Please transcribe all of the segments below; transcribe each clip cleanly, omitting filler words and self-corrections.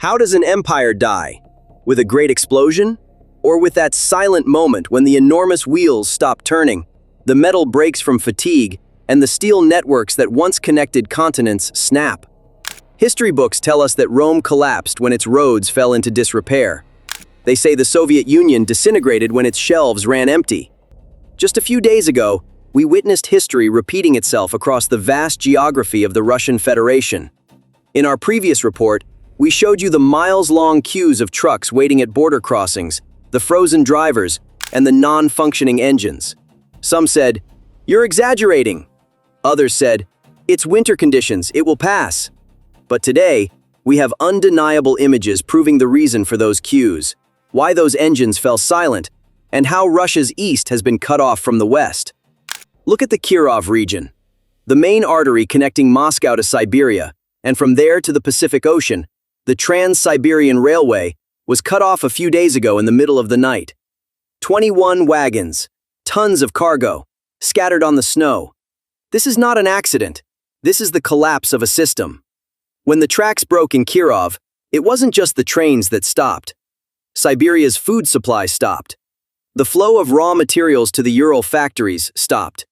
How does an empire die? With a great explosion? Or with that silent moment when the enormous wheels stop turning, the metal breaks from fatigue, and the steel networks that once connected continents snap? History books tell us that Rome collapsed when its roads fell into disrepair. They say the Soviet Union disintegrated when its shelves ran empty. Just a few days ago, we witnessed history repeating itself across the vast geography of the Russian Federation. In our previous report, we showed you the miles-long queues of trucks waiting at border crossings, the frozen drivers, and the non-functioning engines. Some said, "You're exaggerating." Others said, "It's winter conditions, it will pass." But today, we have undeniable images proving the reason for those queues, why those engines fell silent, and how Russia's east has been cut off from the west. Look at the Kirov region, the main artery connecting Moscow to Siberia, and from there to the Pacific Ocean. The Trans-Siberian Railway was cut off a few days ago in the middle of the night. 21 wagons, tons of cargo, scattered on the snow. This is not an accident. This is the collapse of a system. When the tracks broke in Kirov, it wasn't just the trains that stopped. Siberia's food supply stopped. The flow of raw materials to the Ural factories stopped.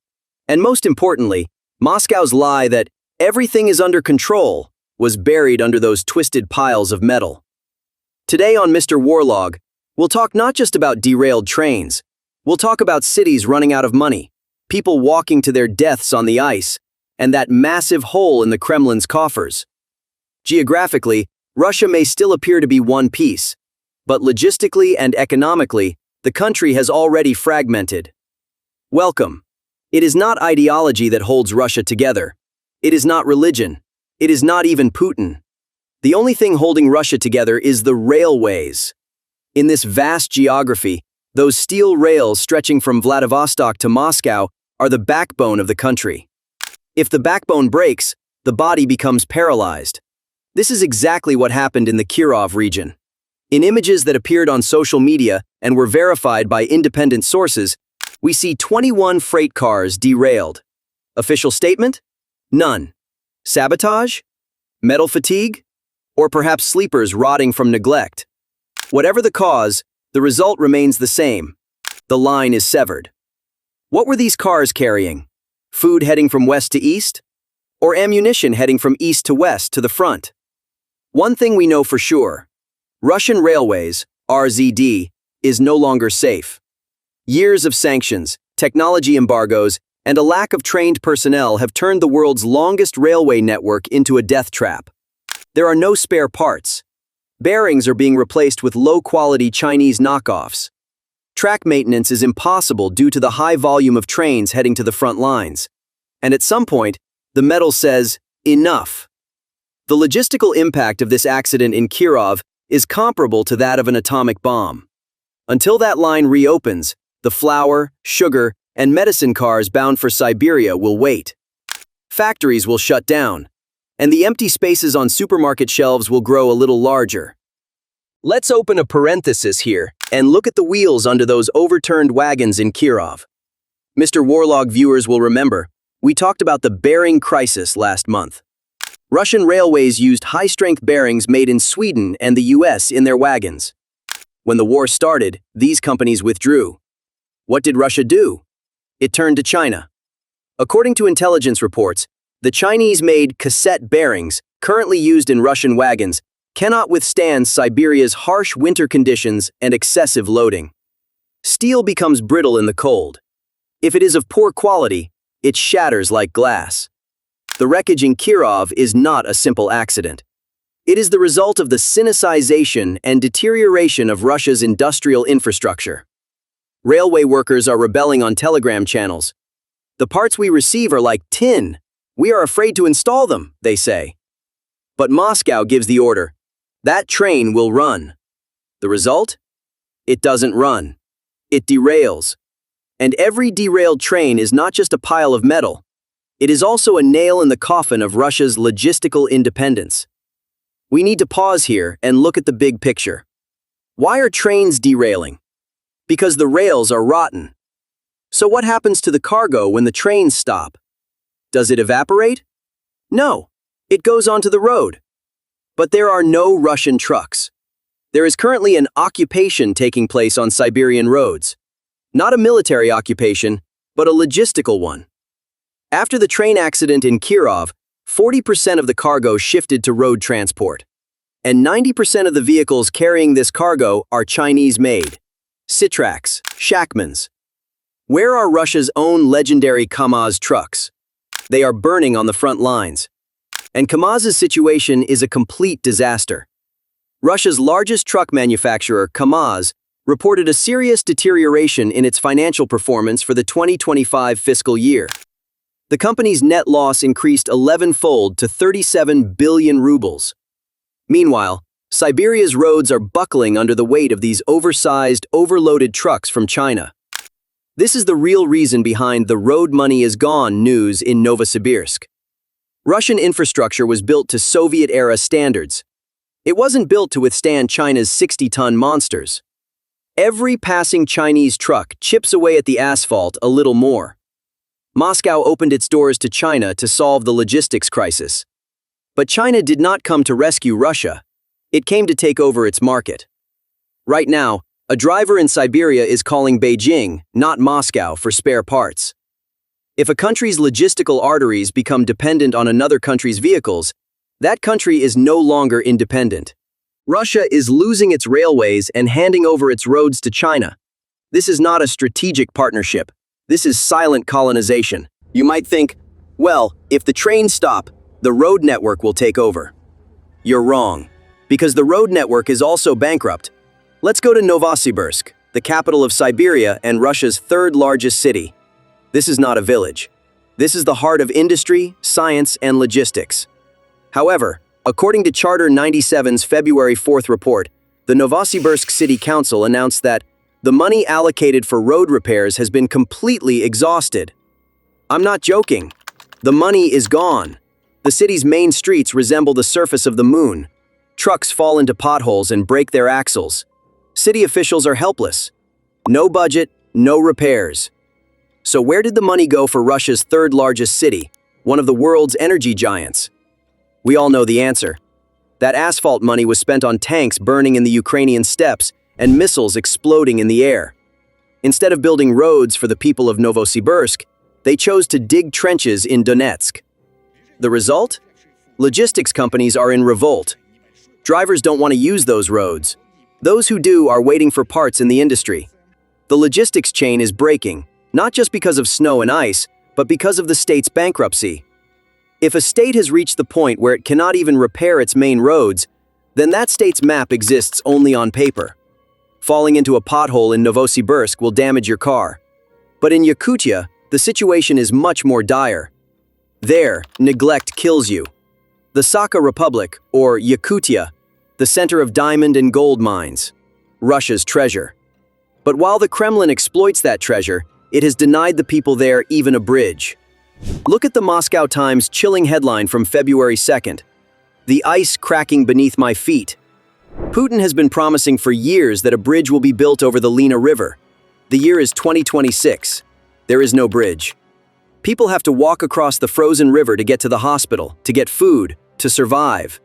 And most importantly, Moscow's lie that everything is under control was buried under those twisted piles of metal. Today on MrWARLOG, we'll talk not just about derailed trains. We'll talk about cities running out of money, people walking to their deaths on the ice, and that massive hole in the Kremlin's coffers. Geographically, Russia may still appear to be one piece, but logistically and economically, the country has already fragmented. Welcome. It is not ideology that holds Russia together. It is not religion. It is not even Putin. The only thing holding Russia together is the railways. In this vast geography, those steel rails stretching from Vladivostok to Moscow are the backbone of the country. If the backbone breaks, the body becomes paralyzed. This is exactly what happened in the Kirov region. In images that appeared on social media and were verified by independent sources, we see 21 freight cars derailed. Official statement? None. Sabotage? Metal fatigue? Or perhaps sleepers rotting from neglect? Whatever the cause, the result remains the same. The line is severed. What were these cars carrying? Food heading from west to east? Or ammunition heading from east to west to the front? One thing we know for sure. Russian Railways, RZD, is no longer safe. Years of sanctions, technology embargoes, and a lack of trained personnel have turned the world's longest railway network into a death trap. There are no spare parts. Bearings are being replaced with low-quality Chinese knockoffs. Track maintenance is impossible due to the high volume of trains heading to the front lines. And at some point, the metal says, enough. The logistical impact of this accident in Kirov is comparable to that of an atomic bomb. Until that line reopens, the flour, sugar, and medicine cars bound for Siberia will wait. Factories will shut down, and the empty spaces on supermarket shelves will grow a little larger. Let's open a parenthesis here and look at the wheels under those overturned wagons in Kirov. MrWARLOG viewers will remember, we talked about the bearing crisis last month. Russian railways used high-strength bearings made in Sweden and the US in their wagons. When the war started, these companies withdrew. What did Russia do? It turned to China. According to intelligence reports, the Chinese-made cassette bearings, currently used in Russian wagons, cannot withstand Siberia's harsh winter conditions and excessive loading. Steel becomes brittle in the cold. If it is of poor quality, it shatters like glass. The wreckage in Kirov is not a simple accident. It is the result of the Sovietization and deterioration of Russia's industrial infrastructure. Railway workers are rebelling on Telegram channels. The parts we receive are like tin. We are afraid to install them, they say. But Moscow gives the order. That train will run. The result? It doesn't run. It derails. And every derailed train is not just a pile of metal. It is also a nail in the coffin of Russia's logistical independence. We need to pause here and look at the big picture. Why are trains derailing? Because the rails are rotten. So what happens to the cargo when the trains stop? Does it evaporate? No, it goes onto the road. But there are no Russian trucks. There is currently an occupation taking place on Siberian roads. Not a military occupation, but a logistical one. After the train accident in Kirov, 40% of the cargo shifted to road transport. And 90% of the vehicles carrying this cargo are Chinese-made. Sitraks, Shackmans. Where are Russia's own legendary KAMAZ trucks? They are burning on the front lines. And KAMAZ's situation is a complete disaster. Russia's largest truck manufacturer, KAMAZ, reported a serious deterioration in its financial performance for the 2025 fiscal year. The company's net loss increased 11-fold to 37 billion rubles. Meanwhile, Siberia's roads are buckling under the weight of these oversized, overloaded trucks from China. This is the real reason behind the "road money is gone" news in Novosibirsk. Russian infrastructure was built to Soviet-era standards. It wasn't built to withstand China's 60-ton monsters. Every passing Chinese truck chips away at the asphalt a little more. Moscow opened its doors to China to solve the logistics crisis. But China did not come to rescue Russia. It came to take over its market. Right now, a driver in Siberia is calling Beijing, not Moscow, for spare parts. If a country's logistical arteries become dependent on another country's vehicles, that country is no longer independent. Russia is losing its railways and handing over its roads to China. This is not a strategic partnership. This is silent colonization. You might think, well, if the trains stop, the road network will take over. You're wrong, because the road network is also bankrupt. Let's go to Novosibirsk, the capital of Siberia and Russia's third largest city. This is not a village. This is the heart of industry, science, and logistics. However, according to Charter 97's February 4th report, the Novosibirsk City Council announced that the money allocated for road repairs has been completely exhausted. I'm not joking. The money is gone. The city's main streets resemble the surface of the moon. Trucks fall into potholes and break their axles. City officials are helpless. No budget, no repairs. So where did the money go for Russia's third largest city, one of the world's energy giants? We all know the answer. That asphalt money was spent on tanks burning in the Ukrainian steppes and missiles exploding in the air. Instead of building roads for the people of Novosibirsk, they chose to dig trenches in Donetsk. The result? Logistics companies are in revolt. Drivers don't want to use those roads. Those who do are waiting for parts in the industry. The logistics chain is breaking, not just because of snow and ice, but because of the state's bankruptcy. If a state has reached the point where it cannot even repair its main roads, then that state's map exists only on paper. Falling into a pothole in Novosibirsk will damage your car. But in Yakutia, the situation is much more dire. There, neglect kills you. The Sakha Republic, or Yakutia, the center of diamond and gold mines, Russia's treasure. But while the Kremlin exploits that treasure, it has denied the people there even a bridge. Look at the Moscow Times chilling headline from February 2nd. "The ice cracking beneath my feet." Putin has been promising for years that a bridge will be built over the Lena River. The year is 2026. There is no bridge. People have to walk across the frozen river to get to the hospital, to get food, to survive.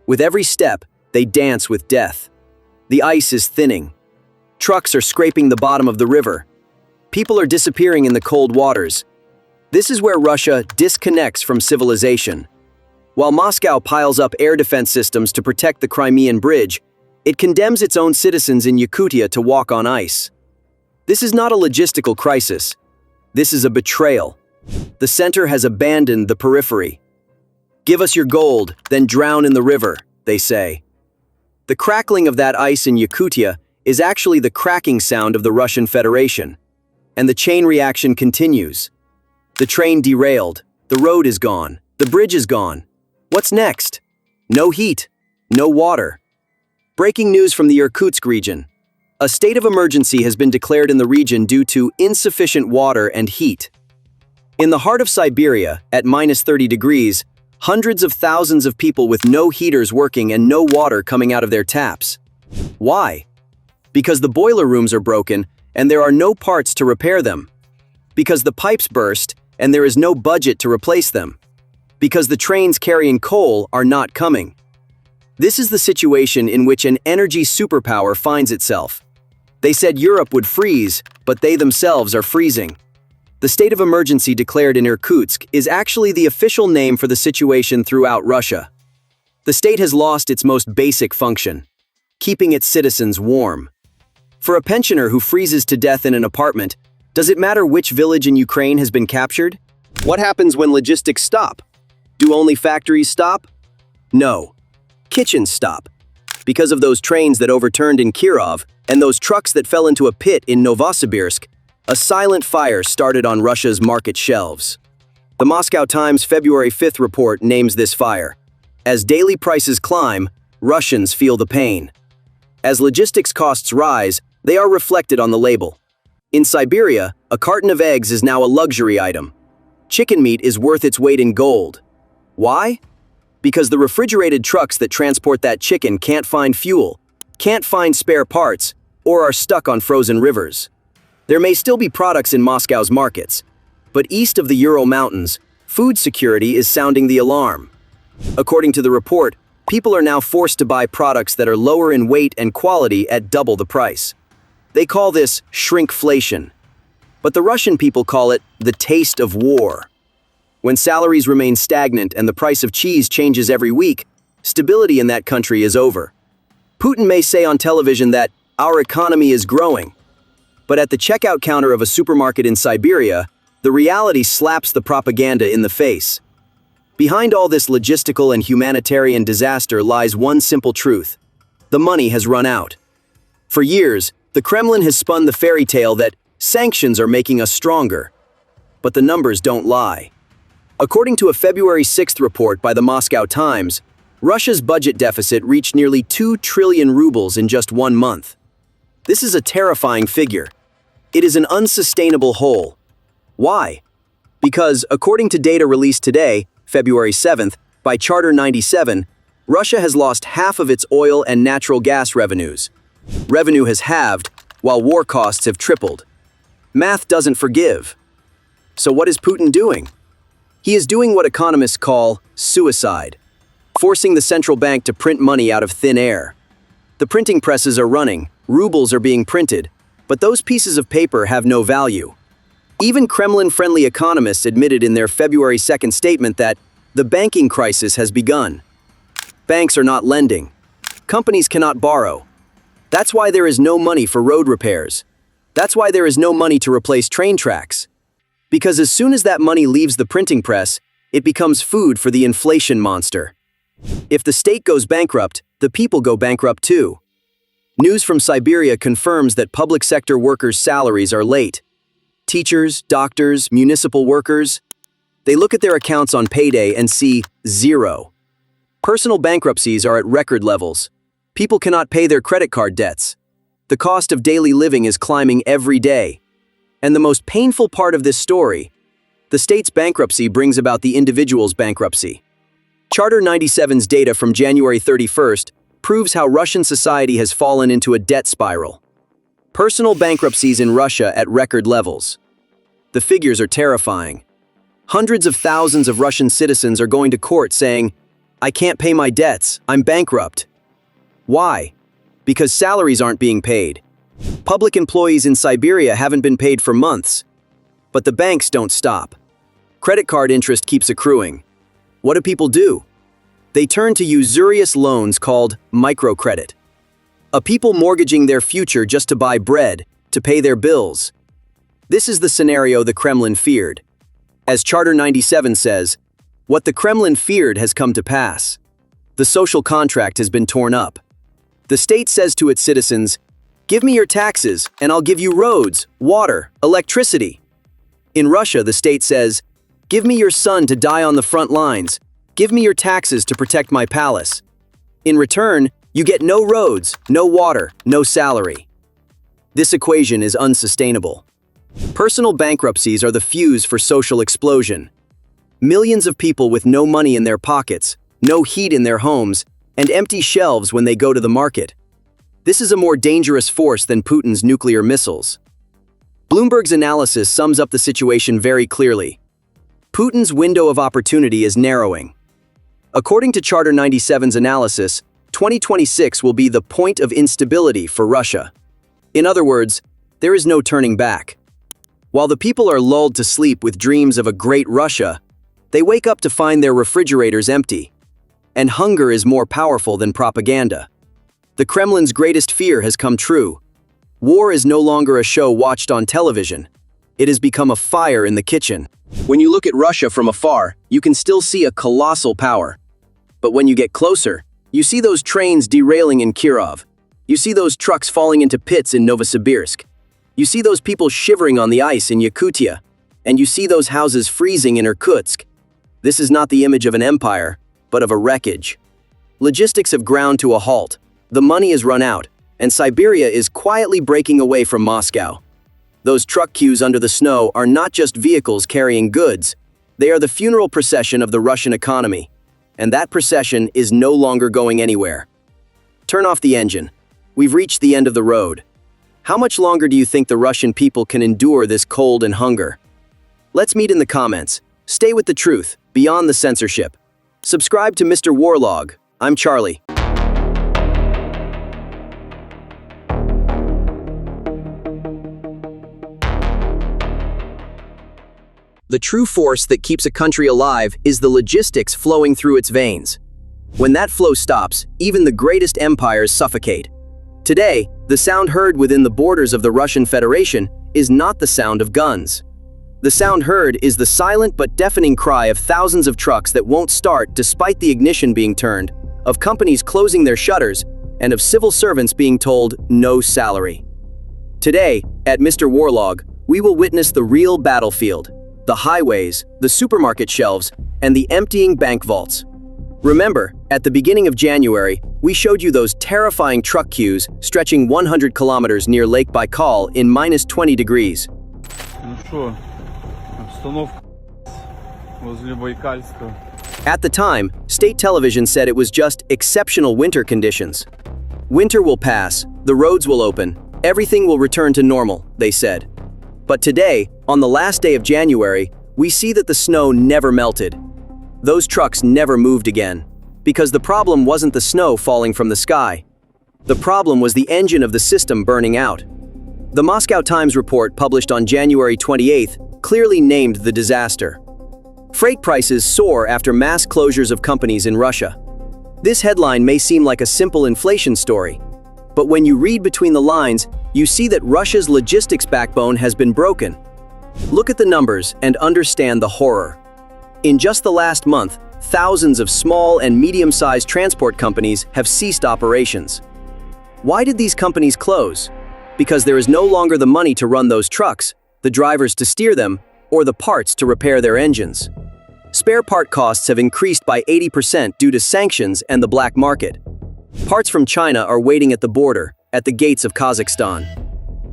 With every step, they dance with death. The ice is thinning. Trucks are scraping the bottom of the river. People are disappearing in the cold waters. This is where Russia disconnects from civilization. While Moscow piles up air defense systems to protect the Crimean Bridge, it condemns its own citizens in Yakutia to walk on ice. This is not a logistical crisis. This is a betrayal. The center has abandoned the periphery. "Give us your gold, then drown in the river," they say. The crackling of that ice in Yakutia is actually the cracking sound of the Russian Federation. And the chain reaction continues. The train derailed. The road is gone. The bridge is gone. What's next? No heat. No water. Breaking news from the Irkutsk region. A state of emergency has been declared in the region due to insufficient water and heat. In the heart of Siberia, at -30 degrees, hundreds of thousands of people with no heaters working and no water coming out of their taps. Why? Because the boiler rooms are broken and there are no parts to repair them. Because the pipes burst and there is no budget to replace them. Because the trains carrying coal are not coming. This is the situation in which an energy superpower finds itself. They said Europe would freeze, but they themselves are freezing. The state of emergency declared in Irkutsk is actually the official name for the situation throughout Russia. The state has lost its most basic function, keeping its citizens warm. For a pensioner who freezes to death in an apartment, does it matter which village in Ukraine has been captured? What happens when logistics stop? Do only factories stop? No. Kitchens stop. Because of those trains that overturned in Kirov and those trucks that fell into a pit in Novosibirsk, a silent fire started on Russia's market shelves. The Moscow Times February 5th report names this fire. As daily prices climb, Russians feel the pain. As logistics costs rise, they are reflected on the label. In Siberia, a carton of eggs is now a luxury item. Chicken meat is worth its weight in gold. Why? Because the refrigerated trucks that transport that chicken can't find fuel, can't find spare parts, or are stuck on frozen rivers. There may still be products in Moscow's markets, but east of the Ural Mountains, food security is sounding the alarm. According to the report, people are now forced to buy products that are lower in weight and quality at double the price. They call this shrinkflation. But the Russian people call it the taste of war. When salaries remain stagnant and the price of cheese changes every week, stability in that country is over. Putin may say on television that our economy is growing, but at the checkout counter of a supermarket in Siberia, the reality slaps the propaganda in the face. Behind all this logistical and humanitarian disaster lies one simple truth: the money has run out. For years, the Kremlin has spun the fairy tale that sanctions are making us stronger. But the numbers don't lie. According to a February 6th report by the Moscow Times, Russia's budget deficit reached nearly 2 trillion rubles in just 1 month. This is a terrifying figure. It is an unsustainable hole. Why? Because, according to data released today, February 7th, by Charter 97, Russia has lost half of its oil and natural gas revenues. Revenue has halved, while war costs have tripled. Math doesn't forgive. So what is Putin doing? He is doing what economists call suicide, forcing the central bank to print money out of thin air. The printing presses are running, rubles are being printed, but those pieces of paper have no value. Even Kremlin-friendly economists admitted in their February 2nd statement that the banking crisis has begun. Banks are not lending. Companies cannot borrow. That's why there is no money for road repairs. That's why there is no money to replace train tracks. Because as soon as that money leaves the printing press, it becomes food for the inflation monster. If the state goes bankrupt, the people go bankrupt too. News from Siberia confirms that public sector workers' salaries are late. Teachers, doctors, municipal workers, they look at their accounts on payday and see zero. Personal bankruptcies are at record levels. People cannot pay their credit card debts. The cost of daily living is climbing every day. And the most painful part of this story, the state's bankruptcy brings about the individual's bankruptcy. Charter 97's data from January 31st proves how Russian society has fallen into a debt spiral. Personal bankruptcies in Russia at record levels. The figures are terrifying. Hundreds of thousands of Russian citizens are going to court saying, "I can't pay my debts, I'm bankrupt." Why? Because salaries aren't being paid. Public employees in Siberia haven't been paid for months. But the banks don't stop. Credit card interest keeps accruing. What do people do? They turn to usurious loans called microcredit. A people mortgaging their future just to buy bread, to pay their bills. This is the scenario the Kremlin feared. As Charter 97 says, what the Kremlin feared has come to pass. The social contract has been torn up. The state says to its citizens, "Give me your taxes, and I'll give you roads, water, electricity." In Russia, the state says, "Give me your son to die on the front lines. Give me your taxes to protect my palace." In return, you get no roads, no water, no salary. This equation is unsustainable. Personal bankruptcies are the fuse for social explosion. Millions of people with no money in their pockets, no heat in their homes, and empty shelves when they go to the market. This is a more dangerous force than Putin's nuclear missiles. Bloomberg's analysis sums up the situation very clearly. Putin's window of opportunity is narrowing. According to Charter 97's analysis, 2026 will be the point of instability for Russia. In other words, there is no turning back. While the people are lulled to sleep with dreams of a great Russia, they wake up to find their refrigerators empty. And hunger is more powerful than propaganda. The Kremlin's greatest fear has come true. War is no longer a show watched on television. It has become a fire in the kitchen. When you look at Russia from afar, you can still see a colossal power. But when you get closer, you see those trains derailing in Kirov. You see those trucks falling into pits in Novosibirsk. You see those people shivering on the ice in Yakutia. And you see those houses freezing in Irkutsk. This is not the image of an empire, but of a wreckage. Logistics have ground to a halt. The money has run out, and Siberia is quietly breaking away from Moscow. Those truck queues under the snow are not just vehicles carrying goods. They are the funeral procession of the Russian economy. And that procession is no longer going anywhere. Turn off the engine. We've reached the end of the road. How much longer do you think the Russian people can endure this cold and hunger? Let's meet in the comments. Stay with the truth, beyond the censorship. Subscribe to MrWARLOG. I'm Charlie. The true force that keeps a country alive is the logistics flowing through its veins. When that flow stops, even the greatest empires suffocate. Today, the sound heard within the borders of the Russian Federation is not the sound of guns. The sound heard is the silent but deafening cry of thousands of trucks that won't start despite the ignition being turned, of companies closing their shutters, and of civil servants being told no salary. Today, at MrWARLOG, we will witness the real battlefield. The highways, the supermarket shelves, and the emptying bank vaults. Remember, at the beginning of January, we showed you those terrifying truck queues stretching 100 kilometers near Lake Baikal in -20 degrees. At the time, state television said it was just exceptional winter conditions. Winter will pass, the roads will open, everything will return to normal, they said. But today, on the last day of January, we see that the snow never melted. Those trucks never moved again, because the problem wasn't the snow falling from the sky. The problem was the engine of the system burning out. The Moscow Times report published on January 28th clearly named the disaster. Freight prices soar after mass closures of companies in Russia. This headline may seem like a simple inflation story, but when you read between the lines, you see that Russia's logistics backbone has been broken. Look at the numbers and understand the horror. In just the last month, thousands of small and medium-sized transport companies have ceased operations. Why did these companies close? Because there is no longer the money to run those trucks, the drivers to steer them, or the parts to repair their engines. Spare part costs have increased by 80% due to sanctions and the black market. Parts from China are waiting at the border, at the gates of Kazakhstan.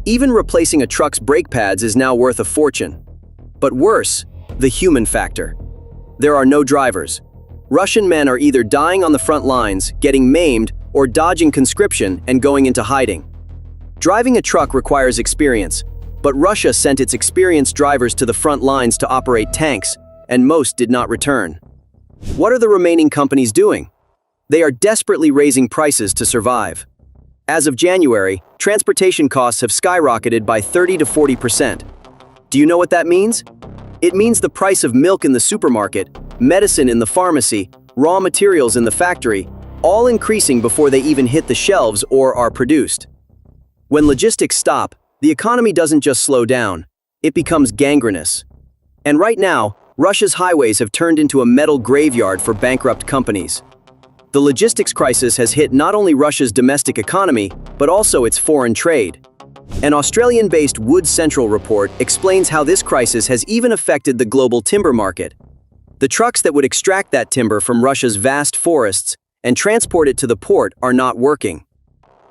Even replacing a truck's brake pads is now worth a fortune. But worse, the human factor. There are no drivers. Russian men are either dying on the front lines, getting maimed, or dodging conscription and going into hiding. Driving a truck requires experience, but Russia sent its experienced drivers to the front lines to operate tanks, and most did not return. What are the remaining companies doing? They are desperately raising prices to survive. As of January, transportation costs have skyrocketed by 30 to 40%. Do you know what that means? It means the price of milk in the supermarket, medicine in the pharmacy, raw materials in the factory, all increasing before they even hit the shelves or are produced. When logistics stop, the economy doesn't just slow down, it becomes gangrenous. And right now, Russia's highways have turned into a metal graveyard for bankrupt companies. The logistics crisis has hit not only Russia's domestic economy, but also its foreign trade. An Australian-based Wood Central report explains how this crisis has even affected the global timber market. The trucks that would extract that timber from Russia's vast forests and transport it to the port are not working.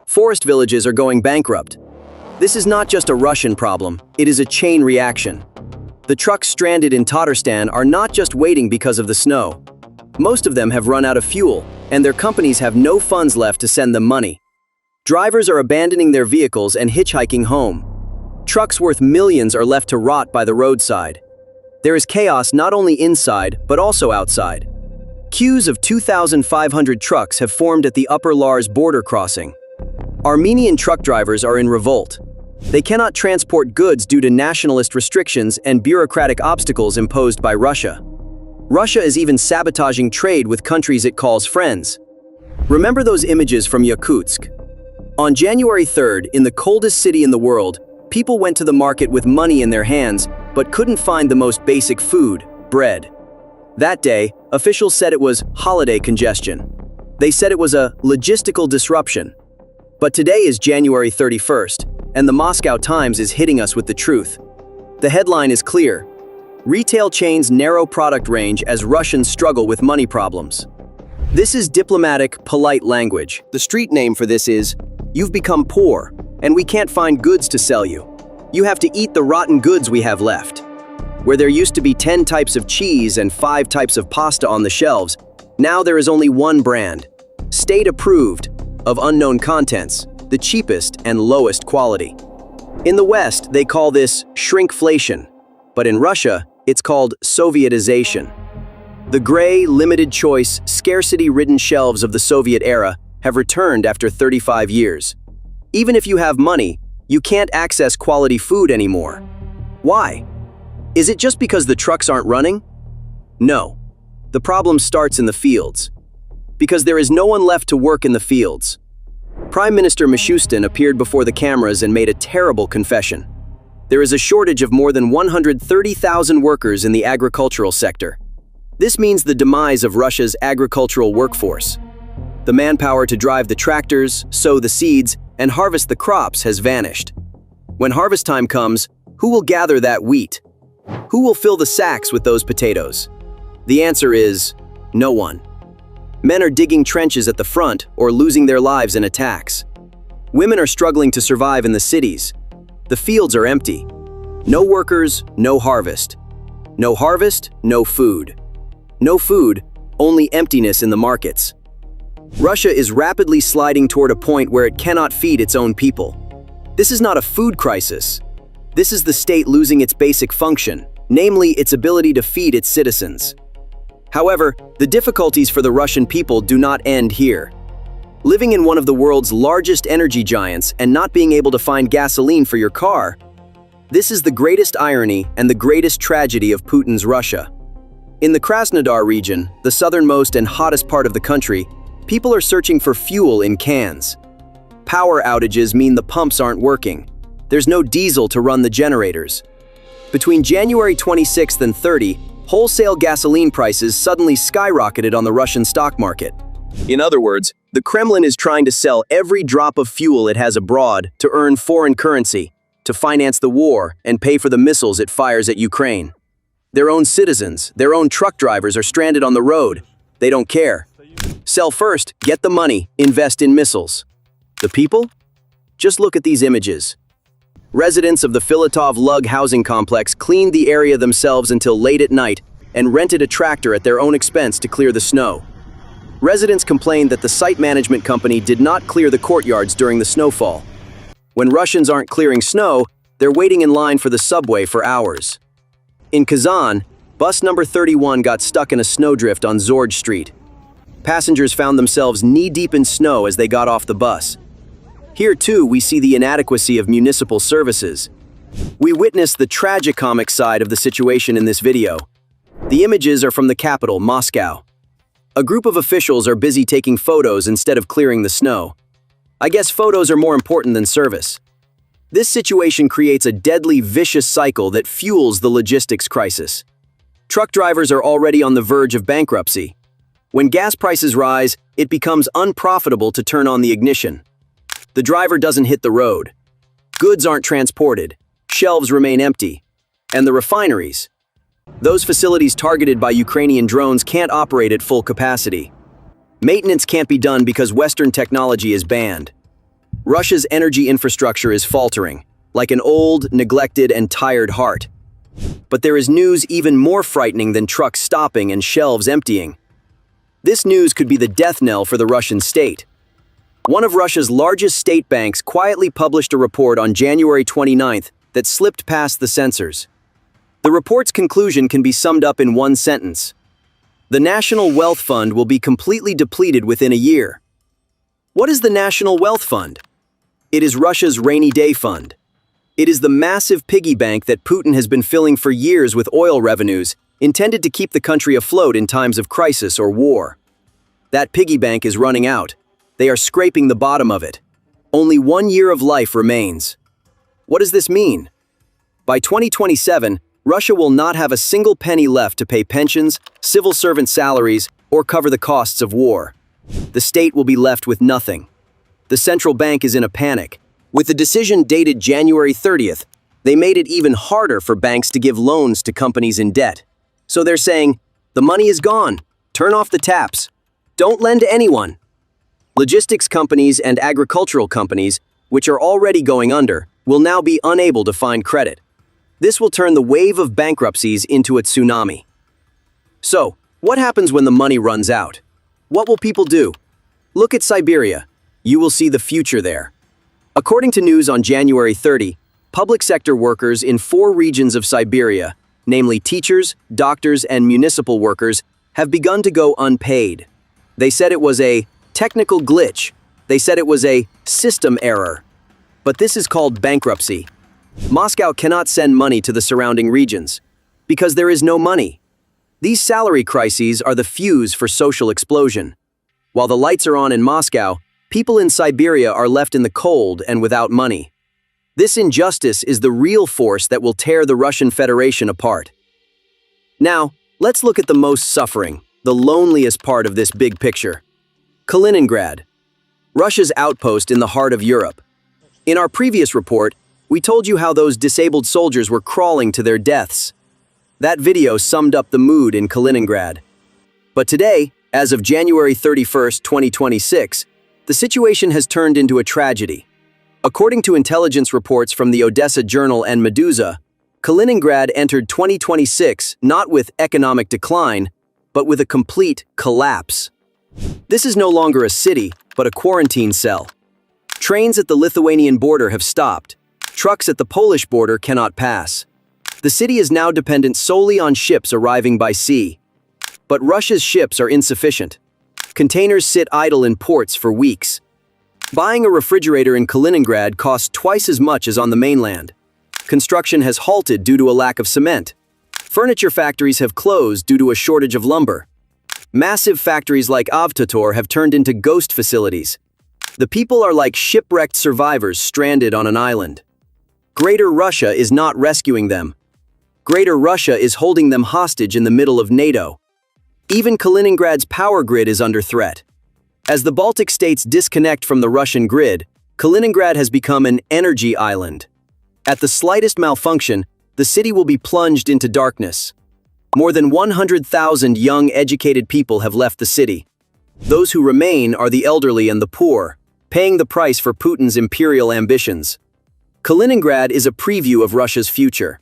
Forest villages are going bankrupt. This is not just a Russian problem, it is a chain reaction. The trucks stranded in Tatarstan are not just waiting because of the snow. Most of them have run out of fuel, and their companies have no funds left to send them money. Drivers are abandoning their vehicles and hitchhiking home. Trucks worth millions are left to rot by the roadside. There is chaos not only inside, but also outside. Queues of 2,500 trucks have formed at the Upper Lars border crossing. Armenian truck drivers are in revolt. They cannot transport goods due to nationalist restrictions and bureaucratic obstacles imposed by Russia. Russia is even sabotaging trade with countries it calls friends. Remember those images from Yakutsk? On January 3rd, in the coldest city in the world, people went to the market with money in their hands, but couldn't find the most basic food, bread. That day, officials said it was holiday congestion. They said it was a logistical disruption. But today is January 31st, and the Moscow Times is hitting us with the truth. The headline is clear. Retail chains narrow product range as Russians struggle with money problems. This is diplomatic, polite language. The street name for this is, you've become poor, and we can't find goods to sell you. You have to eat the rotten goods we have left. Where there used to be 10 types of cheese and 5 types of pasta on the shelves, now there is only one brand, state approved, of unknown contents, the cheapest and lowest quality. In the West, they call this shrinkflation, but in Russia, it's called Sovietization. The gray, limited-choice, scarcity-ridden shelves of the Soviet era have returned after 35 years. Even if you have money, you can't access quality food anymore. Why? Is it just because the trucks aren't running? No. The problem starts in the fields. Because there is no one left to work in the fields. Prime Minister Mishustin appeared before the cameras and made a terrible confession. There is a shortage of more than 130,000 workers in the agricultural sector. This means the demise of Russia's agricultural workforce. The manpower to drive the tractors, sow the seeds, and harvest the crops has vanished. When harvest time comes, who will gather that wheat? Who will fill the sacks with those potatoes? The answer is no one. Men are digging trenches at the front or losing their lives in attacks. Women are struggling to survive in the cities. The fields are empty. No workers, no harvest. No harvest, no food. No food, only emptiness in the markets. Russia is rapidly sliding toward a point where it cannot feed its own people. This is not a food crisis. This is the state losing its basic function, namely its ability to feed its citizens. However, the difficulties for the Russian people do not end here. Living in one of the world's largest energy giants and not being able to find gasoline for your car, this is the greatest irony and the greatest tragedy of Putin's Russia. In the Krasnodar region, the southernmost and hottest part of the country, people are searching for fuel in cans. Power outages mean the pumps aren't working. There's no diesel to run the generators. Between January 26th and 30, wholesale gasoline prices suddenly skyrocketed on the Russian stock market. In other words, the Kremlin is trying to sell every drop of fuel it has abroad to earn foreign currency, to finance the war and pay for the missiles it fires at Ukraine. Their own citizens, their own truck drivers are stranded on the road. They don't care. Sell first, get the money, invest in missiles. The people? Just look at these images. Residents of the Filatov Lug housing complex cleaned the area themselves until late at night and rented a tractor at their own expense to clear the snow. Residents complained that the site management company did not clear the courtyards during the snowfall. When Russians aren't clearing snow, they're waiting in line for the subway for hours. In Kazan, bus number 31 got stuck in a snowdrift on Zorge Street. Passengers found themselves knee-deep in snow as they got off the bus. Here, too, we see the inadequacy of municipal services. We witness the tragicomic side of the situation in this video. The images are from the capital, Moscow. A group of officials are busy taking photos instead of clearing the snow. I guess photos are more important than service. This situation creates a deadly, vicious cycle that fuels the logistics crisis. Truck drivers are already on the verge of bankruptcy. When gas prices rise, it becomes unprofitable to turn on the ignition. The driver doesn't hit the road. Goods aren't transported. Shelves remain empty. And the refineries? Those facilities targeted by Ukrainian drones can't operate at full capacity. Maintenance can't be done because Western technology is banned. Russia's energy infrastructure is faltering, like an old, neglected, and tired heart. But there is news even more frightening than trucks stopping and shelves emptying. This news could be the death knell for the Russian state. One of Russia's largest state banks quietly published a report on January 29th that slipped past the censors. The report's conclusion can be summed up in one sentence. The National Wealth Fund will be completely depleted within a year. What is the National Wealth Fund? It is Russia's rainy day fund. It is the massive piggy bank that Putin has been filling for years with oil revenues, intended to keep the country afloat in times of crisis or war. That piggy bank is running out. They are scraping the bottom of it. Only 1 year of life remains. What does this mean? By 2027, Russia will not have a single penny left to pay pensions, civil servant salaries, or cover the costs of war. The state will be left with nothing. The central bank is in a panic. With the decision dated January 30th, they made it even harder for banks to give loans to companies in debt. So they're saying, the money is gone. Turn off the taps. Don't lend to anyone. Logistics companies and agricultural companies, which are already going under, will now be unable to find credit. This will turn the wave of bankruptcies into a tsunami. So, what happens when the money runs out? What will people do? Look at Siberia. You will see the future there. According to news on January 30, public sector workers in 4 regions of Siberia, namely teachers, doctors, and municipal workers, have begun to go unpaid. They said it was a technical glitch. They said it was a system error. But this is called bankruptcy. Moscow cannot send money to the surrounding regions because there is no money. These salary crises are the fuse for social explosion. While the lights are on in Moscow, people in Siberia are left in the cold and without money. This injustice is the real force that will tear the Russian Federation apart. Now, let's look at the most suffering, the loneliest part of this big picture. Kaliningrad, Russia's outpost in the heart of Europe. In our previous report, we told you how those disabled soldiers were crawling to their deaths. That video summed up the mood in Kaliningrad. But today, as of January 31st, 2026, the situation has turned into a tragedy. According to intelligence reports from the Odessa Journal and Meduza, Kaliningrad entered 2026 not with economic decline, but with a complete collapse. This is no longer a city, but a quarantine cell. Trains at the Lithuanian border have stopped. Trucks at the Polish border cannot pass. The city is now dependent solely on ships arriving by sea. But Russia's ships are insufficient. Containers sit idle in ports for weeks. Buying a refrigerator in Kaliningrad costs twice as much as on the mainland. Construction has halted due to a lack of cement. Furniture factories have closed due to a shortage of lumber. Massive factories like Avtotor have turned into ghost facilities. The people are like shipwrecked survivors stranded on an island. Greater Russia is not rescuing them. Greater Russia is holding them hostage in the middle of NATO. Even Kaliningrad's power grid is under threat. As the Baltic states disconnect from the Russian grid, Kaliningrad has become an energy island. At the slightest malfunction, the city will be plunged into darkness. More than 100,000 young, educated people have left the city. Those who remain are the elderly and the poor, paying the price for Putin's imperial ambitions. Kaliningrad is a preview of Russia's future.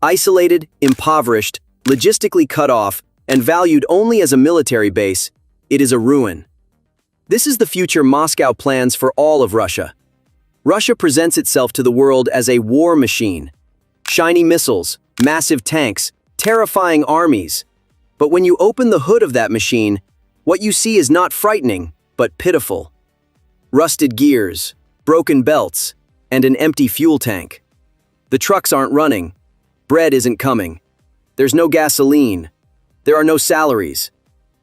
Isolated, impoverished, logistically cut off, and valued only as a military base, it is a ruin. This is the future Moscow plans for all of Russia. Russia presents itself to the world as a war machine. Shiny missiles, massive tanks, terrifying armies. But when you open the hood of that machine, what you see is not frightening, but pitiful. Rusted gears, broken belts, and an empty fuel tank. The trucks aren't running. Bread isn't coming. There's no gasoline. There are no salaries.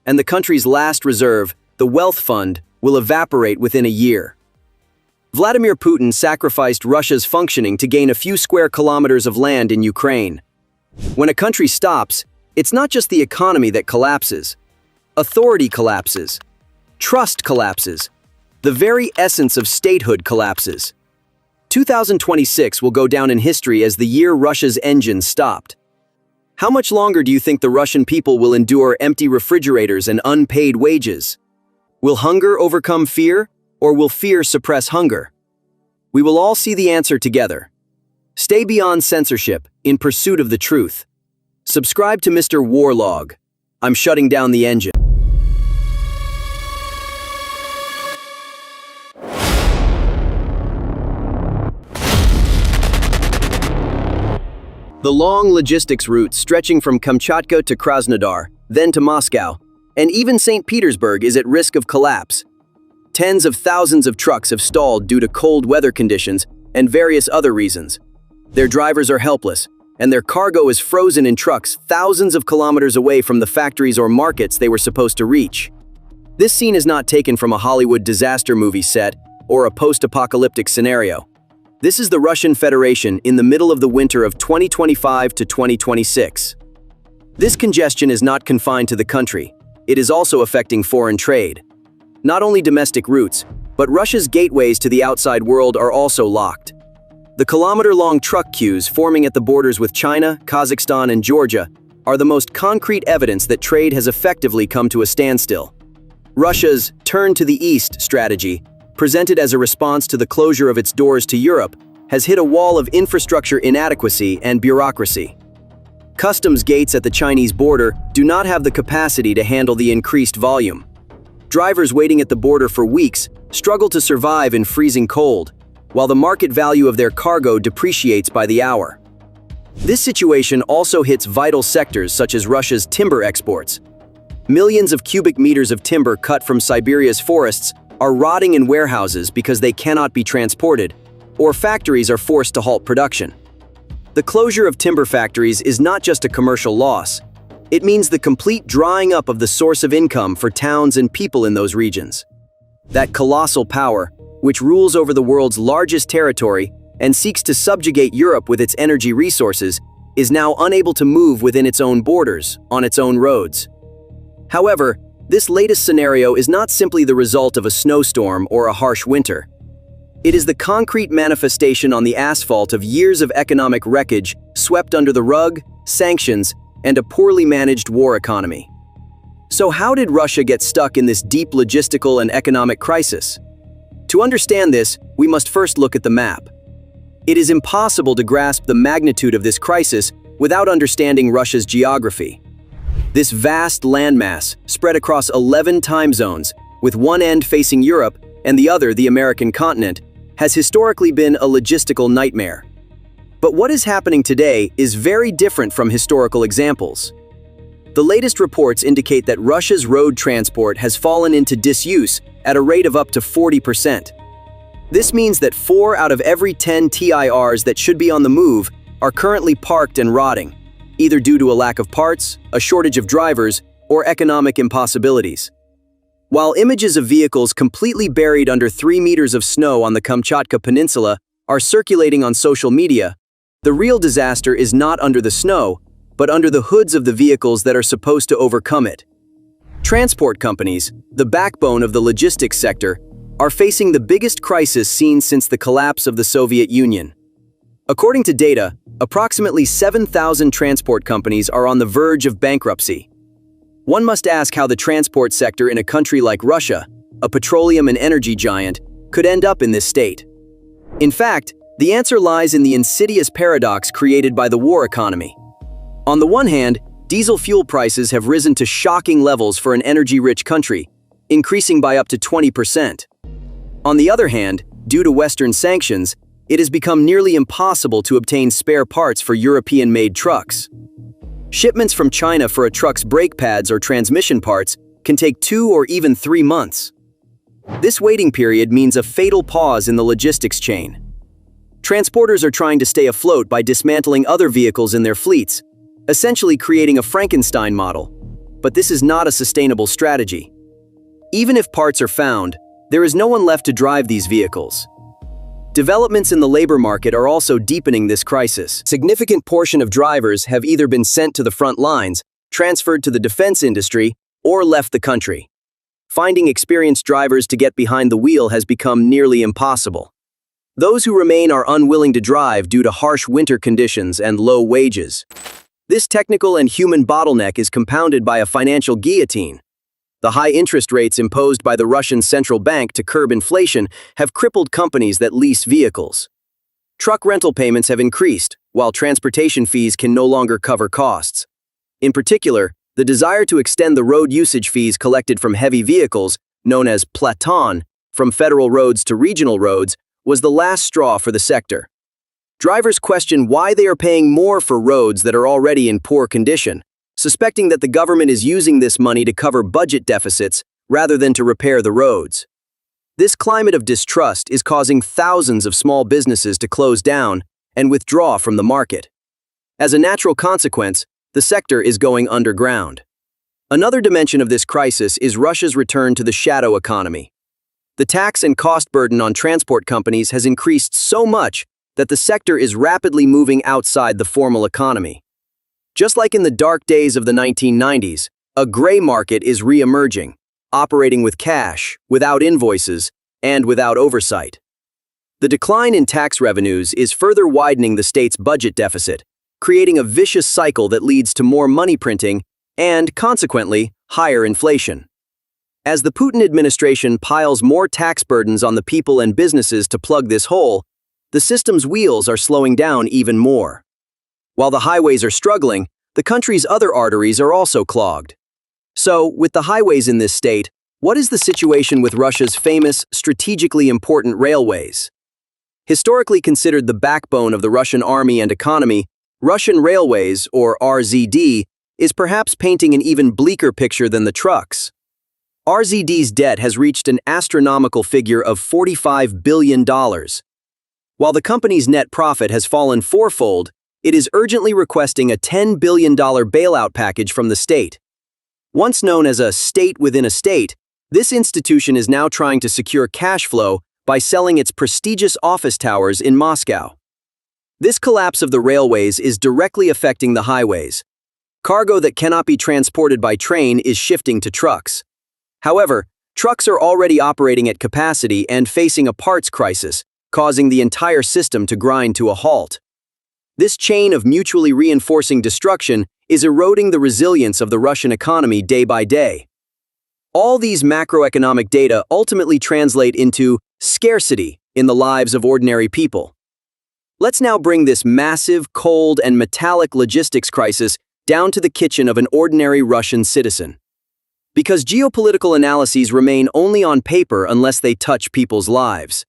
And the country's last reserve, the wealth fund, will evaporate within a year. Vladimir Putin sacrificed Russia's functioning to gain a few square kilometers of land in Ukraine. When a country stops, it's not just the economy that collapses. Authority collapses. Trust collapses. The very essence of statehood collapses. 2026 will go down in history as the year Russia's engines stopped. How much longer do you think the Russian people will endure empty refrigerators and unpaid wages? Will hunger overcome fear, or will fear suppress hunger? We will all see the answer together. Stay beyond censorship, in pursuit of the truth. Subscribe to MrWARLOG. I'm shutting down the engine. The long logistics route stretching from Kamchatka to Krasnodar then to Moscow, and even St. Petersburg is at risk of collapse. Tens of thousands of trucks have stalled due to cold weather conditions and various other reasons. Their drivers are helpless, and their cargo is frozen in trucks thousands of kilometers away from the factories or markets they were supposed to reach. This scene is not taken from a Hollywood disaster movie set or a post-apocalyptic scenario. This is the Russian Federation in the middle of the winter of 2025 to 2026. This congestion is not confined to the country. It is also affecting foreign trade. Not only domestic routes, but Russia's gateways to the outside world are also locked. The kilometer-long truck queues forming at the borders with China, Kazakhstan, and Georgia are the most concrete evidence that trade has effectively come to a standstill. Russia's "turn to the east" strategy, presented as a response to the closure of its doors to Europe, has hit a wall of infrastructure inadequacy and bureaucracy. Customs gates at the Chinese border do not have the capacity to handle the increased volume. Drivers waiting at the border for weeks struggle to survive in freezing cold, while the market value of their cargo depreciates by the hour. This situation also hits vital sectors such as Russia's timber exports. Millions of cubic meters of timber cut from Siberia's forests are rotting in warehouses because they cannot be transported, or factories are forced to halt production. The closure of timber factories is not just a commercial loss. It means the complete drying up of the source of income for towns and people in those regions. That colossal power, which rules over the world's largest territory and seeks to subjugate Europe with its energy resources, is now unable to move within its own borders, on its own roads. However, this latest scenario is not simply the result of a snowstorm or a harsh winter. It is the concrete manifestation on the asphalt of years of economic wreckage swept under the rug, sanctions, and a poorly managed war economy. So how did Russia get stuck in this deep logistical and economic crisis? To understand this, we must first look at the map. It is impossible to grasp the magnitude of this crisis without understanding Russia's geography. This vast landmass, spread across 11 time zones, with one end facing Europe and the other the American continent, has historically been a logistical nightmare. But what is happening today is very different from historical examples. The latest reports indicate that Russia's road transport has fallen into disuse at a rate of up to 40%. This means that 4 out of every 10 TIRs that should be on the move are currently parked and rotting, either due to a lack of parts, a shortage of drivers, or economic impossibilities. While images of vehicles completely buried under 3 meters of snow on the Kamchatka Peninsula are circulating on social media, the real disaster is not under the snow, but under the hoods of the vehicles that are supposed to overcome it. Transport companies, the backbone of the logistics sector, are facing the biggest crisis seen since the collapse of the Soviet Union. According to data, approximately 7,000 transport companies are on the verge of bankruptcy. One must ask how the transport sector in a country like Russia, a petroleum and energy giant, could end up in this state. In fact, the answer lies in the insidious paradox created by the war economy. On the one hand, diesel fuel prices have risen to shocking levels for an energy-rich country, increasing by up to 20%. On the other hand, due to Western sanctions, it has become nearly impossible to obtain spare parts for European-made trucks. Shipments from China for a truck's brake pads or transmission parts can take 2 or even 3 months. This waiting period means a fatal pause in the logistics chain. Transporters are trying to stay afloat by dismantling other vehicles in their fleets, essentially creating a Frankenstein model. But this is not a sustainable strategy. Even if parts are found, there is no one left to drive these vehicles. Developments in the labor market are also deepening this crisis. A significant portion of drivers have either been sent to the front lines, transferred to the defense industry, or left the country. Finding experienced drivers to get behind the wheel has become nearly impossible. Those who remain are unwilling to drive due to harsh winter conditions and low wages. This technical and human bottleneck is compounded by a financial guillotine. The high interest rates imposed by the Russian central bank to curb inflation have crippled companies that lease vehicles. Truck rental payments have increased, while transportation fees can no longer cover costs. In particular, the desire to extend the road usage fees collected from heavy vehicles, known as platon, from federal roads to regional roads, was the last straw for the sector. Drivers question why they are paying more for roads that are already in poor condition, suspecting that the government is using this money to cover budget deficits rather than to repair the roads. This climate of distrust is causing thousands of small businesses to close down and withdraw from the market. As a natural consequence, the sector is going underground. Another dimension of this crisis is Russia's return to the shadow economy. The tax and cost burden on transport companies has increased so much that the sector is rapidly moving outside the formal economy. Just like in the dark days of the 1990s, a gray market is re-emerging, operating with cash, without invoices, and without oversight. The decline in tax revenues is further widening the state's budget deficit, creating a vicious cycle that leads to more money printing and, consequently, higher inflation. As the Putin administration piles more tax burdens on the people and businesses to plug this hole, the system's wheels are slowing down even more. While the highways are struggling, the country's other arteries are also clogged. So, with the highways in this state, what is the situation with Russia's famous, strategically important railways? Historically considered the backbone of the Russian army and economy, Russian railways, or RZD, is perhaps painting an even bleaker picture than the trucks. RZD's debt has reached an astronomical figure of $45 billion. While the company's net profit has fallen fourfold, it is urgently requesting a $10 billion bailout package from the state. Once known as a state within a state, this institution is now trying to secure cash flow by selling its prestigious office towers in Moscow. This collapse of the railways is directly affecting the highways. Cargo that cannot be transported by train is shifting to trucks. However, trucks are already operating at capacity and facing a parts crisis, causing the entire system to grind to a halt. This chain of mutually reinforcing destruction is eroding the resilience of the Russian economy day by day. All these macroeconomic data ultimately translate into scarcity in the lives of ordinary people. Let's now bring this massive, cold, and metallic logistics crisis down to the kitchen of an ordinary Russian citizen. Because geopolitical analyses remain only on paper unless they touch people's lives.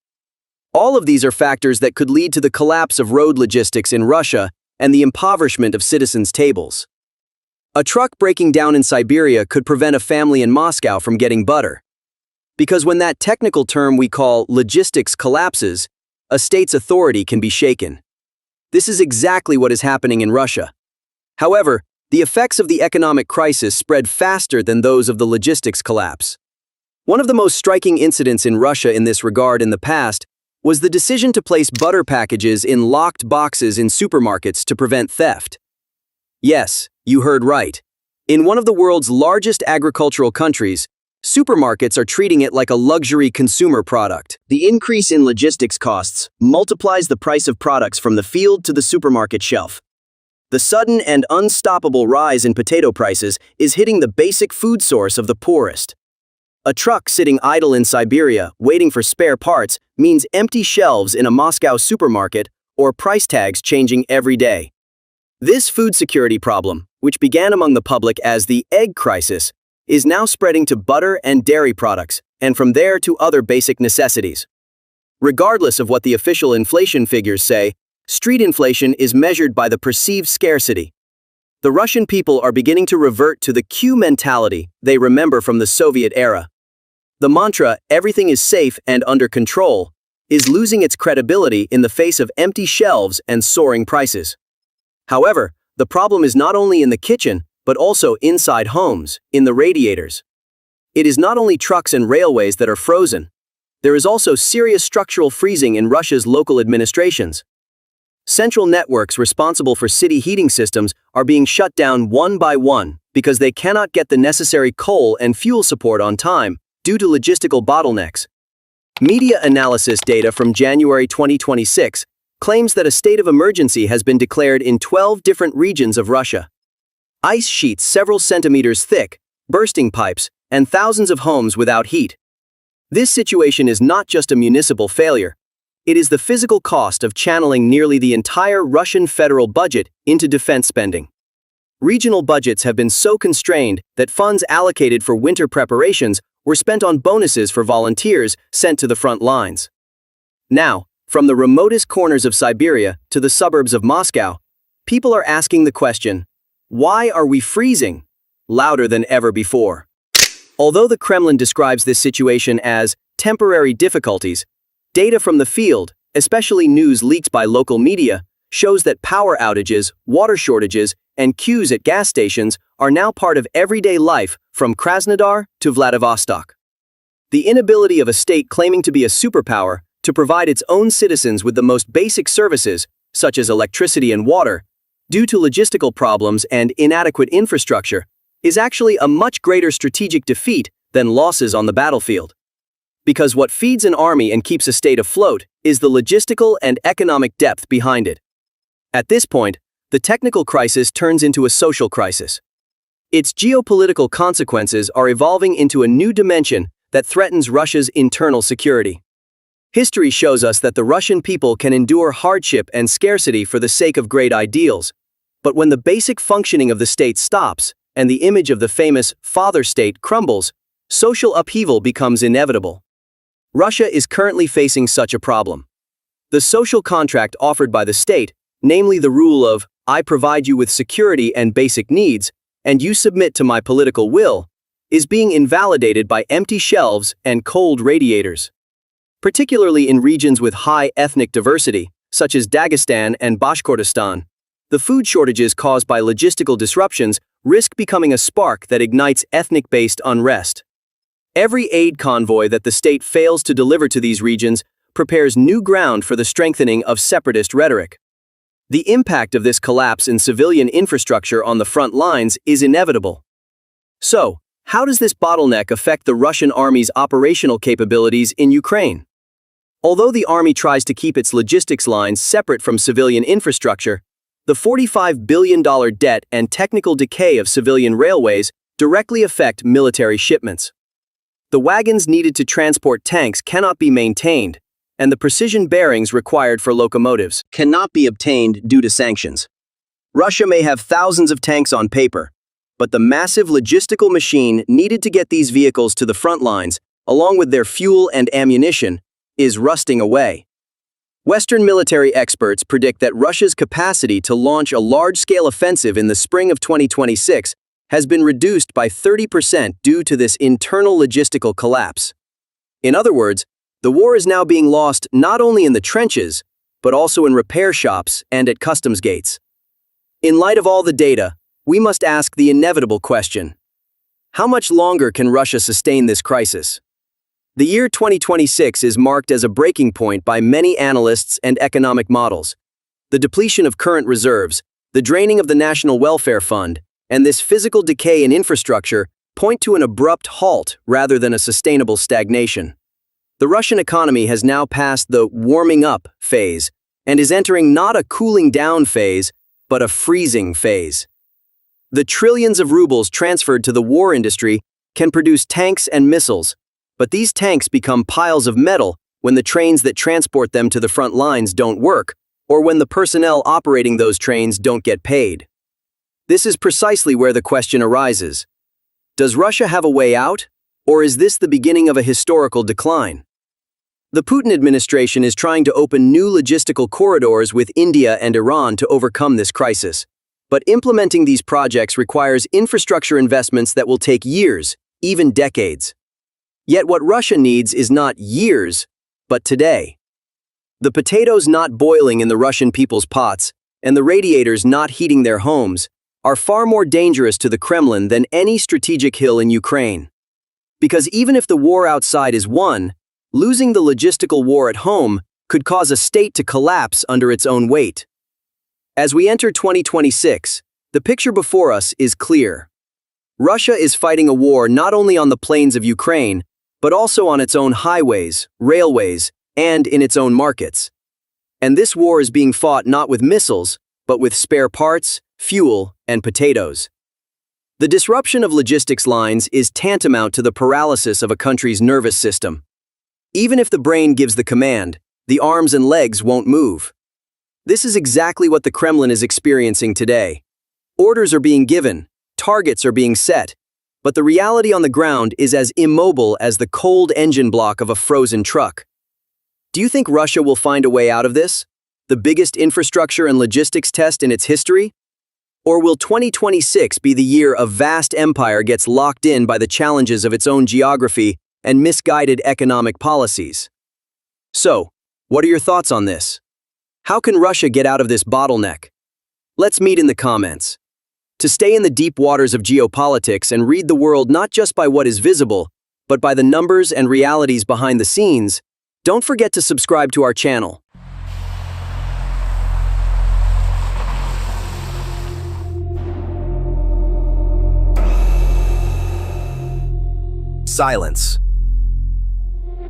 All of these are factors that could lead to the collapse of road logistics in Russia and the impoverishment of citizens' tables. A truck breaking down in Siberia could prevent a family in Moscow from getting butter. Because when that technical term we call logistics collapses, a state's authority can be shaken. This is exactly what is happening in Russia. However, the effects of the economic crisis spread faster than those of the logistics collapse. One of the most striking incidents in Russia in this regard in the past was the decision to place butter packages in locked boxes in supermarkets to prevent theft. Yes, you heard right. In one of the world's largest agricultural countries, supermarkets are treating it like a luxury consumer product. The increase in logistics costs multiplies the price of products from the field to the supermarket shelf. The sudden and unstoppable rise in potato prices is hitting the basic food source of the poorest. A truck sitting idle in Siberia, waiting for spare parts, means empty shelves in a Moscow supermarket or price tags changing every day. This food security problem, which began among the public as the egg crisis, is now spreading to butter and dairy products, and from there to other basic necessities. Regardless of what the official inflation figures say, street inflation is measured by the perceived scarcity. The Russian people are beginning to revert to the Q mentality they remember from the Soviet era. The mantra, "everything is safe and under control," is losing its credibility in the face of empty shelves and soaring prices. However, the problem is not only in the kitchen, but also inside homes, in the radiators. It is not only trucks and railways that are frozen. There is also serious structural freezing in Russia's local administrations. Central networks responsible for city heating systems are being shut down one by one because they cannot get the necessary coal and fuel support on time due to logistical bottlenecks. Media analysis data from January 2026 claims that a state of emergency has been declared in 12 different regions of Russia. Ice sheets several centimeters thick, bursting pipes, and thousands of homes without heat. This situation is not just a municipal failure. It is the physical cost of channeling nearly the entire Russian federal budget into defense spending. Regional budgets have been so constrained that funds allocated for winter preparations were spent on bonuses for volunteers sent to the front lines. Now, from the remotest corners of Siberia to the suburbs of Moscow, people are asking the question, Why are we freezing? Louder than ever before. Although the Kremlin describes this situation as temporary difficulties, data from the field, especially news leaked by local media, shows that power outages, water shortages, and queues at gas stations are now part of everyday life from Krasnodar to Vladivostok. The inability of a state claiming to be a superpower to provide its own citizens with the most basic services, such as electricity and water, due to logistical problems and inadequate infrastructure, is actually a much greater strategic defeat than losses on the battlefield. Because what feeds an army and keeps a state afloat is the logistical and economic depth behind it. At this point, the technical crisis turns into a social crisis. Its geopolitical consequences are evolving into a new dimension that threatens Russia's internal security. History shows us that the Russian people can endure hardship and scarcity for the sake of great ideals. But when the basic functioning of the state stops, and the image of the famous father state crumbles, social upheaval becomes inevitable. Russia is currently facing such a problem. The social contract offered by the state, namely the rule of, I provide you with security and basic needs, and you submit to my political will, is being invalidated by empty shelves and cold radiators. Particularly in regions with high ethnic diversity, such as Dagestan and Bashkortostan, the food shortages caused by logistical disruptions risk becoming a spark that ignites ethnic-based unrest. Every aid convoy that the state fails to deliver to these regions prepares new ground for the strengthening of separatist rhetoric. The impact of this collapse in civilian infrastructure on the front lines is inevitable. So, how does this bottleneck affect the Russian army's operational capabilities in Ukraine? Although the army tries to keep its logistics lines separate from civilian infrastructure, the $45 billion debt and technical decay of civilian railways directly affect military shipments. The wagons needed to transport tanks cannot be maintained, and the precision bearings required for locomotives cannot be obtained due to sanctions. Russia may have thousands of tanks on paper, but the massive logistical machine needed to get these vehicles to the front lines, along with their fuel and ammunition, is rusting away. Western military experts predict that Russia's capacity to launch a large-scale offensive in the spring of 2026 has been reduced by 30% due to this internal logistical collapse. In other words, the war is now being lost not only in the trenches, but also in repair shops and at customs gates. In light of all the data, we must ask the inevitable question: how much longer can Russia sustain this crisis? The year 2026 is marked as a breaking point by many analysts and economic models. The depletion of current reserves, the draining of the National Welfare Fund, and this physical decay in infrastructure point to an abrupt halt rather than a sustainable stagnation. The Russian economy has now passed the warming up phase and is entering not a cooling down phase, but a freezing phase. The trillions of rubles transferred to the war industry can produce tanks and missiles, but these tanks become piles of metal when the trains that transport them to the front lines don't work, or when the personnel operating those trains don't get paid. This is precisely where the question arises. Does Russia have a way out, or is this the beginning of a historical decline? The Putin administration is trying to open new logistical corridors with India and Iran to overcome this crisis. But implementing these projects requires infrastructure investments that will take years, even decades. Yet what Russia needs is not years, but today. The potatoes not boiling in the Russian people's pots, and the radiators not heating their homes, are far more dangerous to the Kremlin than any strategic hill in Ukraine. Because even if the war outside is won, losing the logistical war at home could cause a state to collapse under its own weight. As we enter 2026, the picture before us is clear. Russia is fighting a war not only on the plains of Ukraine, but also on its own highways, railways, and in its own markets. And this war is being fought not with missiles, but with spare parts, fuel, and potatoes. The disruption of logistics lines is tantamount to the paralysis of a country's nervous system. Even if the brain gives the command, the arms and legs won't move. This is exactly what the Kremlin is experiencing today. Orders are being given, targets are being set, but the reality on the ground is as immobile as the cold engine block of a frozen truck. Do you think Russia will find a way out of this? The biggest infrastructure and logistics test in its history? Or will 2026 be the year a vast empire gets locked in by the challenges of its own geography and misguided economic policies? So, what are your thoughts on this? How can Russia get out of this bottleneck? Let's meet in the comments. To stay in the deep waters of geopolitics and read the world not just by what is visible, but by the numbers and realities behind the scenes, don't forget to subscribe to our channel. Silence.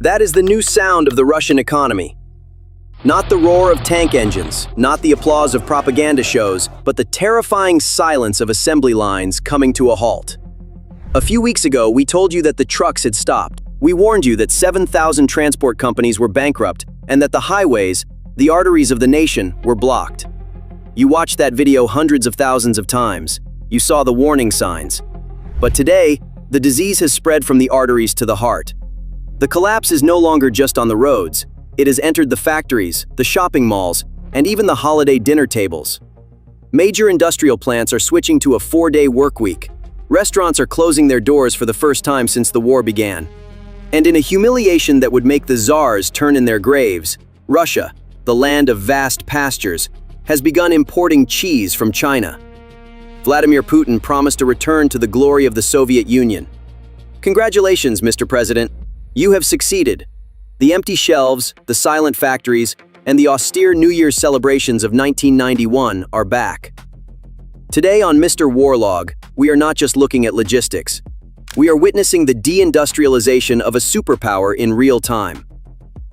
That is the new sound of the Russian economy. Not the roar of tank engines, not the applause of propaganda shows, but the terrifying silence of assembly lines coming to a halt. A few weeks ago, we told you that the trucks had stopped. We warned you that 7,000 transport companies were bankrupt and that the highways, the arteries of the nation, were blocked. You watched that video hundreds of thousands of times. You saw the warning signs. But today, the disease has spread from the arteries to the heart. The collapse is no longer just on the roads. It has entered the factories, the shopping malls, and even the holiday dinner tables. Major industrial plants are switching to a 4-day work week. Restaurants are closing their doors for the first time since the war began. And in a humiliation that would make the czars turn in their graves, Russia, the land of vast pastures, has begun importing cheese from China. Vladimir Putin promised a return to the glory of the Soviet Union. Congratulations, Mr. President. You have succeeded. The empty shelves, the silent factories, and the austere New Year's celebrations of 1991 are back. Today on MrWARLOG, we are not just looking at logistics. We are witnessing the deindustrialization of a superpower in real time.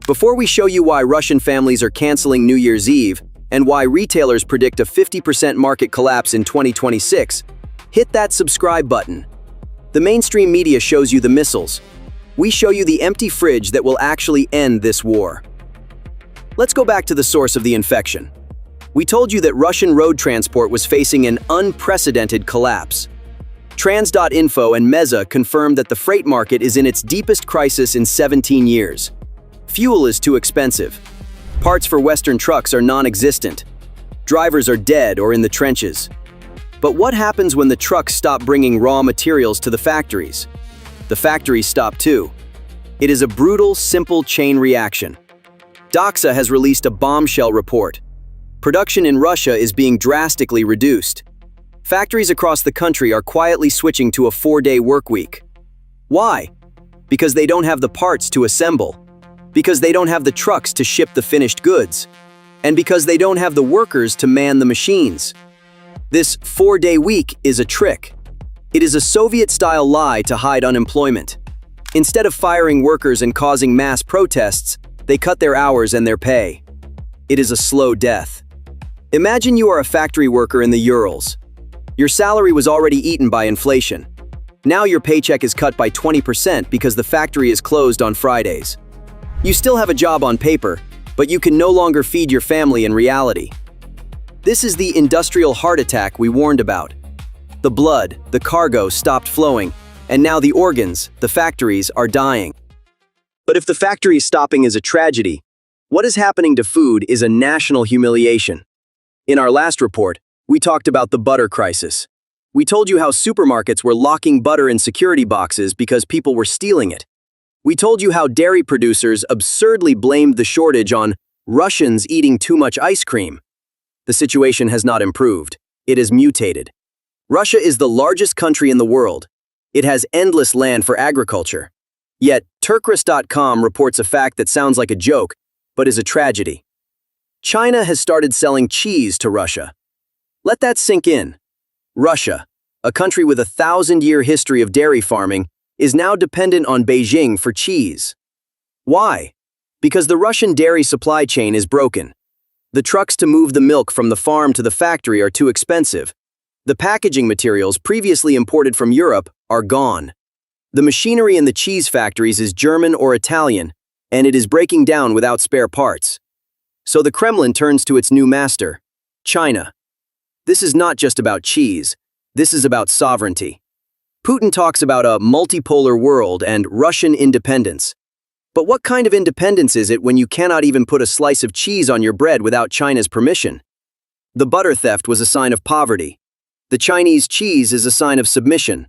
Before we show you why Russian families are canceling New Year's Eve, and why retailers predict a 50% market collapse in 2026, hit that subscribe button. The mainstream media shows you the missiles. We show you the empty fridge that will actually end this war. Let's go back to the source of the infection. We told you that Russian road transport was facing an unprecedented collapse. Trans.info and Meza confirmed that the freight market is in its deepest crisis in 17 years. Fuel is too expensive. Parts for Western trucks are non-existent. Drivers are dead or in the trenches. But what happens when the trucks stop bringing raw materials to the factories? The factories stop too. It is a brutal, simple chain reaction. Doxa has released a bombshell report. Production in Russia is being drastically reduced. Factories across the country are quietly switching to a 4-day work week. Why? Because they don't have the parts to assemble. Because they don't have the trucks to ship the finished goods. And because they don't have the workers to man the machines. This 4-day week is a trick. It is a Soviet-style lie to hide unemployment. Instead of firing workers and causing mass protests, they cut their hours and their pay. It is a slow death. Imagine you are a factory worker in the Urals. Your salary was already eaten by inflation. Now your paycheck is cut by 20% because the factory is closed on Fridays. You still have a job on paper, but you can no longer feed your family in reality. This is the industrial heart attack we warned about. The blood, the cargo stopped flowing, and now the organs, the factories, are dying. But if the factory stopping is a tragedy, what is happening to food is a national humiliation. In our last report, we talked about the butter crisis. We told you how supermarkets were locking butter in security boxes because people were stealing it. We told you how dairy producers absurdly blamed the shortage on Russians eating too much ice cream. The situation has not improved. It has mutated. Russia is the largest country in the world. It has endless land for agriculture. Yet, Turkris.com reports a fact that sounds like a joke, but is a tragedy. China has started selling cheese to Russia. Let that sink in. Russia, a country with a 1,000-year history of dairy farming, is now dependent on Beijing for cheese. Why? Because the Russian dairy supply chain is broken. The trucks to move the milk from the farm to the factory are too expensive. The packaging materials previously imported from Europe are gone. The machinery in the cheese factories is German or Italian, and it is breaking down without spare parts. So the Kremlin turns to its new master, China. This is not just about cheese. This is about sovereignty. Putin talks about a multipolar world and Russian independence. But what kind of independence is it when you cannot even put a slice of cheese on your bread without China's permission? The butter theft was a sign of poverty. The Chinese cheese is a sign of submission.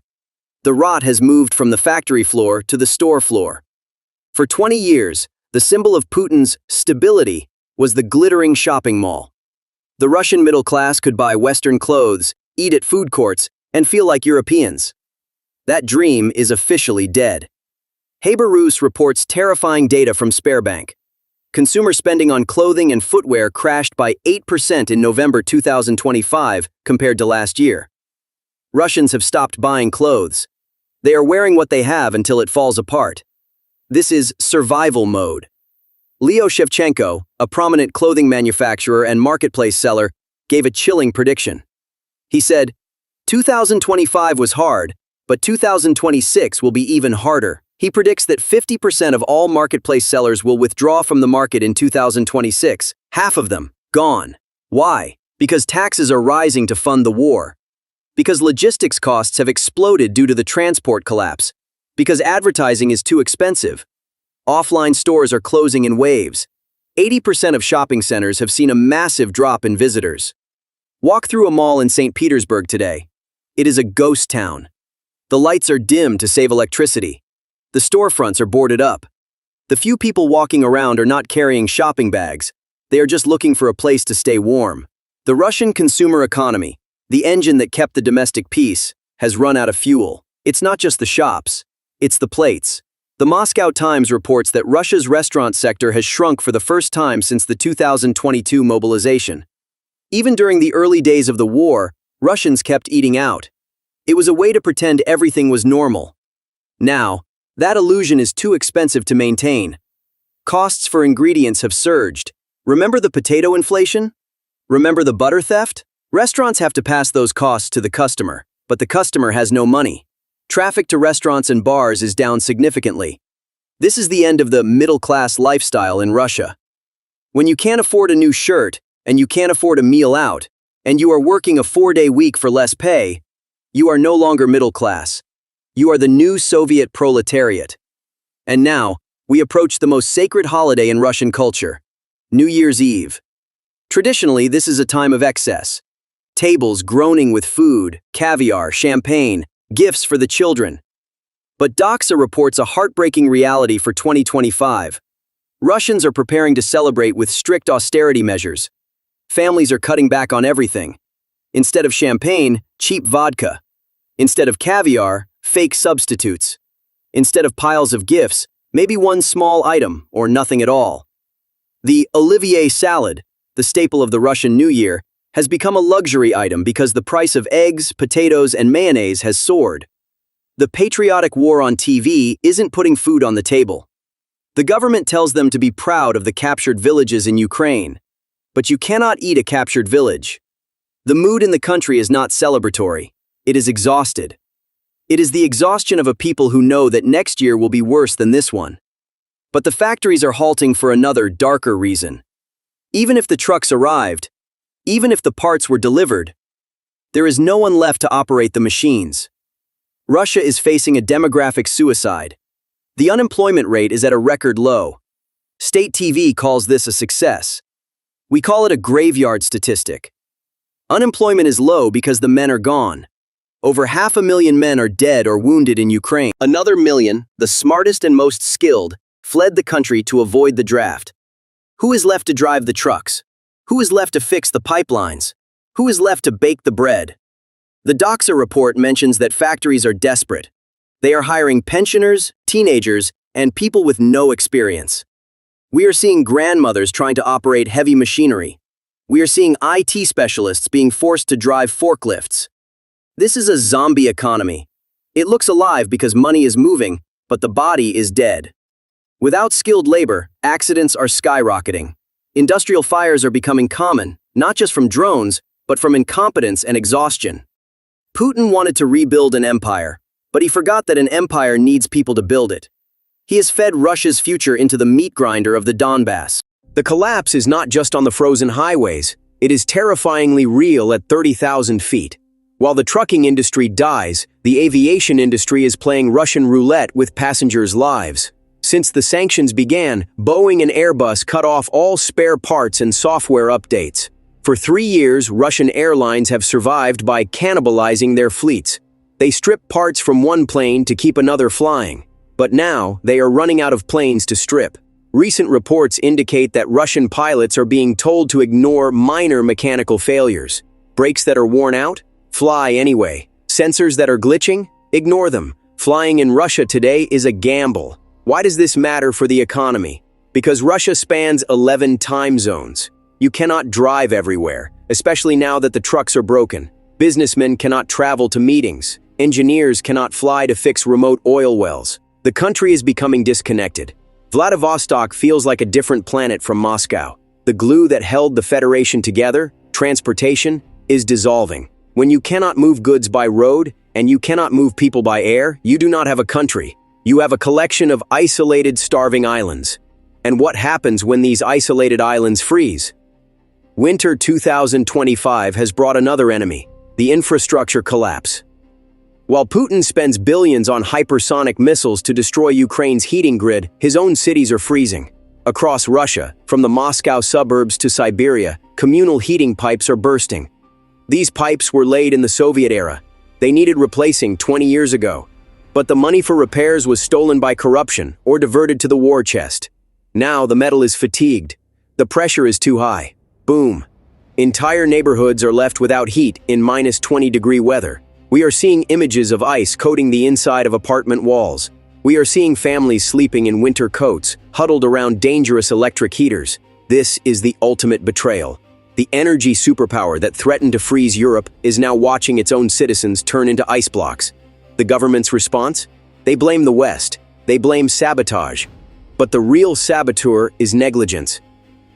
The rot has moved from the factory floor to the store floor. For 20 years, the symbol of Putin's stability was the glittering shopping mall. The Russian middle class could buy Western clothes, eat at food courts, and feel like Europeans. That dream is officially dead. Haber Roos reports terrifying data from Sparebank. Consumer spending on clothing and footwear crashed by 8% in November 2025 compared to last year. Russians have stopped buying clothes. They are wearing what they have until it falls apart. This is survival mode. Leo Shevchenko, a prominent clothing manufacturer and marketplace seller, gave a chilling prediction. He said, 2025 was hard, but 2026 will be even harder. He predicts that 50% of all marketplace sellers will withdraw from the market in 2026, half of them gone. Why? Because taxes are rising to fund the war. Because logistics costs have exploded due to the transport collapse. Because advertising is too expensive. Offline stores are closing in waves. 80% of shopping centers have seen a massive drop in visitors. Walk through a mall in St. Petersburg today. It is a ghost town. The lights are dim to save electricity. The storefronts are boarded up. The few people walking around are not carrying shopping bags. They are just looking for a place to stay warm. The Russian consumer economy, the engine that kept the domestic peace, has run out of fuel. It's not just the shops. It's the plates. The Moscow Times reports that Russia's restaurant sector has shrunk for the first time since the 2022 mobilization. Even during the early days of the war, Russians kept eating out. It was a way to pretend everything was normal. Now, that illusion is too expensive to maintain. Costs for ingredients have surged. Remember the potato inflation? Remember the butter theft? Restaurants have to pass those costs to the customer, but the customer has no money. Traffic to restaurants and bars is down significantly. This is the end of the middle-class lifestyle in Russia. When you can't afford a new shirt, and you can't afford a meal out, and you are working a 4-day week for less pay, you are no longer middle class. You are the new Soviet proletariat. And now, we approach the most sacred holiday in Russian culture, New Year's Eve. Traditionally, this is a time of excess. Tables groaning with food, caviar, champagne, gifts for the children. But Doxa reports a heartbreaking reality for 2025. Russians are preparing to celebrate with strict austerity measures. Families are cutting back on everything. Instead of champagne, cheap vodka. Instead of caviar, fake substitutes. Instead of piles of gifts, maybe one small item or nothing at all. The Olivier salad, the staple of the Russian New Year, has become a luxury item because the price of eggs, potatoes, and mayonnaise has soared. The patriotic war on TV isn't putting food on the table. The government tells them to be proud of the captured villages in Ukraine. But you cannot eat a captured village. The mood in the country is not celebratory. It is exhausted. It is the exhaustion of a people who know that next year will be worse than this one. But the factories are halting for another, darker reason. Even if the trucks arrived, even if the parts were delivered, there is no one left to operate the machines. Russia is facing a demographic suicide. The unemployment rate is at a record low. State TV calls this a success. We call it a graveyard statistic. Unemployment is low because the men are gone. Over 500,000 men are dead or wounded in Ukraine. Another million, the smartest and most skilled, fled the country to avoid the draft. Who is left to drive the trucks? Who is left to fix the pipelines? Who is left to bake the bread? The Doxa report mentions that factories are desperate. They are hiring pensioners, teenagers, and people with no experience. We are seeing grandmothers trying to operate heavy machinery. We are seeing IT specialists being forced to drive forklifts. This is a zombie economy. It looks alive because money is moving, but the body is dead. Without skilled labor, accidents are skyrocketing. Industrial fires are becoming common, not just from drones, but from incompetence and exhaustion. Putin wanted to rebuild an empire, but he forgot that an empire needs people to build it. He has fed Russia's future into the meat grinder of the Donbass. The collapse is not just on the frozen highways, it is terrifyingly real at 30,000 feet. While the trucking industry dies, the aviation industry is playing Russian roulette with passengers' lives. Since the sanctions began, Boeing and Airbus cut off all spare parts and software updates. For 3 years, Russian airlines have survived by cannibalizing their fleets. They strip parts from one plane to keep another flying. But now, they are running out of planes to strip. Recent reports indicate that Russian pilots are being told to ignore minor mechanical failures. Brakes that are worn out? Fly anyway. Sensors that are glitching? Ignore them. Flying in Russia today is a gamble. Why does this matter for the economy? Because Russia spans 11 time zones. You cannot drive everywhere, especially now that the trucks are broken. Businessmen cannot travel to meetings. Engineers cannot fly to fix remote oil wells. The country is becoming disconnected. Vladivostok feels like a different planet from Moscow. The glue that held the Federation together, transportation, is dissolving. When you cannot move goods by road and you cannot move people by air, you do not have a country. You have a collection of isolated, starving islands. And what happens when these isolated islands freeze? Winter 2025 has brought another enemy, the infrastructure collapse. While Putin spends billions on hypersonic missiles to destroy Ukraine's heating grid, his own cities are freezing. Across Russia, from the Moscow suburbs to Siberia, communal heating pipes are bursting. These pipes were laid in the Soviet era. They needed replacing 20 years ago. But the money for repairs was stolen by corruption or diverted to the war chest. Now the metal is fatigued. The pressure is too high. Boom. Entire neighborhoods are left without heat in minus 20-degree weather. We are seeing images of ice coating the inside of apartment walls. We are seeing families sleeping in winter coats, huddled around dangerous electric heaters. This is the ultimate betrayal. The energy superpower that threatened to freeze Europe is now watching its own citizens turn into ice blocks. The government's response? They blame the West. They blame sabotage. But the real saboteur is negligence.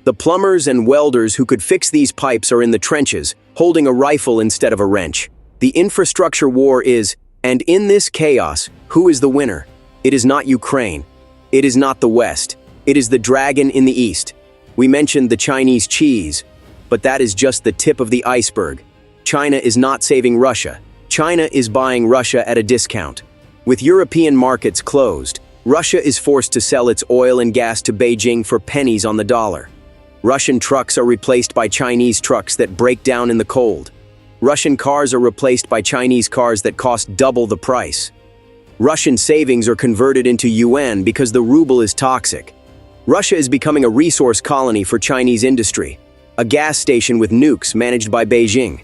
The plumbers and welders who could fix these pipes are in the trenches, holding a rifle instead of a wrench. The infrastructure war is, and in this chaos, who is the winner? It is not Ukraine. It is not the West. It is the dragon in the East. We mentioned the Chinese cheese, but that is just the tip of the iceberg. China is not saving Russia. China is buying Russia at a discount. With European markets closed, Russia is forced to sell its oil and gas to Beijing for pennies on the dollar. Russian trucks are replaced by Chinese trucks that break down in the cold. Russian cars are replaced by Chinese cars that cost double the price. Russian savings are converted into yuan because the ruble is toxic. Russia is becoming a resource colony for Chinese industry, a gas station with nukes managed by Beijing.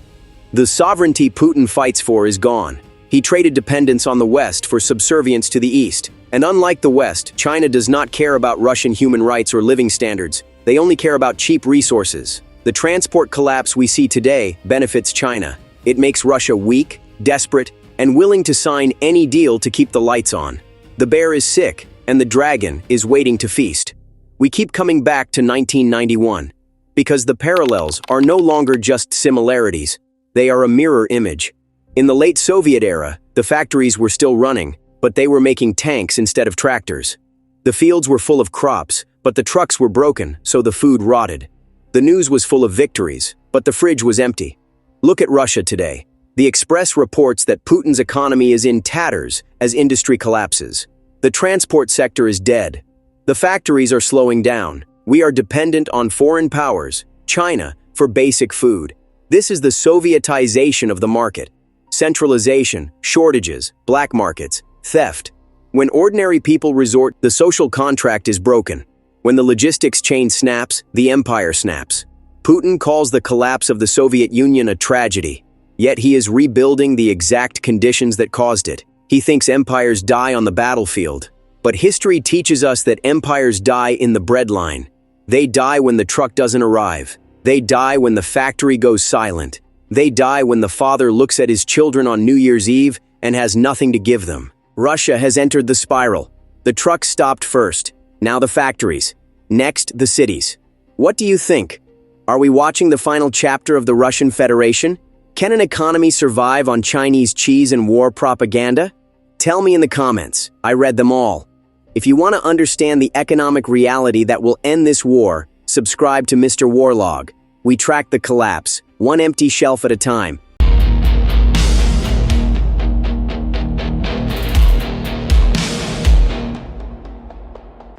The sovereignty Putin fights for is gone. He traded dependence on the West for subservience to the East. And unlike the West, China does not care about Russian human rights or living standards. They only care about cheap resources. The transport collapse we see today benefits China. It makes Russia weak, desperate, and willing to sign any deal to keep the lights on. The bear is sick, and the dragon is waiting to feast. We keep coming back to 1991, because the parallels are no longer just similarities. They are a mirror image. In the late Soviet era, the factories were still running, but they were making tanks instead of tractors. The fields were full of crops, but the trucks were broken, so the food rotted. The news was full of victories, but the fridge was empty. Look at Russia today. The Express reports that Putin's economy is in tatters as industry collapses. The transport sector is dead. The factories are slowing down. We are dependent on foreign powers, China, for basic food. This is the Sovietization of the market. Centralization, shortages, black markets, theft. When ordinary people resort, the social contract is broken. When the logistics chain snaps, the empire snaps. Putin calls the collapse of the Soviet Union a tragedy, yet he is rebuilding the exact conditions that caused it. He thinks empires die on the battlefield, but history teaches us that empires die in the breadline. They die when the truck doesn't arrive. They die when the factory goes silent. They die when the father looks at his children on New Year's Eve and has nothing to give them. Russia has entered the spiral. The trucks stopped first. Now the factories. Next, the cities. What do you think? Are we watching the final chapter of the Russian Federation? Can an economy survive on Chinese cheese and war propaganda? Tell me in the comments. I read them all. If you want to understand the economic reality that will end this war, subscribe to MrWARLOG. We track the collapse, one empty shelf at a time.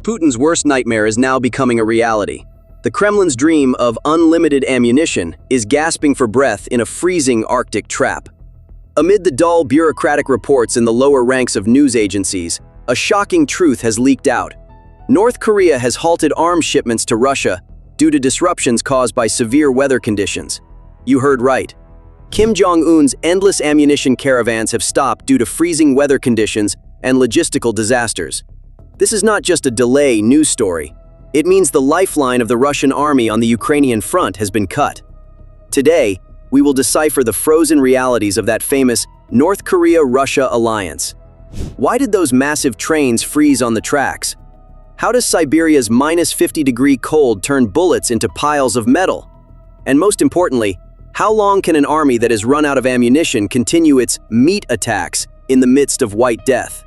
Putin's worst nightmare is now becoming a reality. The Kremlin's dream of unlimited ammunition is gasping for breath in a freezing Arctic trap. Amid the dull bureaucratic reports in the lower ranks of news agencies, a shocking truth has leaked out. North Korea has halted arms shipments to Russia due to disruptions caused by severe weather conditions. You heard right. Kim Jong-un's endless ammunition caravans have stopped due to freezing weather conditions and logistical disasters. This is not just a delay news story. It means the lifeline of the Russian army on the Ukrainian front has been cut. Today, we will decipher the frozen realities of that famous North Korea-Russia alliance. Why did those massive trains freeze on the tracks? How does Siberia's -50-degree cold turn bullets into piles of metal? And most importantly, how long can an army that has run out of ammunition continue its meat attacks in the midst of white death?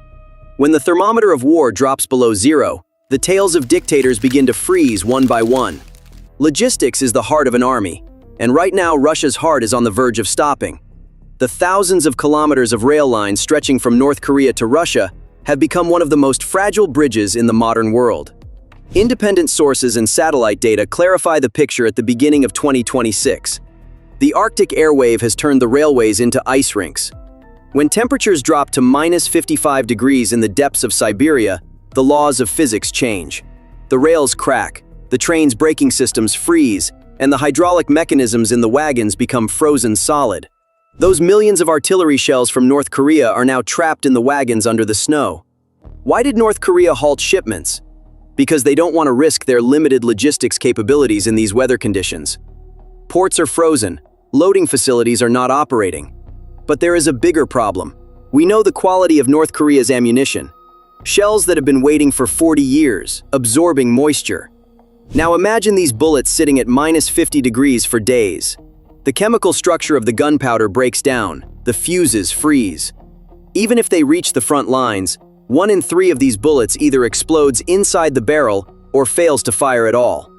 When the thermometer of war drops below zero, the tails of dictators begin to freeze one by one. Logistics is the heart of an army, and right now Russia's heart is on the verge of stopping. The thousands of kilometers of rail lines stretching from North Korea to Russia have become one of the most fragile bridges in the modern world. Independent sources and satellite data clarify the picture at the beginning of 2026. The Arctic airwave has turned the railways into ice rinks. When temperatures drop to -55 degrees in the depths of Siberia, the laws of physics change. The rails crack, the train's braking systems freeze, and the hydraulic mechanisms in the wagons become frozen solid. Those millions of artillery shells from North Korea are now trapped in the wagons under the snow. Why did North Korea halt shipments? Because they don't want to risk their limited logistics capabilities in these weather conditions. Ports are frozen, loading facilities are not operating. But there is a bigger problem. We know the quality of North Korea's ammunition. Shells that have been waiting for 40 years, absorbing moisture. Now imagine these bullets sitting at -50 degrees for days. The chemical structure of the gunpowder breaks down, the fuses freeze. Even if they reach the front lines, 1 in 3 of these bullets either explodes inside the barrel or fails to fire at all.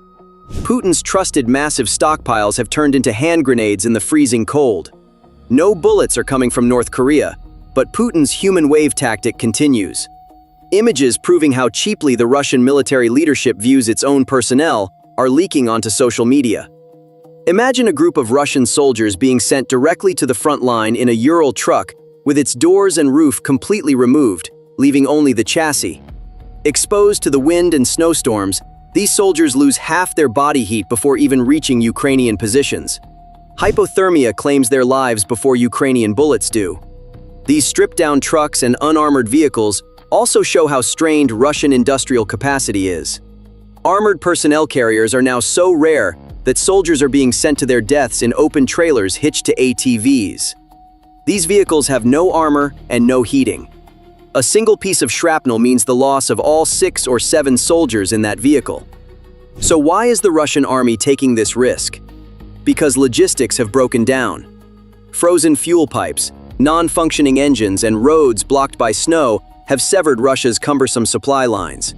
Putin's trusted massive stockpiles have turned into hand grenades in the freezing cold. No bullets are coming from North Korea, but Putin's human wave tactic continues. Images proving how cheaply the Russian military leadership views its own personnel are leaking onto social media. Imagine a group of Russian soldiers being sent directly to the front line in a Ural truck with its doors and roof completely removed, leaving only the chassis. Exposed to the wind and snowstorms, these soldiers lose half their body heat before even reaching Ukrainian positions. Hypothermia claims their lives before Ukrainian bullets do. These stripped-down trucks and unarmored vehicles also show how strained Russian industrial capacity is. Armored personnel carriers are now so rare that soldiers are being sent to their deaths in open trailers hitched to ATVs. These vehicles have no armor and no heating. A single piece of shrapnel means the loss of all 6 or 7 soldiers in that vehicle. So why is the Russian army taking this risk? Because logistics have broken down. Frozen fuel pipes, non-functioning engines, and roads blocked by snow have severed Russia's cumbersome supply lines.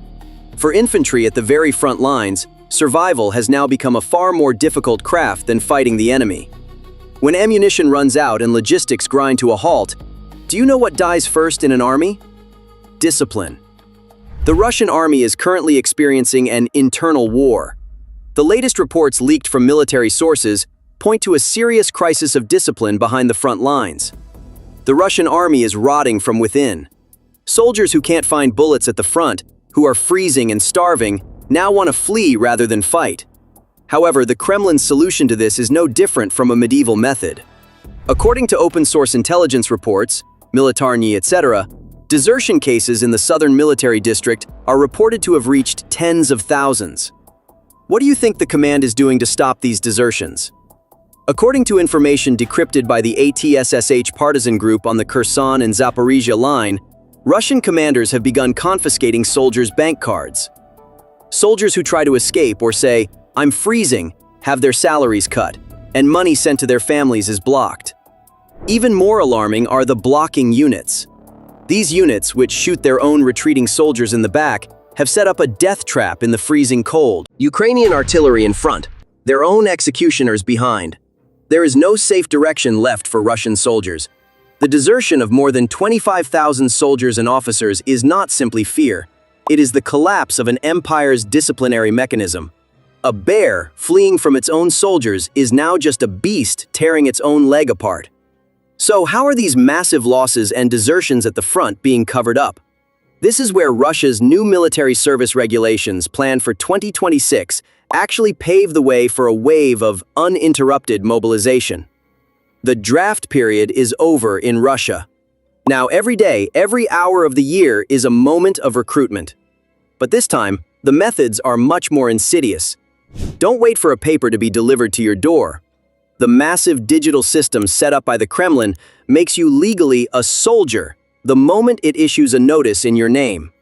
For infantry at the very front lines, survival has now become a far more difficult craft than fighting the enemy. When ammunition runs out and logistics grind to a halt, do you know what dies first in an army? Discipline. The Russian army is currently experiencing an internal war. The latest reports leaked from military sources point to a serious crisis of discipline behind the front lines. The Russian army is rotting from within. Soldiers who can't find bullets at the front, who are freezing and starving, now want to flee rather than fight. However, the Kremlin's solution to this is no different from a medieval method. According to open-source intelligence reports, Militarny, etc., desertion cases in the southern military district are reported to have reached tens of thousands. What do you think the command is doing to stop these desertions? According to information decrypted by the ATSSH partisan group on the Kherson and Zaporizhia line, Russian commanders have begun confiscating soldiers' bank cards. Soldiers who try to escape or say, "I'm freezing," have their salaries cut, and money sent to their families is blocked. Even more alarming are the blocking units. These units, which shoot their own retreating soldiers in the back, have set up a death trap in the freezing cold. Ukrainian artillery in front, their own executioners behind. There is no safe direction left for Russian soldiers. The desertion of more than 25,000 soldiers and officers is not simply fear. It is the collapse of an empire's disciplinary mechanism. A bear, fleeing from its own soldiers, is now just a beast tearing its own leg apart. So how are these massive losses and desertions at the front being covered up? This is where Russia's new military service regulations planned for 2026 actually pave the way for a wave of uninterrupted mobilization. The draft period is over in Russia. Now every day, every hour of the year is a moment of recruitment. But this time, the methods are much more insidious. Don't wait for a paper to be delivered to your door. The massive digital system set up by the Kremlin makes you legally a soldier the moment it issues a notice in your name.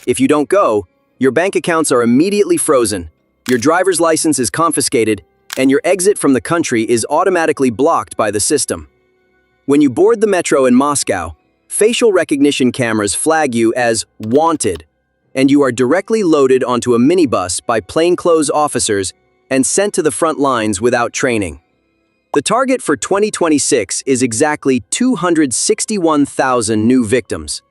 If you don't go, your bank accounts are immediately frozen, your driver's license is confiscated, and your exit from the country is automatically blocked by the system. When you board the metro in Moscow, facial recognition cameras flag you as wanted, and you are directly loaded onto a minibus by plainclothes officers and sent to the front lines without training. The target for 2026 is exactly 261,000 new victims.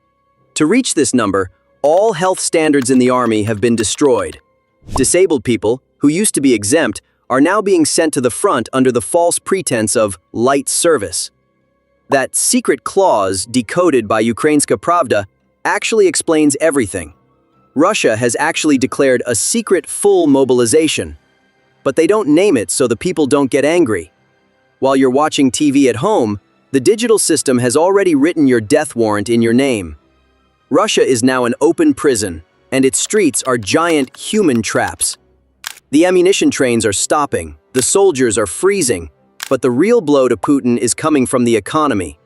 To reach this number, all health standards in the army have been destroyed. Disabled people, who used to be exempt, are now being sent to the front under the false pretense of light service. That secret clause, decoded by Ukrainska Pravda, actually explains everything. Russia has actually declared a secret full mobilization. But they don't name it so the people don't get angry. While you're watching TV at home, the digital system has already written your death warrant in your name. Russia is now an open prison, and its streets are giant human traps. The ammunition trains are stopping, the soldiers are freezing, but the real blow to Putin is coming from the economy.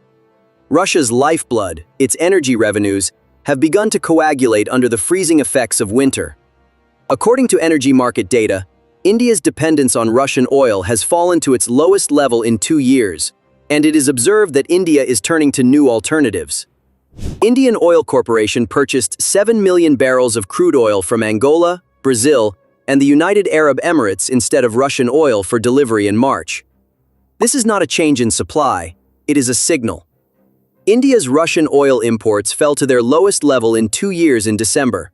Russia's lifeblood, its energy revenues, have begun to coagulate under the freezing effects of winter. According to energy market data, India's dependence on Russian oil has fallen to its lowest level in 2 years, and it is observed that India is turning to new alternatives. Indian Oil Corporation purchased 7 million barrels of crude oil from Angola, Brazil, and the United Arab Emirates instead of Russian oil for delivery in March. This is not a change in supply, it is a signal. India's Russian oil imports fell to their lowest level in 2 years in December.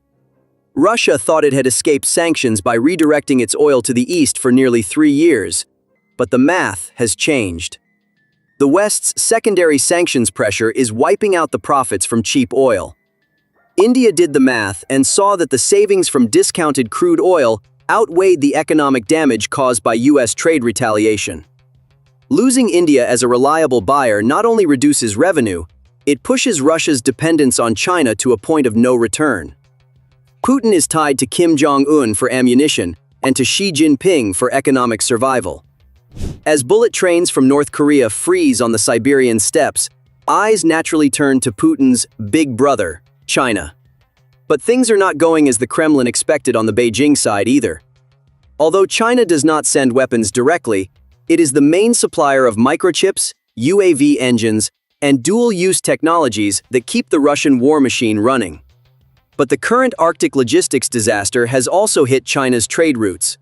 Russia thought it had escaped sanctions by redirecting its oil to the east for nearly 3 years, but the math has changed. The West's secondary sanctions pressure is wiping out the profits from cheap oil. India did the math and saw that the savings from discounted crude oil outweighed the economic damage caused by US trade retaliation. Losing India as a reliable buyer not only reduces revenue, it pushes Russia's dependence on China to a point of no return. Putin is tied to Kim Jong-un for ammunition and to Xi Jinping for economic survival. As bullet trains from North Korea freeze on the Siberian steppes, eyes naturally turn to Putin's big brother, China. But things are not going as the Kremlin expected on the Beijing side either. Although China does not send weapons directly, it is the main supplier of microchips, UAV engines, and dual-use technologies that keep the Russian war machine running. But the current Arctic logistics disaster has also hit China's trade routes.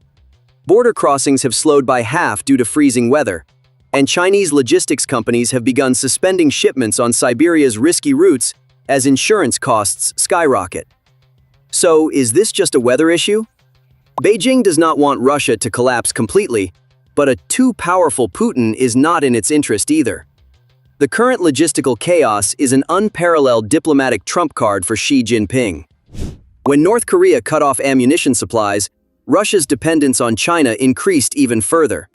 Border crossings have slowed by half due to freezing weather, and Chinese logistics companies have begun suspending shipments on Siberia's risky routes as insurance costs skyrocket. So, is this just a weather issue? Beijing does not want Russia to collapse completely, but a too powerful Putin is not in its interest either. The current logistical chaos is an unparalleled diplomatic trump card for Xi Jinping. When North Korea cut off ammunition supplies, Russia's dependence on China increased even further.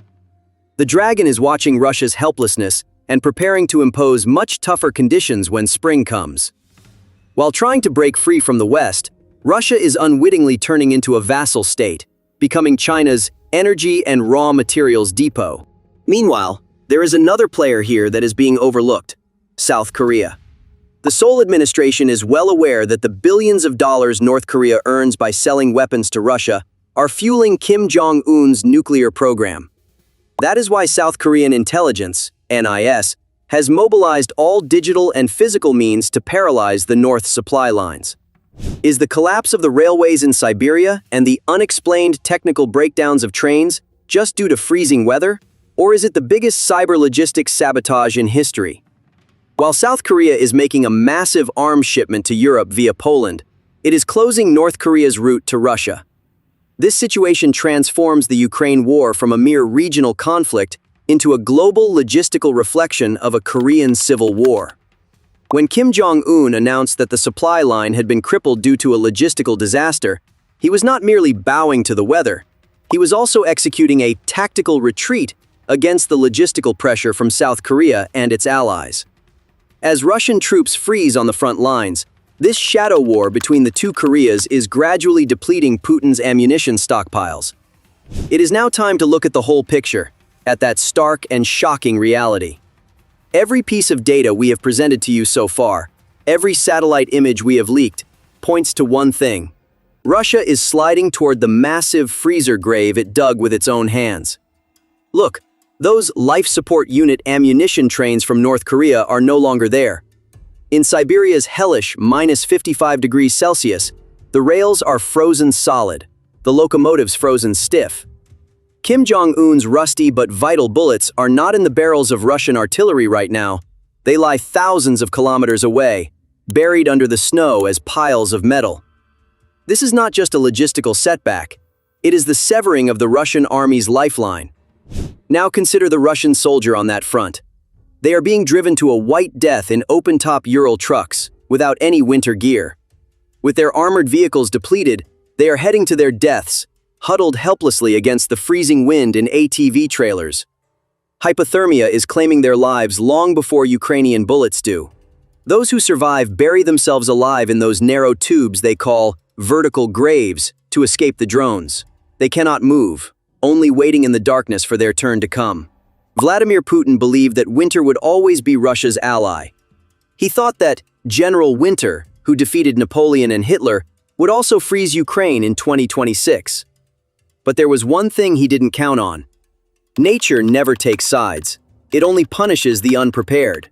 The dragon is watching Russia's helplessness and preparing to impose much tougher conditions when spring comes. While trying to break free from the West, Russia is unwittingly turning into a vassal state, becoming China's energy and raw materials depot. Meanwhile, there is another player here that is being overlooked: South Korea. The Seoul administration is well aware that the billions of dollars North Korea earns by selling weapons to Russia are fueling Kim Jong-un's nuclear program. That is why South Korean intelligence, NIS, has mobilized all digital and physical means to paralyze the North's supply lines. Is the collapse of the railways in Siberia and the unexplained technical breakdowns of trains just due to freezing weather? Or is it the biggest cyber logistics sabotage in history? While South Korea is making a massive arms shipment to Europe via Poland, it is closing North Korea's route to Russia. This situation transforms the Ukraine war from a mere regional conflict into a global logistical reflection of a Korean civil war. When Kim Jong-un announced that the supply line had been crippled due to a logistical disaster, he was not merely bowing to the weather, he was also executing a tactical retreat against the logistical pressure from South Korea and its allies. As Russian troops freeze on the front lines, this shadow war between the two Koreas is gradually depleting Putin's ammunition stockpiles. It is now time to look at the whole picture, at that stark and shocking reality. Every piece of data we have presented to you so far, every satellite image we have leaked, points to one thing. Russia is sliding toward the massive freezer grave it dug with its own hands. Look, those life support unit ammunition trains from North Korea are no longer there. In Siberia's hellish -55°C, the rails are frozen solid, the locomotives frozen stiff. Kim Jong-un's rusty but vital bullets are not in the barrels of Russian artillery right now. They lie thousands of kilometers away, buried under the snow as piles of metal. This is not just a logistical setback. It is the severing of the Russian army's lifeline. Now consider the Russian soldier on that front. They are being driven to a white death in open-top Ural trucks, without any winter gear. With their armored vehicles depleted, they are heading to their deaths, huddled helplessly against the freezing wind in ATV trailers. Hypothermia is claiming their lives long before Ukrainian bullets do. Those who survive bury themselves alive in those narrow tubes they call vertical graves to escape the drones. They cannot move, only waiting in the darkness for their turn to come. Vladimir Putin believed that winter would always be Russia's ally. He thought that General Winter, who defeated Napoleon and Hitler, would also freeze Ukraine in 2026. But there was one thing he didn't count on. Nature never takes sides. It only punishes the unprepared.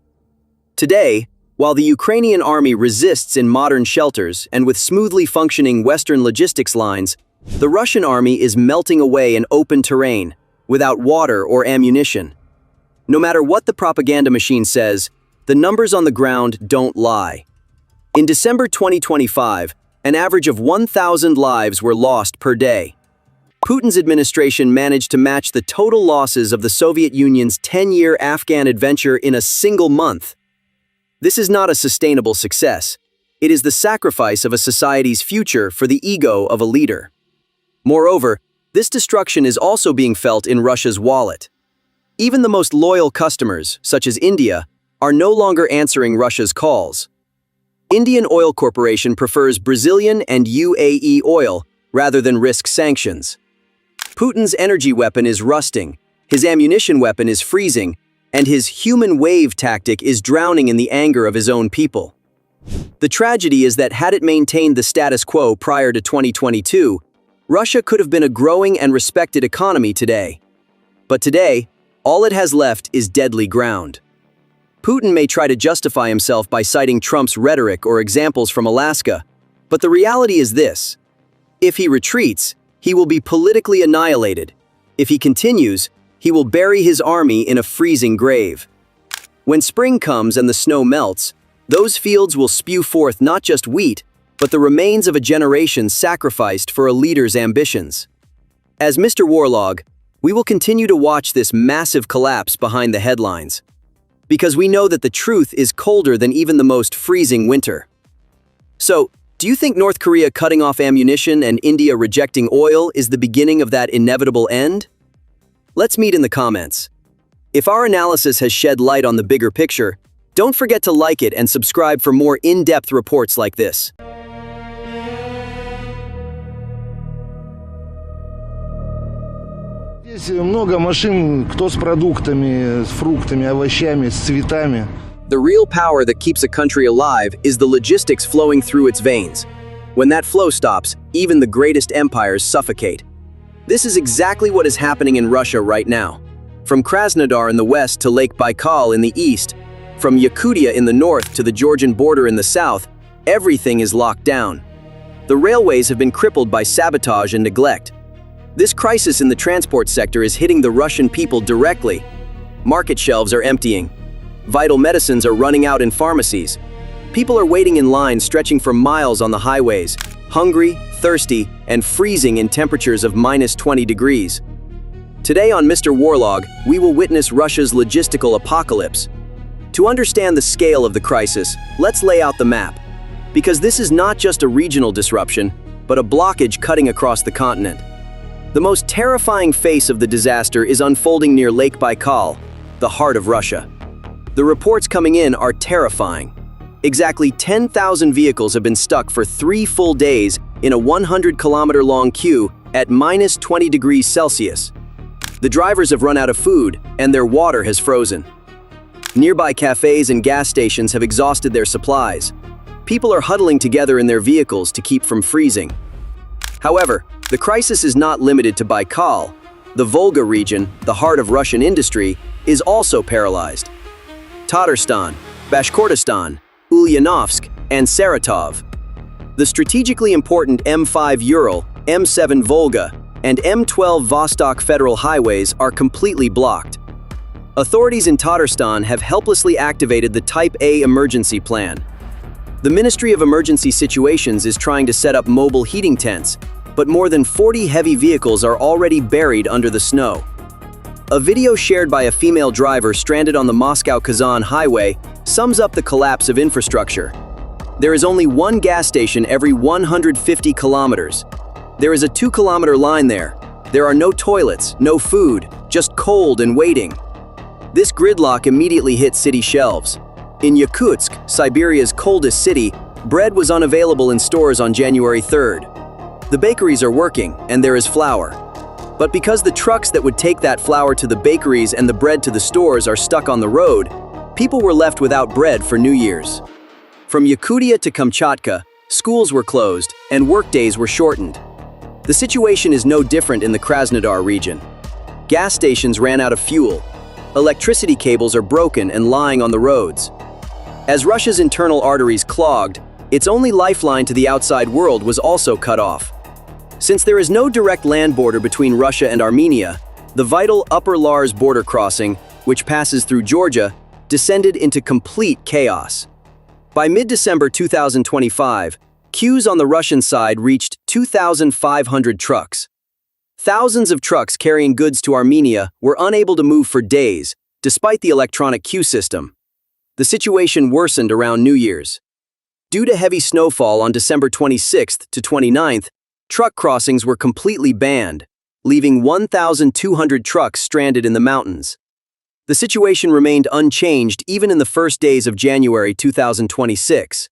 Today, while the Ukrainian army resists in modern shelters and with smoothly functioning Western logistics lines, the Russian army is melting away in open terrain, without water or ammunition. No matter what the propaganda machine says, the numbers on the ground don't lie. In December 2025, an average of 1,000 lives were lost per day. Putin's administration managed to match the total losses of the Soviet Union's 10-year Afghan adventure in a single month. This is not a sustainable success. It is the sacrifice of a society's future for the ego of a leader. Moreover, this destruction is also being felt in Russia's wallet. Even the most loyal customers, such as India, are no longer answering Russia's calls. Indian Oil Corporation prefers Brazilian and UAE oil rather than risk sanctions. Putin's energy weapon is rusting, his ammunition weapon is freezing, and his human wave tactic is drowning in the anger of his own people. The tragedy is that had it maintained the status quo prior to 2022, Russia could have been a growing and respected economy today. But today, all it has left is deadly ground. Putin may try to justify himself by citing Trump's rhetoric or examples from Alaska, but the reality is this: if he retreats, he will be politically annihilated. If he continues, he will bury his army in a freezing grave. When spring comes and the snow melts, those fields will spew forth not just wheat, but the remains of a generation sacrificed for a leader's ambitions. As MrWARLOG, we will continue to watch this massive collapse behind the headlines, because we know that the truth is colder than even the most freezing winter. So, do you think North Korea cutting off ammunition and India rejecting oil is the beginning of that inevitable end? Let's meet in the comments. If our analysis has shed light on the bigger picture, don't forget to like it and subscribe for more in-depth reports like this. Здесь много машин, кто с продуктами, с фруктами, овощами, с цветами. The real power that keeps a country alive is the logistics flowing through its veins. When that flow stops, even the greatest empires suffocate. This is exactly what is happening in Russia right now. From Krasnodar in the west to Lake Baikal in the east, from Yakutia in the north to the Georgian border in the south, everything is locked down. The railways have been crippled by sabotage and neglect. This crisis in the transport sector is hitting the Russian people directly. Market shelves are emptying. Vital medicines are running out in pharmacies. People are waiting in lines stretching for miles on the highways, hungry, thirsty, and freezing in temperatures of -20 degrees. Today on MrWARLOG, we will witness Russia's logistical apocalypse. To understand the scale of the crisis, let's lay out the map. Because this is not just a regional disruption, but a blockage cutting across the continent. The most terrifying face of the disaster is unfolding near Lake Baikal, the heart of Russia. The reports coming in are terrifying. Exactly 10,000 vehicles have been stuck for 3 full days in a 100-kilometer-long queue at -20 degrees Celsius. The drivers have run out of food, and their water has frozen. Nearby cafes and gas stations have exhausted their supplies. People are huddling together in their vehicles to keep from freezing. However, the crisis is not limited to Baikal. The Volga region, the heart of Russian industry, is also paralyzed. Tatarstan, Bashkortostan, Ulyanovsk, and Saratov. The strategically important M5 Ural, M7 Volga, and M12 Vostok federal highways are completely blocked. Authorities in Tatarstan have helplessly activated the Type A emergency plan. The Ministry of Emergency Situations is trying to set up mobile heating tents, but more than 40 heavy vehicles are already buried under the snow. A video shared by a female driver stranded on the Moscow-Kazan highway sums up the collapse of infrastructure. There is only one gas station every 150 kilometers. There is a 2-kilometer line there. There are no toilets, no food, just cold and waiting. This gridlock immediately hit city shelves. In Yakutsk, Siberia's coldest city, bread was unavailable in stores on January 3rd. The bakeries are working, and there is flour. But because the trucks that would take that flour to the bakeries and the bread to the stores are stuck on the road, people were left without bread for New Year's. From Yakutia to Kamchatka, schools were closed, and workdays were shortened. The situation is no different in the Krasnodar region. Gas stations ran out of fuel. Electricity cables are broken and lying on the roads. As Russia's internal arteries clogged, its only lifeline to the outside world was also cut off. Since there is no direct land border between Russia and Armenia, the vital Upper Lars border crossing, which passes through Georgia, descended into complete chaos. By mid-December 2025, queues on the Russian side reached 2,500 trucks. Thousands of trucks carrying goods to Armenia were unable to move for days, despite the electronic queue system. The situation worsened around New Year's. Due to heavy snowfall on December 26th to 29th, truck crossings were completely banned, leaving 1,200 trucks stranded in the mountains. The situation remained unchanged even in the first days of January 2026.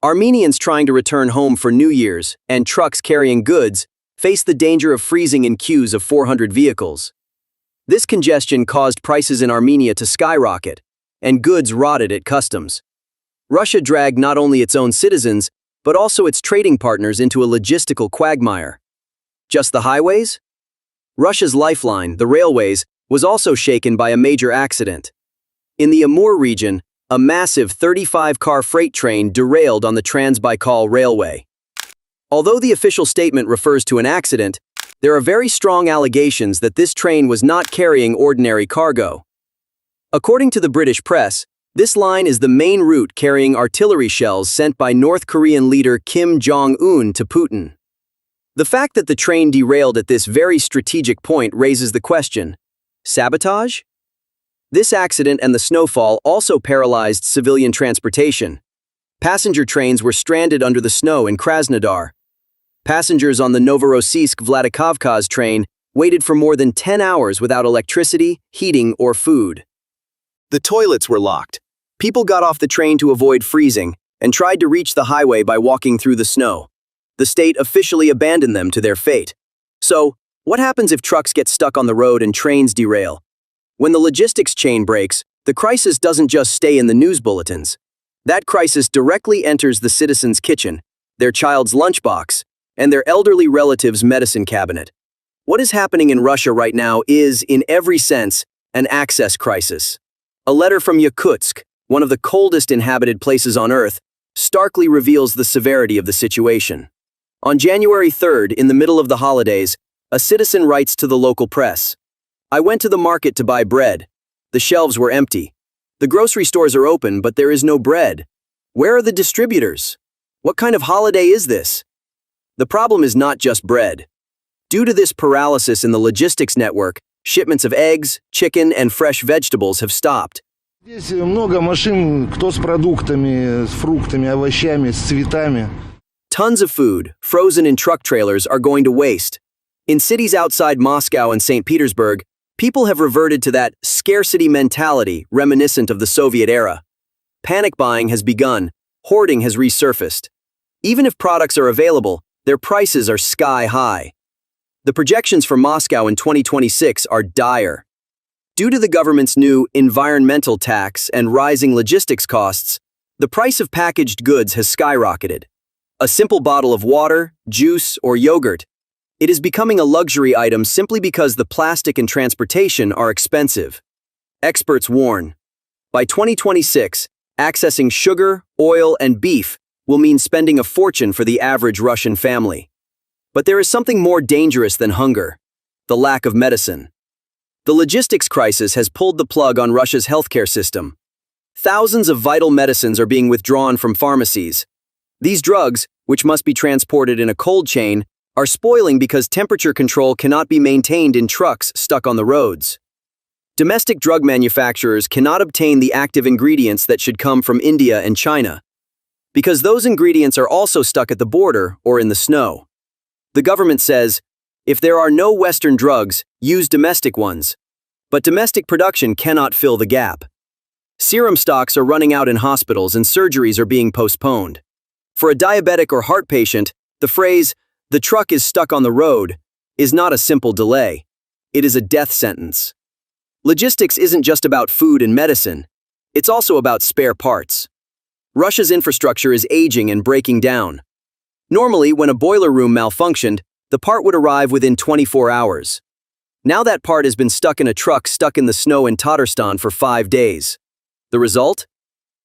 Armenians trying to return home for New Year's and trucks carrying goods faced the danger of freezing in queues of 400 vehicles. This congestion caused prices in Armenia to skyrocket, and goods rotted at customs. Russia dragged not only its own citizens, but also its trading partners into a logistical quagmire. Just the highways? Russia's lifeline, the railways, was also shaken by a major accident. In the Amur region, a massive 35-car freight train derailed on the Trans-Baikal Railway. Although the official statement refers to an accident, there are very strong allegations that this train was not carrying ordinary cargo. According to the British press, this line is the main route carrying artillery shells sent by North Korean leader Kim Jong-un to Putin. The fact that the train derailed at this very strategic point raises the question: sabotage? This accident and the snowfall also paralyzed civilian transportation. Passenger trains were stranded under the snow in Krasnodar. Passengers on the Novorossiysk-Vladikavkaz train waited for more than 10 hours without electricity, heating, or food. The toilets were locked. People got off the train to avoid freezing and tried to reach the highway by walking through the snow. The state officially abandoned them to their fate. So, what happens if trucks get stuck on the road and trains derail? When the logistics chain breaks, the crisis doesn't just stay in the news bulletins. That crisis directly enters the citizen's kitchen, their child's lunchbox, and their elderly relative's medicine cabinet. What is happening in Russia right now is, in every sense, an access crisis. A letter from Yakutsk, one of the coldest inhabited places on Earth, starkly reveals the severity of the situation. On January 3rd, in the middle of the holidays, a citizen writes to the local press, "I went to the market to buy bread. The shelves were empty. The grocery stores are open, but there is no bread. Where are the distributors? What kind of holiday is this? The problem is not just bread. Due to this paralysis in the logistics network, shipments of eggs, chicken, and fresh vegetables have stopped. Здесь много машин, кто с продуктами, с фруктами, овощами, с цветами. Tons of food, frozen in truck trailers, are going to waste. In cities outside Moscow and St. Petersburg, people have reverted to that scarcity mentality reminiscent of the Soviet era. Panic buying has begun, hoarding has resurfaced. Even if products are available, their prices are sky high. The projections for Moscow in 2026 are dire. Due to the government's new environmental tax and rising logistics costs, the price of packaged goods has skyrocketed. A simple bottle of water, juice, or yogurt, it is becoming a luxury item simply because the plastic and transportation are expensive. Experts warn, by 2026, accessing sugar, oil, and beef will mean spending a fortune for the average Russian family. But there is something more dangerous than hunger: the lack of medicine. The logistics crisis has pulled the plug on Russia's healthcare system. Thousands of vital medicines are being withdrawn from pharmacies. These drugs, which must be transported in a cold chain, are spoiling because temperature control cannot be maintained in trucks stuck on the roads. Domestic drug manufacturers cannot obtain the active ingredients that should come from India and China, because those ingredients are also stuck at the border or in the snow. The government says, if there are no Western drugs, use domestic ones. But domestic production cannot fill the gap. Serum stocks are running out in hospitals and surgeries are being postponed. For a diabetic or heart patient, the phrase, "the truck is stuck on the road," is not a simple delay. It is a death sentence. Logistics isn't just about food and medicine. It's also about spare parts. Russia's infrastructure is aging and breaking down. Normally, when a boiler room malfunctioned, the part would arrive within 24 hours. Now that part has been stuck in a truck stuck in the snow in Tatarstan for 5 days. The result?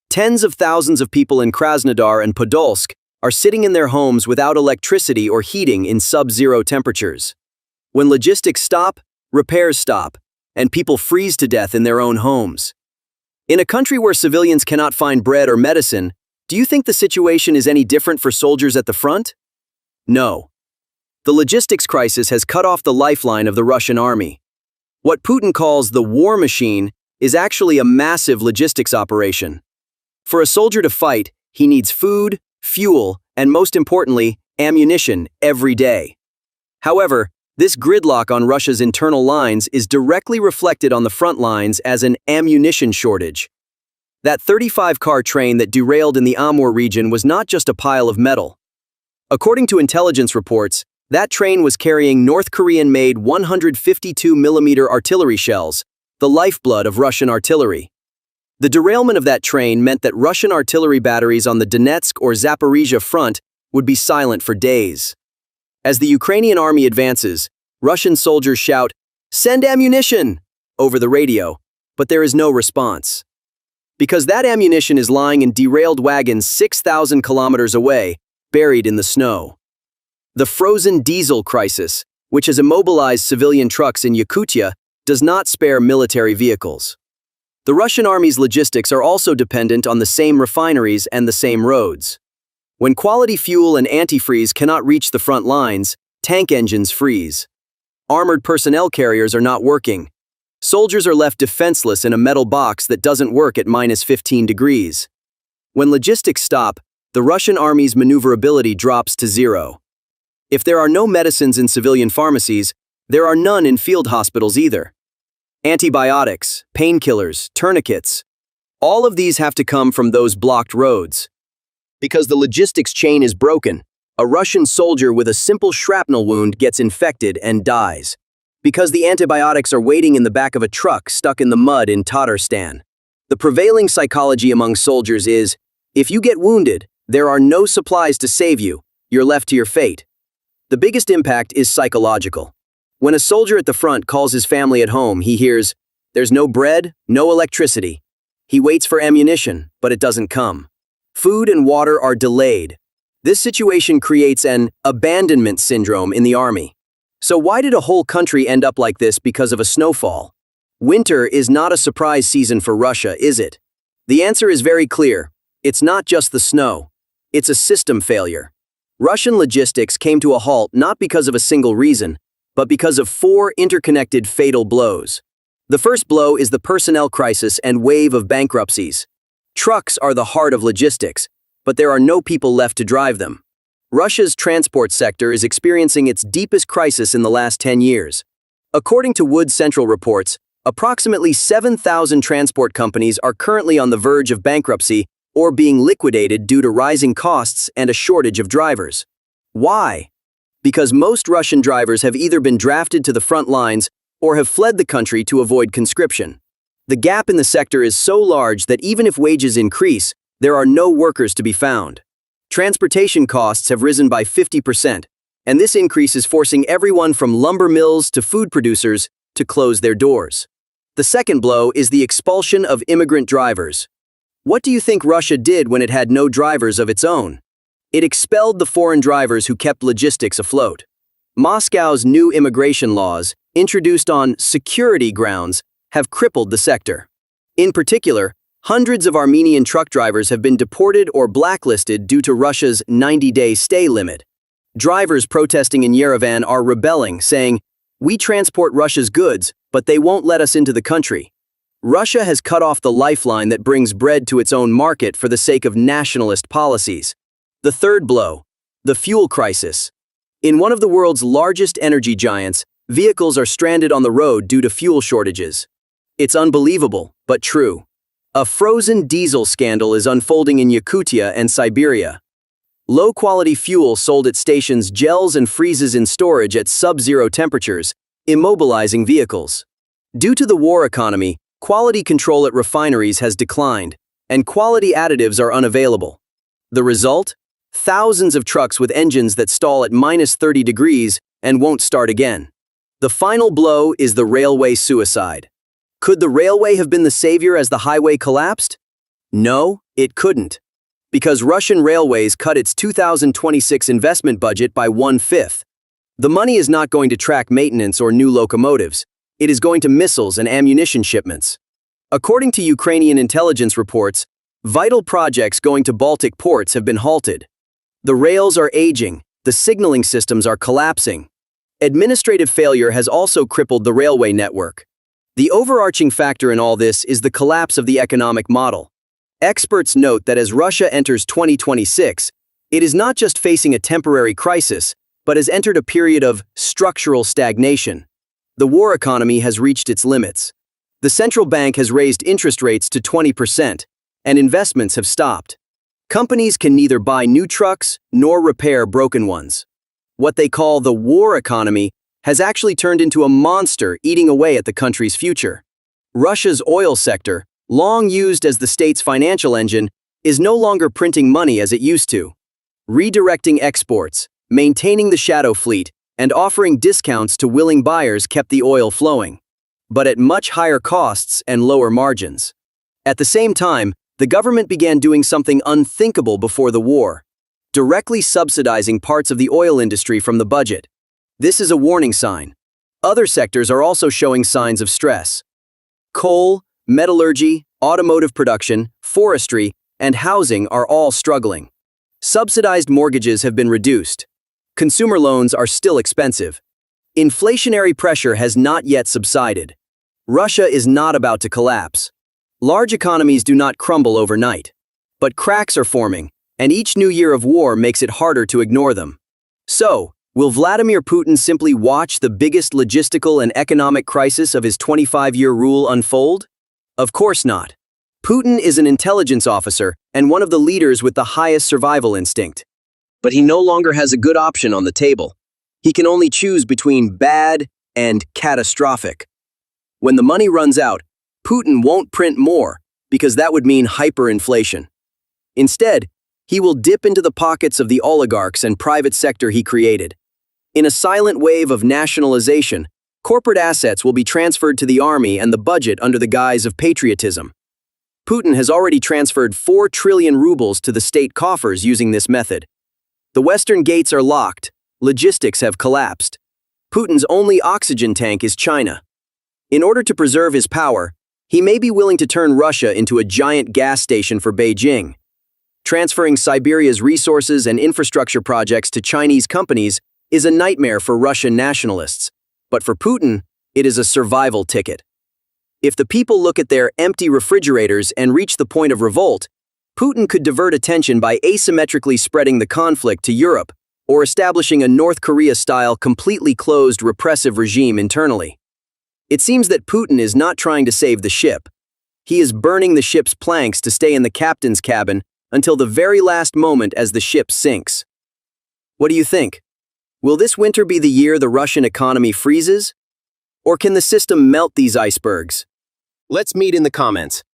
Tens of thousands of people in Krasnodar and Podolsk are sitting in their homes without electricity or heating in sub-zero temperatures. When logistics stop, repairs stop, and people freeze to death in their own homes. In a country where civilians cannot find bread or medicine, do you think the situation is any different for soldiers at the front? No. The logistics crisis has cut off the lifeline of the Russian army. What Putin calls the war machine is actually a massive logistics operation. For a soldier to fight, he needs food, fuel, and most importantly, ammunition every day. However, this gridlock on Russia's internal lines is directly reflected on the front lines as an ammunition shortage. That 35-car train that derailed in the Amur region was not just a pile of metal. According to intelligence reports, that train was carrying North Korean-made 152mm artillery shells, the lifeblood of Russian artillery. The derailment of that train meant that Russian artillery batteries on the Donetsk or Zaporizhia front would be silent for days. As the Ukrainian army advances, Russian soldiers shout, "Send ammunition!" over the radio, but there is no response. Because that ammunition is lying in derailed wagons 6,000 kilometers away, buried in the snow. The frozen diesel crisis, which has immobilized civilian trucks in Yakutia, does not spare military vehicles. The Russian army's logistics are also dependent on the same refineries and the same roads. When quality fuel and antifreeze cannot reach the front lines, tank engines freeze. Armored personnel carriers are not working. Soldiers are left defenseless in a metal box that doesn't work at -15 degrees. When logistics stop, the Russian army's maneuverability drops to zero. If there are no medicines in civilian pharmacies, there are none in field hospitals either. Antibiotics, painkillers, tourniquets, all of these have to come from those blocked roads. Because the logistics chain is broken, a Russian soldier with a simple shrapnel wound gets infected and dies. Because the antibiotics are waiting in the back of a truck stuck in the mud in Tatarstan. The prevailing psychology among soldiers is, if you get wounded, there are no supplies to save you, you're left to your fate. The biggest impact is psychological. When a soldier at the front calls his family at home, he hears, there's no bread, no electricity. He waits for ammunition, but it doesn't come. Food and water are delayed. This situation creates an abandonment syndrome in the army. So why did a whole country end up like this because of a snowfall? Winter is not a surprise season for Russia, is it? The answer is very clear. It's not just the snow. It's a system failure. Russian logistics came to a halt not because of a single reason, but because of four interconnected fatal blows. The first blow is the personnel crisis and wave of bankruptcies. Trucks are the heart of logistics, but there are no people left to drive them. Russia's transport sector is experiencing its deepest crisis in the last 10 years. According to Wood Central reports, approximately 7,000 transport companies are currently on the verge of bankruptcy or being liquidated due to rising costs and a shortage of drivers. Why? Because most Russian drivers have either been drafted to the front lines or have fled the country to avoid conscription. The gap in the sector is so large that even if wages increase, there are no workers to be found. Transportation costs have risen by 50%, and this increase is forcing everyone from lumber mills to food producers to close their doors. The second blow is the expulsion of immigrant drivers. What do you think Russia did when it had no drivers of its own? It expelled the foreign drivers who kept logistics afloat. Moscow's new immigration laws, introduced on security grounds, have crippled the sector. In particular, hundreds of Armenian truck drivers have been deported or blacklisted due to Russia's 90-day stay limit. Drivers protesting in Yerevan are rebelling, saying, "We transport Russia's goods, but they won't let us into the country." Russia has cut off the lifeline that brings bread to its own market for the sake of nationalist policies. The third blow, the fuel crisis. In one of the world's largest energy giants, vehicles are stranded on the road due to fuel shortages. It's unbelievable, but true. A frozen diesel scandal is unfolding in Yakutia and Siberia. Low-quality fuel sold at stations gels and freezes in storage at sub-zero temperatures, immobilizing vehicles. Due to the war economy, quality control at refineries has declined, and quality additives are unavailable. The result? Thousands of trucks with engines that stall at -30 degrees and won't start again. The final blow is the railway suicide. Could the railway have been the savior as the highway collapsed? No, it couldn't. Because Russian Railways cut its 2026 investment budget by 1/5. The money is not going to track maintenance or new locomotives. It is going to missiles and ammunition shipments. According to Ukrainian intelligence reports, vital projects going to Baltic ports have been halted. The rails are aging, the signaling systems are collapsing. Administrative failure has also crippled the railway network. The overarching factor in all this is the collapse of the economic model. Experts note that as Russia enters 2026, it is not just facing a temporary crisis, but has entered a period of structural stagnation. The war economy has reached its limits. The central bank has raised interest rates to 20%, and investments have stopped. Companies can neither buy new trucks nor repair broken ones. What they call the war economy has actually turned into a monster eating away at the country's future. Russia's oil sector, long used as the state's financial engine, is no longer printing money as it used to. Redirecting exports, maintaining the shadow fleet, and offering discounts to willing buyers kept the oil flowing, but at much higher costs and lower margins. At the same time, the government began doing something unthinkable before the war, directly subsidizing parts of the oil industry from the budget. This is a warning sign. Other sectors are also showing signs of stress. Coal, metallurgy, automotive production, forestry, and housing are all struggling. Subsidized mortgages have been reduced. Consumer loans are still expensive. Inflationary pressure has not yet subsided. Russia is not about to collapse. Large economies do not crumble overnight. But cracks are forming, and each new year of war makes it harder to ignore them. So, will Vladimir Putin simply watch the biggest logistical and economic crisis of his 25-year rule unfold? Of course not. Putin is an intelligence officer and one of the leaders with the highest survival instinct. But he no longer has a good option on the table. He can only choose between bad and catastrophic. When the money runs out, Putin won't print more because that would mean hyperinflation. Instead, he will dip into the pockets of the oligarchs and private sector he created. In a silent wave of nationalization, corporate assets will be transferred to the army and the budget under the guise of patriotism. Putin has already transferred 4 trillion rubles to the state coffers using this method. The western gates are locked, logistics have collapsed. Putin's only oxygen tank is China. In order to preserve his power, he may be willing to turn Russia into a giant gas station for Beijing. Transferring Siberia's resources and infrastructure projects to Chinese companies is a nightmare for Russian nationalists. But for Putin, it is a survival ticket. If the people look at their empty refrigerators and reach the point of revolt, Putin could divert attention by asymmetrically spreading the conflict to Europe or establishing a North Korea-style completely closed repressive regime internally. It seems that Putin is not trying to save the ship. He is burning the ship's planks to stay in the captain's cabin until the very last moment as the ship sinks. What do you think? Will this winter be the year the Russian economy freezes? Or can the system melt these icebergs? Let's meet in the comments.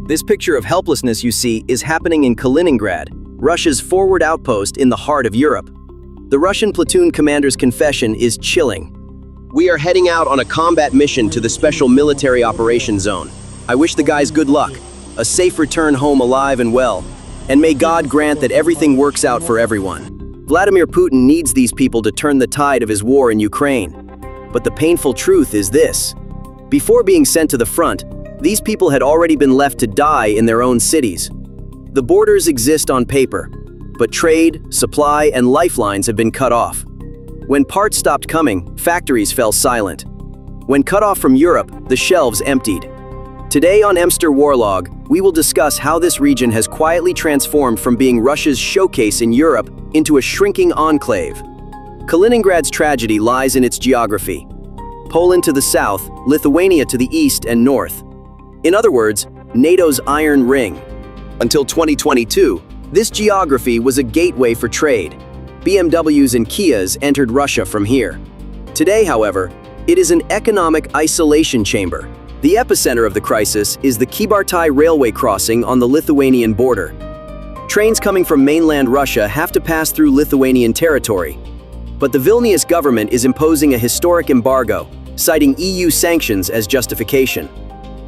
This picture of helplessness you see is happening in Kaliningrad, Russia's forward outpost in the heart of Europe. The Russian platoon commander's confession is chilling. We are heading out on a combat mission to the Special Military Operations Zone. I wish the guys good luck, a safe return home alive and well, and may God grant that everything works out for everyone. Vladimir Putin needs these people to turn the tide of his war in Ukraine. But the painful truth is this. Before being sent to the front, these people had already been left to die in their own cities. The borders exist on paper, but trade, supply, and lifelines have been cut off. When parts stopped coming, factories fell silent. When cut off from Europe, the shelves emptied. Today on MrWARLOG, we will discuss how this region has quietly transformed from being Russia's showcase in Europe into a shrinking enclave. Kaliningrad's tragedy lies in its geography. Poland to the south, Lithuania to the east and north. In other words, NATO's Iron Ring. Until 2022, this geography was a gateway for trade. BMWs and Kias entered Russia from here. Today, however, it is an economic isolation chamber. The epicenter of the crisis is the Kybartai railway crossing on the Lithuanian border. Trains coming from mainland Russia have to pass through Lithuanian territory. But the Vilnius government is imposing a historic embargo, citing EU sanctions as justification.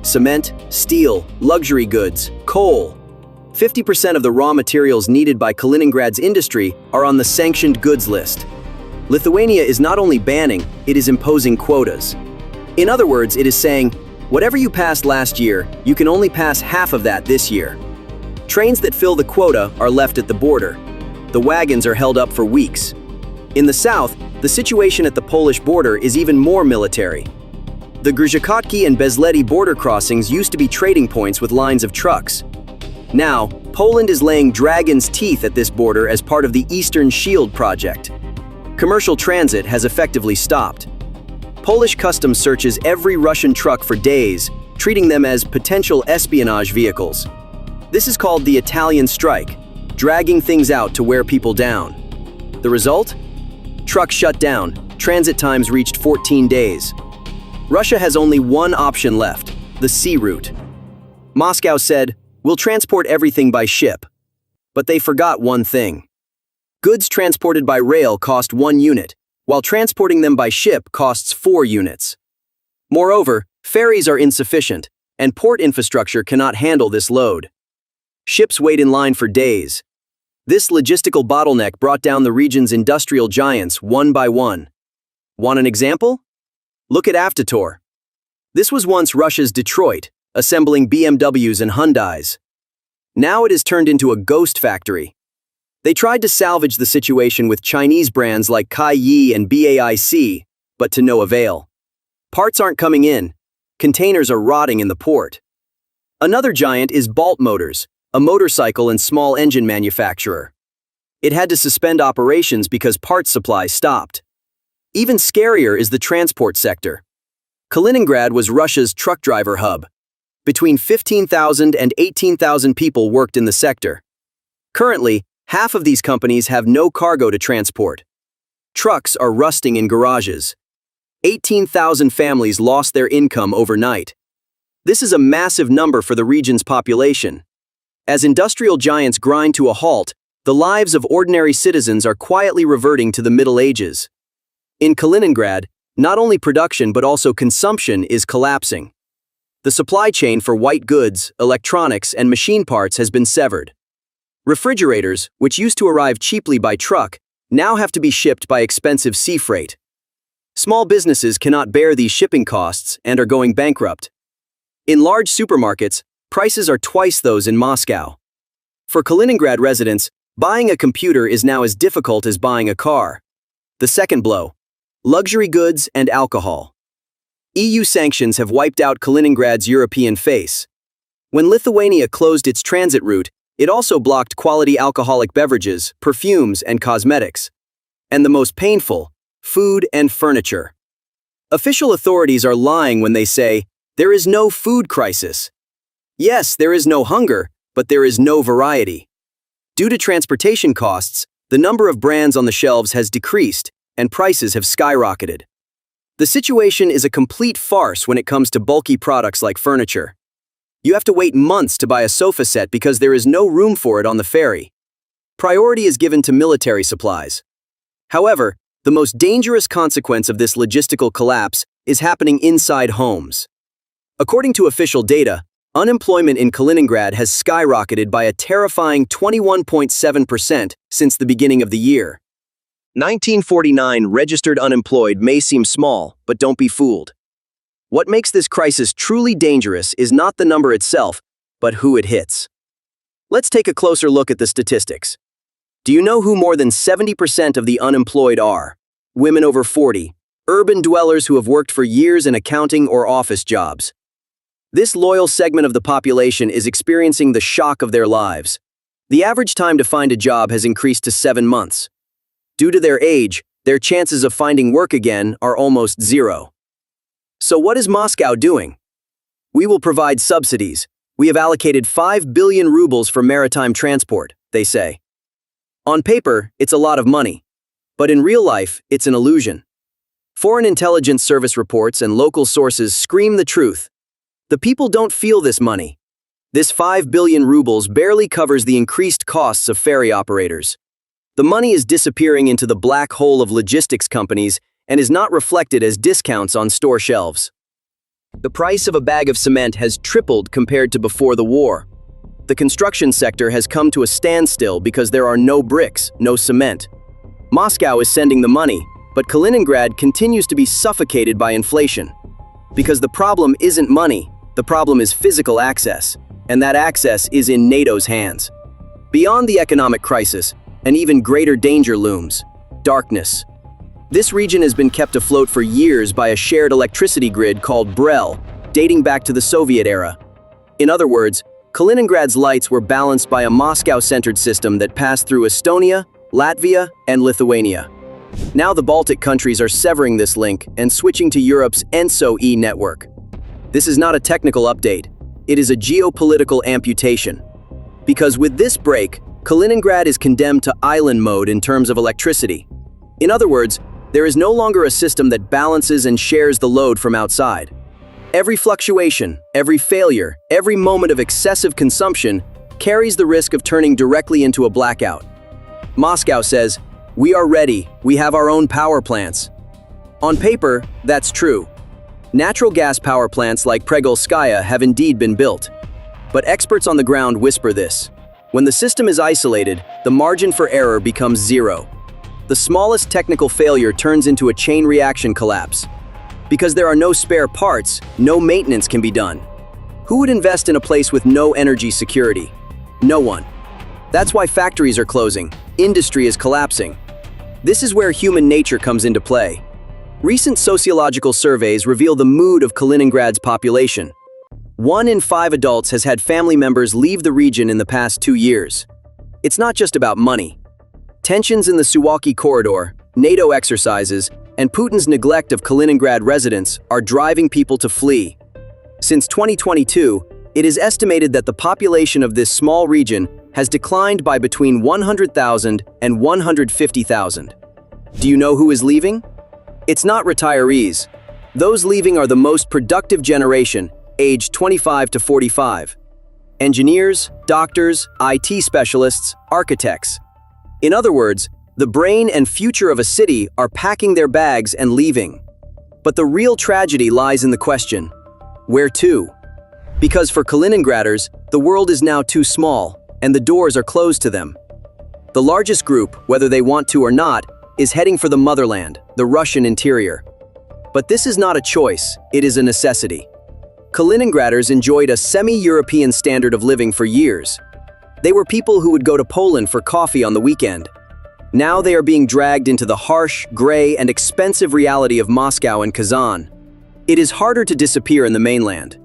Cement, steel, luxury goods, coal. 50% of the raw materials needed by Kaliningrad's industry are on the sanctioned goods list. Lithuania is not only banning, it is imposing quotas. In other words, it is saying, whatever you passed last year, you can only pass half of that this year. Trains that fill the quota are left at the border. The wagons are held up for weeks. In the south, the situation at the Polish border is even more military. The Grzyszkotki and Bezlety border crossings used to be trading points with lines of trucks. Now, Poland is laying dragon's teeth at this border as part of the Eastern Shield project. Commercial transit has effectively stopped. Polish customs searches every Russian truck for days, treating them as potential espionage vehicles. This is called the Italian strike, dragging things out to wear people down. The result? Trucks shut down, transit times reached 14 days. Russia has only one option left, the sea route. Moscow said, "We'll transport everything by ship." But they forgot one thing. Goods transported by rail cost 1 unit, while transporting them by ship costs 4 units. Moreover, ferries are insufficient, and port infrastructure cannot handle this load. Ships wait in line for days. This logistical bottleneck brought down the region's industrial giants one by one. Want an example? Look at Avtotor. This was once Russia's Detroit, assembling BMWs and Hyundais. Now it has turned into a ghost factory. They tried to salvage the situation with Chinese brands like Kaiyi and BAIC, but to no avail. Parts aren't coming in. Containers are rotting in the port. Another giant is Bolt Motors, a motorcycle and small engine manufacturer. It had to suspend operations because parts supply stopped. Even scarier is the transport sector. Kaliningrad was Russia's truck driver hub. Between 15,000 and 18,000 people worked in the sector. Currently, half of these companies have no cargo to transport. Trucks are rusting in garages. 18,000 families lost their income overnight. This is a massive number for the region's population. As industrial giants grind to a halt, the lives of ordinary citizens are quietly reverting to the Middle Ages. In Kaliningrad, not only production but also consumption is collapsing. The supply chain for white goods, electronics, and machine parts has been severed. Refrigerators, which used to arrive cheaply by truck, now have to be shipped by expensive sea freight. Small businesses cannot bear these shipping costs and are going bankrupt. In large supermarkets, prices are twice those in Moscow. For Kaliningrad residents, buying a computer is now as difficult as buying a car. The second blow: luxury goods and alcohol. EU sanctions have wiped out Kaliningrad's European face. When Lithuania closed its transit route, it also blocked quality alcoholic beverages, perfumes, and cosmetics. And the most painful: food and furniture. Official authorities are lying when they say, there is no food crisis. Yes, there is no hunger, but there is no variety. Due to transportation costs, the number of brands on the shelves has decreased, and prices have skyrocketed. The situation is a complete farce when it comes to bulky products like furniture. You have to wait months to buy a sofa set because there is no room for it on the ferry. Priority is given to military supplies. However, the most dangerous consequence of this logistical collapse is happening inside homes. According to official data, unemployment in Kaliningrad has skyrocketed by a terrifying 21.7% since the beginning of the year. 1949 registered unemployed may seem small, but don't be fooled. What makes this crisis truly dangerous is not the number itself, but who it hits. Let's take a closer look at the statistics. Do you know who more than 70% of the unemployed are? Women over 40, urban dwellers who have worked for years in accounting or office jobs. This loyal segment of the population is experiencing the shock of their lives. The average time to find a job has increased to 7 months. Due to their age, their chances of finding work again are almost zero. So what is Moscow doing? We will provide subsidies. We have allocated 5 billion rubles for maritime transport, they say. On paper, it's a lot of money. But in real life, it's an illusion. Foreign intelligence service reports and local sources scream the truth. The people don't feel this money. This 5 billion rubles barely covers the increased costs of ferry operators. The money is disappearing into the black hole of logistics companies and is not reflected as discounts on store shelves. The price of a bag of cement has tripled compared to before the war. The construction sector has come to a standstill because there are no bricks, no cement. Moscow is sending the money, but Kaliningrad continues to be suffocated by inflation. Because the problem isn't money, the problem is physical access, and that access is in NATO's hands. Beyond the economic crisis, an even greater danger looms: darkness. This region has been kept afloat for years by a shared electricity grid called BREL, dating back to the Soviet era. In other words, Kaliningrad's lights were balanced by a Moscow-centered system that passed through Estonia, Latvia, and Lithuania. Now the Baltic countries are severing this link and switching to Europe's ENSO-E network. This is not a technical update, it is a geopolitical amputation. Because with this break, Kaliningrad is condemned to island mode in terms of electricity. In other words, there is no longer a system that balances and shares the load from outside. Every fluctuation, every failure, every moment of excessive consumption carries the risk of turning directly into a blackout. Moscow says, "We are ready, we have our own power plants." On paper, that's true. Natural gas power plants like Pregolskaya have indeed been built. But experts on the ground whisper this: when the system is isolated, the margin for error becomes zero. The smallest technical failure turns into a chain reaction collapse. Because there are no spare parts, no maintenance can be done. Who would invest in a place with no energy security? No one. That's why factories are closing, industry is collapsing. This is where human nature comes into play. Recent sociological surveys reveal the mood of Kaliningrad's population. 1 in 5 adults has had family members leave the region in the past 2 years. It's not just about money. Tensions in the Suwalki corridor, NATO exercises, and Putin's neglect of Kaliningrad residents are driving people to flee. Since 2022, it is estimated that the population of this small region has declined by between 100,000 and 150,000. Do you know who is leaving? It's not retirees. Those leaving are the most productive generation, aged 25 to 45. Engineers, doctors, IT specialists, architects. In other words, the brain and future of a city are packing their bags and leaving. But the real tragedy lies in the question: where to? Because for Kaliningraders, the world is now too small, and the doors are closed to them. The largest group, whether they want to or not, is heading for the motherland, the Russian interior. But this is not a choice, it is a necessity. Kaliningraders enjoyed a semi-European standard of living for years. They were people who would go to Poland for coffee on the weekend. Now they are being dragged into the harsh, gray, and expensive reality of Moscow and Kazan. It is harder to disappear in the mainland.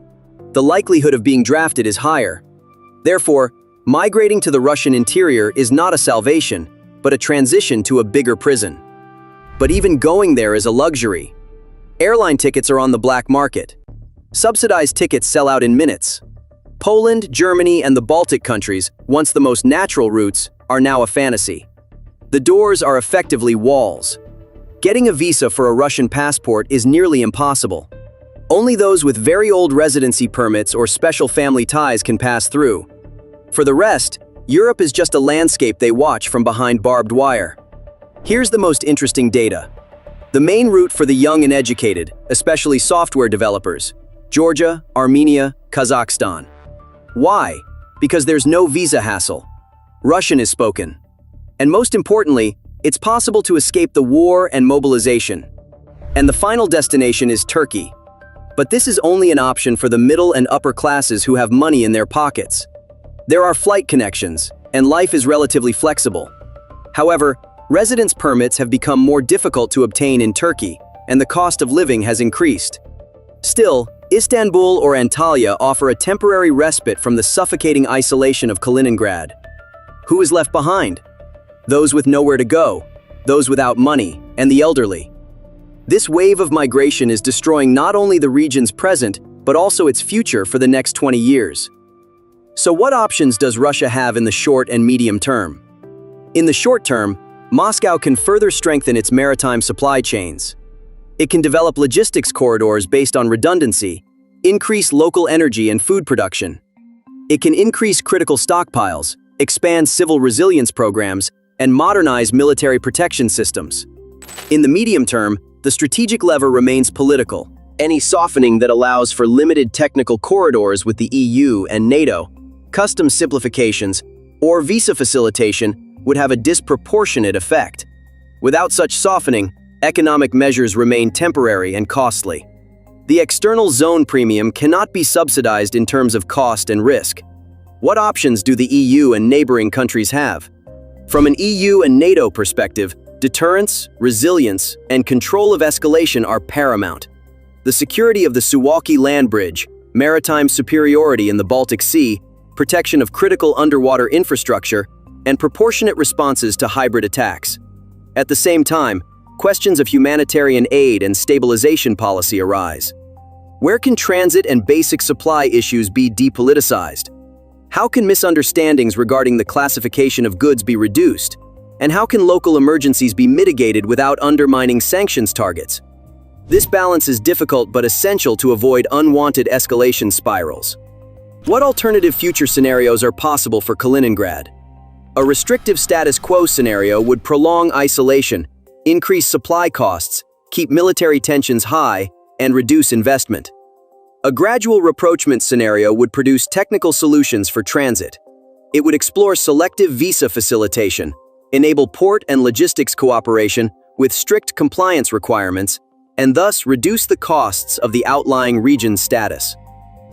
The likelihood of being drafted is higher. Therefore, migrating to the Russian interior is not a salvation, but a transition to a bigger prison. But even going there is a luxury. Airline tickets are on the black market. Subsidized tickets sell out in minutes. Poland, Germany, and the Baltic countries, once the most natural routes, are now a fantasy. The doors are effectively walls. Getting a visa for a Russian passport is nearly impossible. Only those with very old residency permits or special family ties can pass through. For the rest, Europe is just a landscape they watch from behind barbed wire. Here's the most interesting data. The main route for the young and educated, especially software developers: Georgia, Armenia, Kazakhstan. Why? Because there's no visa hassle. Russian is spoken. And most importantly, it's possible to escape the war and mobilization. And the final destination is Turkey. But this is only an option for the middle and upper classes who have money in their pockets. There are flight connections, and life is relatively flexible. However, residence permits have become more difficult to obtain in Turkey, and the cost of living has increased. Still, Istanbul or Antalya offer a temporary respite from the suffocating isolation of Kaliningrad. Who is left behind? Those with nowhere to go, those without money, and the elderly. This wave of migration is destroying not only the region's present, but also its future for the next 20 years. So what options does Russia have in the short and medium term? In the short term, Moscow can further strengthen its maritime supply chains. It can develop logistics corridors based on redundancy, increase local energy and food production. It can increase critical stockpiles, expand civil resilience programs, and modernize military protection systems. In the medium term, the strategic lever remains political. Any softening that allows for limited technical corridors with the EU and NATO, customs simplifications, or visa facilitation would have a disproportionate effect. Without such softening, economic measures remain temporary and costly. The external zone premium cannot be subsidized in terms of cost and risk. What options do the EU and neighboring countries have? From an EU and NATO perspective, deterrence, resilience, and control of escalation are paramount. The security of the Suwalki land bridge, maritime superiority in the Baltic Sea, protection of critical underwater infrastructure, and proportionate responses to hybrid attacks. At the same time, questions of humanitarian aid and stabilization policy arise. Where can transit and basic supply issues be depoliticized? How can misunderstandings regarding the classification of goods be reduced? And how can local emergencies be mitigated without undermining sanctions targets? This balance is difficult but essential to avoid unwanted escalation spirals. What alternative future scenarios are possible for Kaliningrad? A restrictive status quo scenario would prolong isolation, increase supply costs, keep military tensions high, and reduce investment. A gradual rapprochement scenario would produce technical solutions for transit. It would explore selective visa facilitation, enable port and logistics cooperation with strict compliance requirements, and thus reduce the costs of the outlying region's status.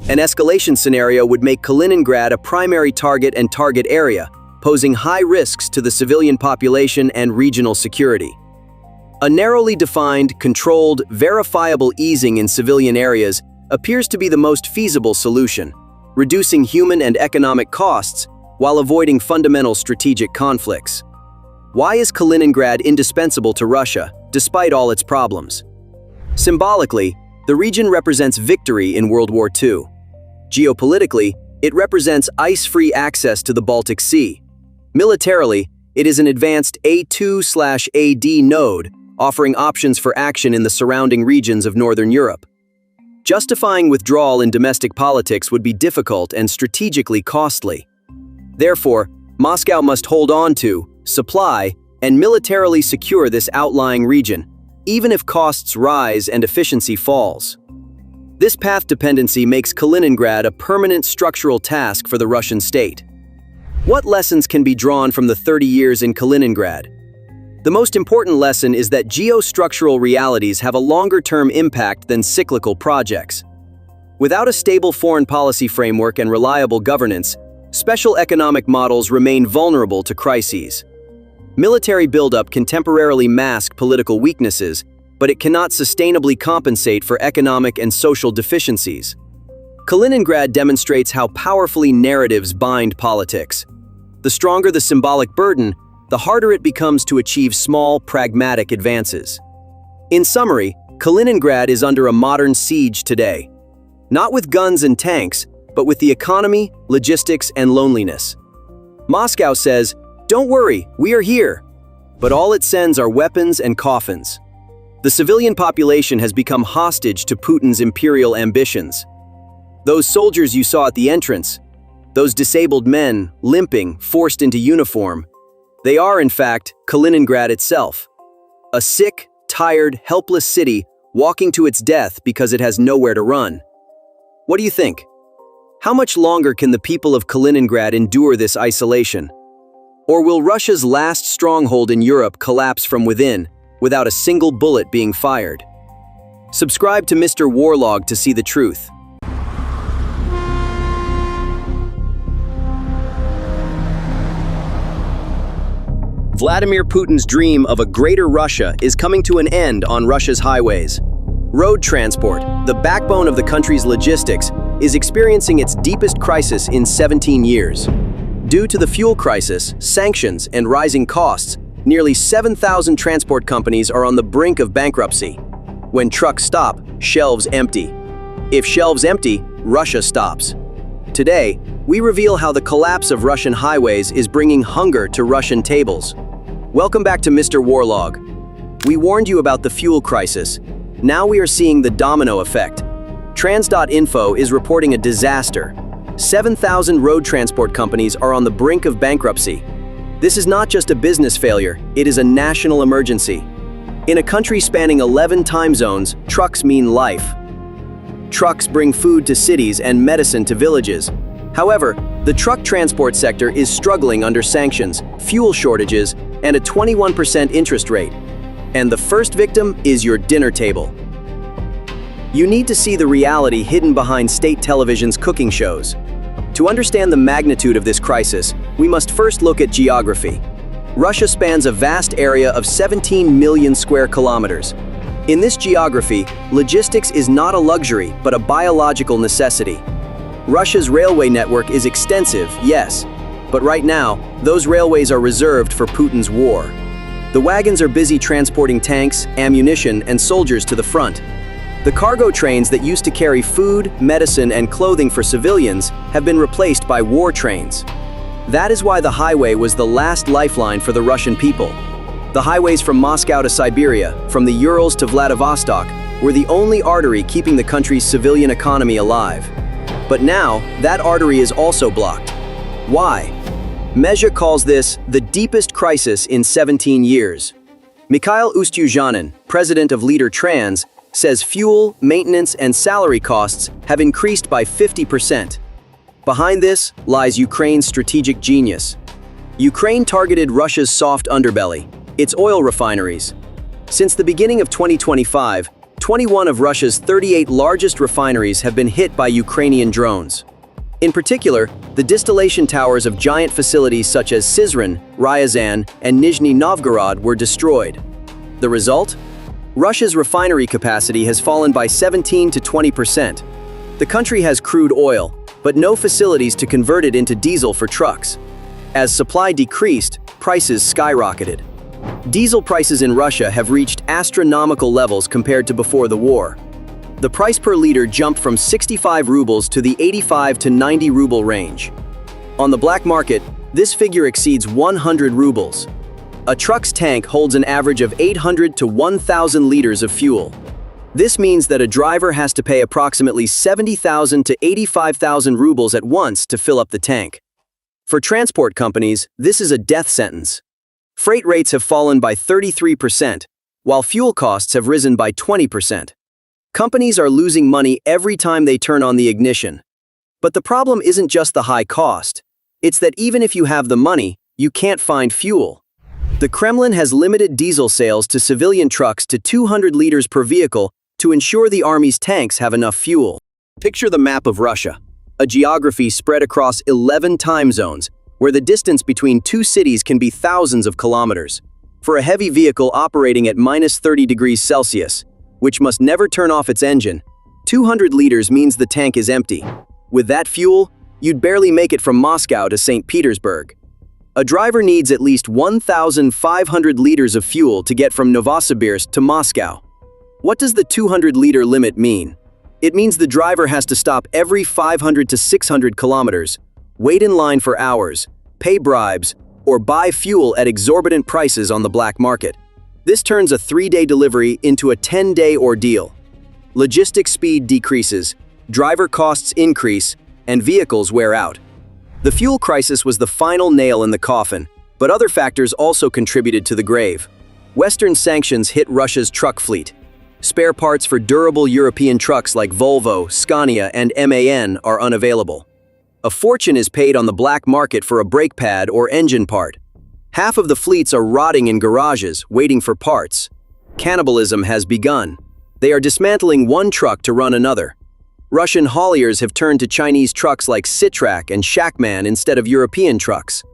An escalation scenario would make Kaliningrad a primary target and target area, posing high risks to the civilian population and regional security. A narrowly defined, controlled, verifiable easing in civilian areas appears to be the most feasible solution, reducing human and economic costs while avoiding fundamental strategic conflicts. Why is Kaliningrad indispensable to Russia, despite all its problems? Symbolically, the region represents victory in World War II. Geopolitically, it represents ice-free access to the Baltic Sea. Militarily, it is an advanced A2/AD node, offering options for action in the surrounding regions of Northern Europe. Justifying withdrawal in domestic politics would be difficult and strategically costly. Therefore, Moscow must hold on to, supply, and militarily secure this outlying region, even if costs rise and efficiency falls. This path dependency makes Kaliningrad a permanent structural task for the Russian state. What lessons can be drawn from the 30 years in Kaliningrad? The most important lesson is that geostructural realities have a longer-term impact than cyclical projects. Without a stable foreign policy framework and reliable governance, special economic models remain vulnerable to crises. Military buildup can temporarily mask political weaknesses, but it cannot sustainably compensate for economic and social deficiencies. Kaliningrad demonstrates how powerfully narratives bind politics. The stronger the symbolic burden, the harder it becomes to achieve small, pragmatic advances. In summary, Kaliningrad is under a modern siege today. Not with guns and tanks, but with the economy, logistics, and loneliness. Moscow says, "Don't worry, we are here." But all it sends are weapons and coffins. The civilian population has become hostage to Putin's imperial ambitions. Those soldiers you saw at the entrance, those disabled men, limping, forced into uniform, they are, in fact, Kaliningrad itself. A sick, tired, helpless city walking to its death because it has nowhere to run. What do you think? How much longer can the people of Kaliningrad endure this isolation? Or will Russia's last stronghold in Europe collapse from within, without a single bullet being fired? Subscribe to MrWARLOG to see the truth. Vladimir Putin's dream of a greater Russia is coming to an end on Russia's highways. Road transport, the backbone of the country's logistics, is experiencing its deepest crisis in 17 years. Due to the fuel crisis, sanctions, and rising costs, nearly 7,000 transport companies are on the brink of bankruptcy. When trucks stop, shelves empty. If shelves empty, Russia stops. Today, we reveal how the collapse of Russian highways is bringing hunger to Russian tables. Welcome back to MrWARLOG. We warned you about the fuel crisis. Now we are seeing the domino effect. Trans.info is reporting a disaster. 7,000 road transport companies are on the brink of bankruptcy. This is not just a business failure, it is a national emergency. In a country spanning 11 time zones, trucks mean life. Trucks bring food to cities and medicine to villages. However, the truck transport sector is struggling under sanctions, fuel shortages, and a 21% interest rate. And the first victim is your dinner table. You need to see the reality hidden behind state television's cooking shows. To understand the magnitude of this crisis, we must first look at geography. Russia spans a vast area of 17 million square kilometers. In this geography, logistics is not a luxury, but a biological necessity. Russia's railway network is extensive, yes, but right now, those railways are reserved for Putin's war. The wagons are busy transporting tanks, ammunition, and soldiers to the front. The cargo trains that used to carry food, medicine, and clothing for civilians have been replaced by war trains. That is why the highway was the last lifeline for the Russian people. The highways from Moscow to Siberia, from the Urals to Vladivostok, were the only artery keeping the country's civilian economy alive. But now, that artery is also blocked. Why? Mezha calls this the deepest crisis in 17 years. Mikhail Ustyuzhanin, president of Leader Trans, says fuel, maintenance, and salary costs have increased by 50%. Behind this lies Ukraine's strategic genius. Ukraine targeted Russia's soft underbelly, its oil refineries. Since the beginning of 2025, 21 of Russia's 38 largest refineries have been hit by Ukrainian drones. In particular, the distillation towers of giant facilities such as Syzran, Ryazan, and Nizhny Novgorod were destroyed. The result? Russia's refinery capacity has fallen by 17 to 20%. The country has crude oil, but no facilities to convert it into diesel for trucks. As supply decreased, prices skyrocketed. Diesel prices in Russia have reached astronomical levels compared to before the war. The price per liter jumped from 65 rubles to the 85 to 90 ruble range. On the black market, this figure exceeds 100 rubles. A truck's tank holds an average of 800 to 1,000 liters of fuel. This means that a driver has to pay approximately 70,000 to 85,000 rubles at once to fill up the tank. For transport companies, this is a death sentence. Freight rates have fallen by 33%, while fuel costs have risen by 20%. Companies are losing money every time they turn on the ignition. But the problem isn't just the high cost. It's that even if you have the money, you can't find fuel. The Kremlin has limited diesel sales to civilian trucks to 200 liters per vehicle to ensure the army's tanks have enough fuel. Picture the map of Russia, a geography spread across 11 time zones, where the distance between two cities can be thousands of kilometers. For a heavy vehicle operating at -30 degrees Celsius, which must never turn off its engine, 200 liters means the tank is empty. With that fuel, you'd barely make it from Moscow to St. Petersburg. A driver needs at least 1,500 liters of fuel to get from Novosibirsk to Moscow. What does the 200-liter limit mean? It means the driver has to stop every 500 to 600 kilometers, wait in line for hours, pay bribes, or buy fuel at exorbitant prices on the black market. This turns a 3-day delivery into a 10-day ordeal. Logistics speed decreases, driver costs increase, and vehicles wear out. The fuel crisis was the final nail in the coffin, but other factors also contributed to the grave. Western sanctions hit Russia's truck fleet. Spare parts for durable European trucks like Volvo, Scania, and MAN are unavailable. A fortune is paid on the black market for a brake pad or engine part. Half of the fleets are rotting in garages, waiting for parts. Cannibalism has begun. They are dismantling one truck to run another. Russian hauliers have turned to Chinese trucks like Sitrak and Shackman instead of European trucks.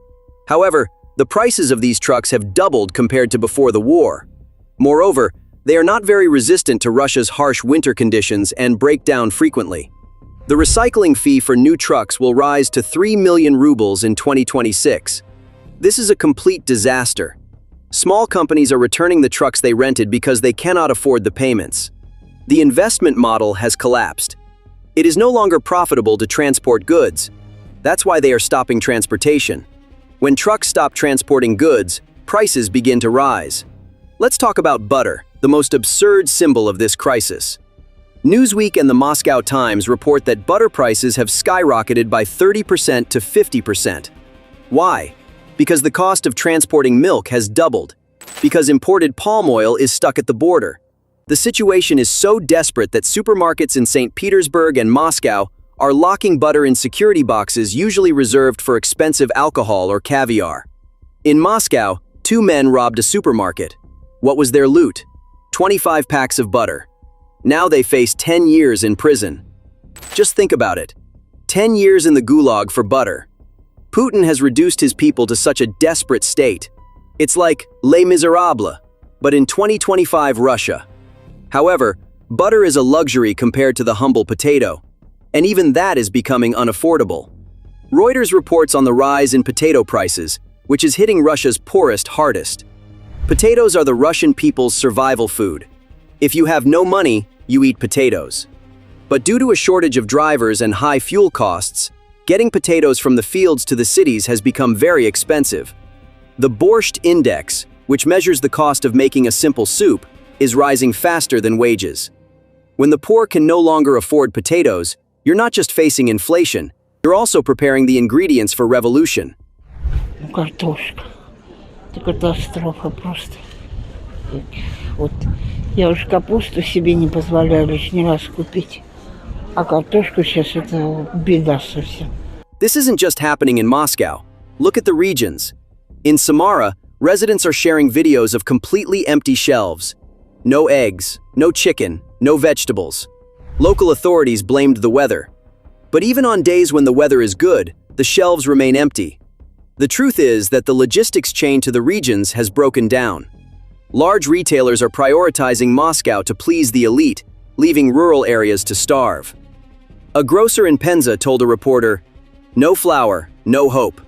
However, the prices of these trucks have doubled compared to before the war. Moreover, they are not very resistant to Russia's harsh winter conditions and break down frequently. The recycling fee for new trucks will rise to 3 million rubles in 2026. This is a complete disaster. Small companies are returning the trucks they rented because they cannot afford the payments. The investment model has collapsed. It is no longer profitable to transport goods. That's why they are stopping transportation. When trucks stop transporting goods, prices begin to rise. Let's talk about butter, the most absurd symbol of this crisis. Newsweek and the Moscow Times report that butter prices have skyrocketed by 30% to 50%. Why? Because the cost of transporting milk has doubled. Because imported palm oil is stuck at the border. The situation is so desperate that supermarkets in St. Petersburg and Moscow are locking butter in security boxes usually reserved for expensive alcohol or caviar. In Moscow, 2 men robbed a supermarket. What was their loot? 25 packs of butter. Now they face 10 years in prison. Just think about it. 10 years in the gulag for butter. Putin has reduced his people to such a desperate state. It's like Les Miserables, but in 2025 Russia. However, butter is a luxury compared to the humble potato, and even that is becoming unaffordable. Reuters reports on the rise in potato prices, which is hitting Russia's poorest hardest. Potatoes are the Russian people's survival food. If you have no money, you eat potatoes. But due to a shortage of drivers and high fuel costs, getting potatoes from the fields to the cities has become very expensive. The Borscht Index, which measures the cost of making a simple soup, is rising faster than wages. When the poor can no longer afford potatoes, you're not just facing inflation, you're also preparing the ingredients for revolution. Картошка. Это катастрофа просто. Вот я уж капусту себе не позволяю лишний раз купить. А картошку сейчас это беда совсем. This isn't just happening in Moscow. Look at the regions. In Samara, residents are sharing videos of completely empty shelves. No eggs, no chicken, no vegetables. Local authorities blamed the weather. But even on days when the weather is good, the shelves remain empty. The truth is that the logistics chain to the regions has broken down. Large retailers are prioritizing Moscow to please the elite, leaving rural areas to starve. A grocer in Penza told a reporter, "No flour, no hope."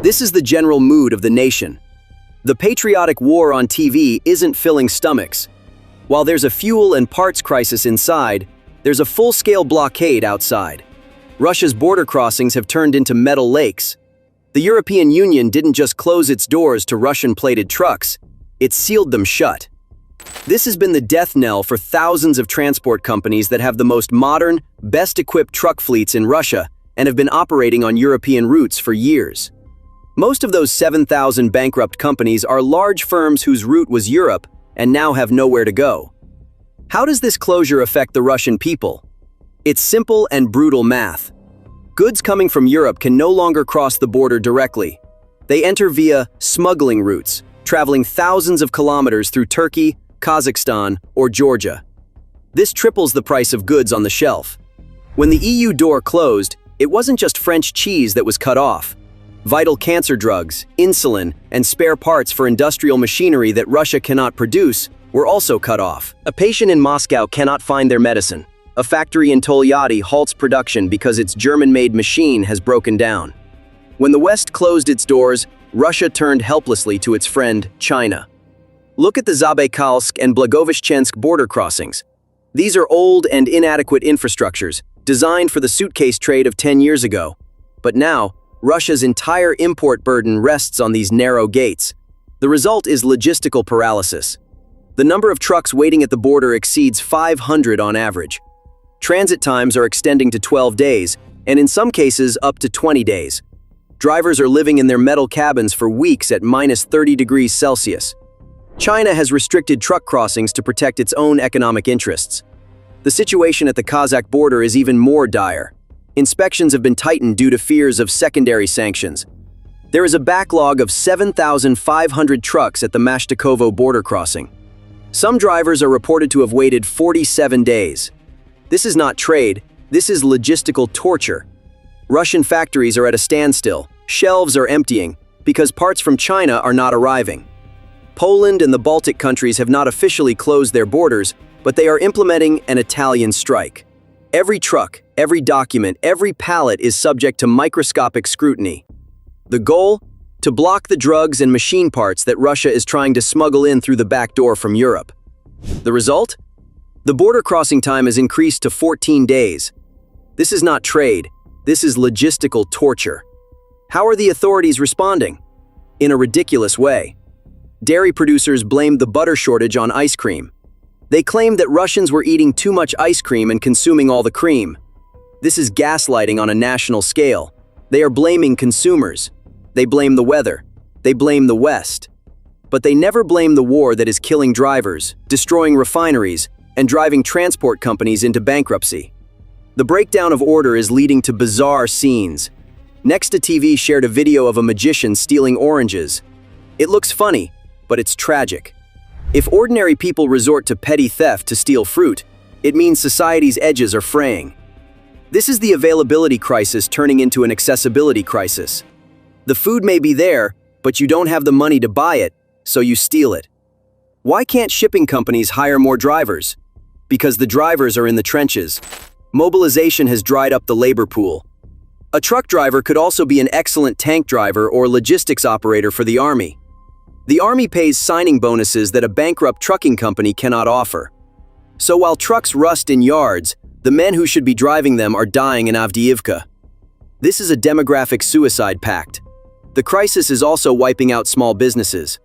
This is the general mood of the nation. The patriotic war on TV isn't filling stomachs. While there's a fuel and parts crisis inside, there's a full-scale blockade outside. Russia's border crossings have turned into metal lakes. The European Union didn't just close its doors to Russian-plated trucks, it sealed them shut. This has been the death knell for thousands of transport companies that have the most modern, best-equipped truck fleets in Russia and have been operating on European routes for years. Most of those 7,000 bankrupt companies are large firms whose route was Europe and now have nowhere to go. How does this closure affect the Russian people? It's simple and brutal math. Goods coming from Europe can no longer cross the border directly. They enter via smuggling routes, traveling thousands of kilometers through Turkey, Kazakhstan, or Georgia. This triples the price of goods on the shelf. When the EU door closed, it wasn't just French cheese that was cut off. Vital cancer drugs, insulin, and spare parts for industrial machinery that Russia cannot produce were also cut off. A patient in Moscow cannot find their medicine. A factory in Tolyatti halts production because its German-made machine has broken down. When the West closed its doors, Russia turned helplessly to its friend, China. Look at the Zabaikalsk and Blagoveshchensk border crossings. These are old and inadequate infrastructures, designed for the suitcase trade of 10 years ago. But now, Russia's entire import burden rests on these narrow gates. The result is logistical paralysis. The number of trucks waiting at the border exceeds 500 on average. Transit times are extending to 12 days, and in some cases up to 20 days. Drivers are living in their metal cabins for weeks at -30 degrees Celsius. China has restricted truck crossings to protect its own economic interests. The situation at the Kazakh border is even more dire. Inspections have been tightened due to fears of secondary sanctions. There is a backlog of 7,500 trucks at the Mashtakovo border crossing. Some drivers are reported to have waited 47 days. This is not trade, this is logistical torture. Russian factories are at a standstill, shelves are emptying, because parts from China are not arriving. Poland and the Baltic countries have not officially closed their borders, but they are implementing an Italian strike. Every truck, every document, every pallet is subject to microscopic scrutiny. The goal? To block the drugs and machine parts that Russia is trying to smuggle in through the back door from Europe. The result? The border crossing time has increased to 14 days. This is not trade, this is logistical torture. How are the authorities responding? In a ridiculous way. Dairy producers blamed the butter shortage on ice cream. They claimed that Russians were eating too much ice cream and consuming all the cream. This is gaslighting on a national scale. They are blaming consumers. They blame the weather. They blame the West. But they never blame the war that is killing drivers, destroying refineries, and driving transport companies into bankruptcy. The breakdown of order is leading to bizarre scenes. Next to TV shared a video of a magician stealing oranges. It looks funny, but it's tragic. If ordinary people resort to petty theft to steal fruit, it means society's edges are fraying. This is the availability crisis turning into an accessibility crisis. The food may be there, but you don't have the money to buy it, so you steal it. Why can't shipping companies hire more drivers? Because the drivers are in the trenches. Mobilization has dried up the labor pool. A truck driver could also be an excellent tank driver or logistics operator for the Army. The Army pays signing bonuses that a bankrupt trucking company cannot offer. So while trucks rust in yards, the men who should be driving them are dying in Avdiivka. This is a demographic suicide pact. The crisis is also wiping out small businesses.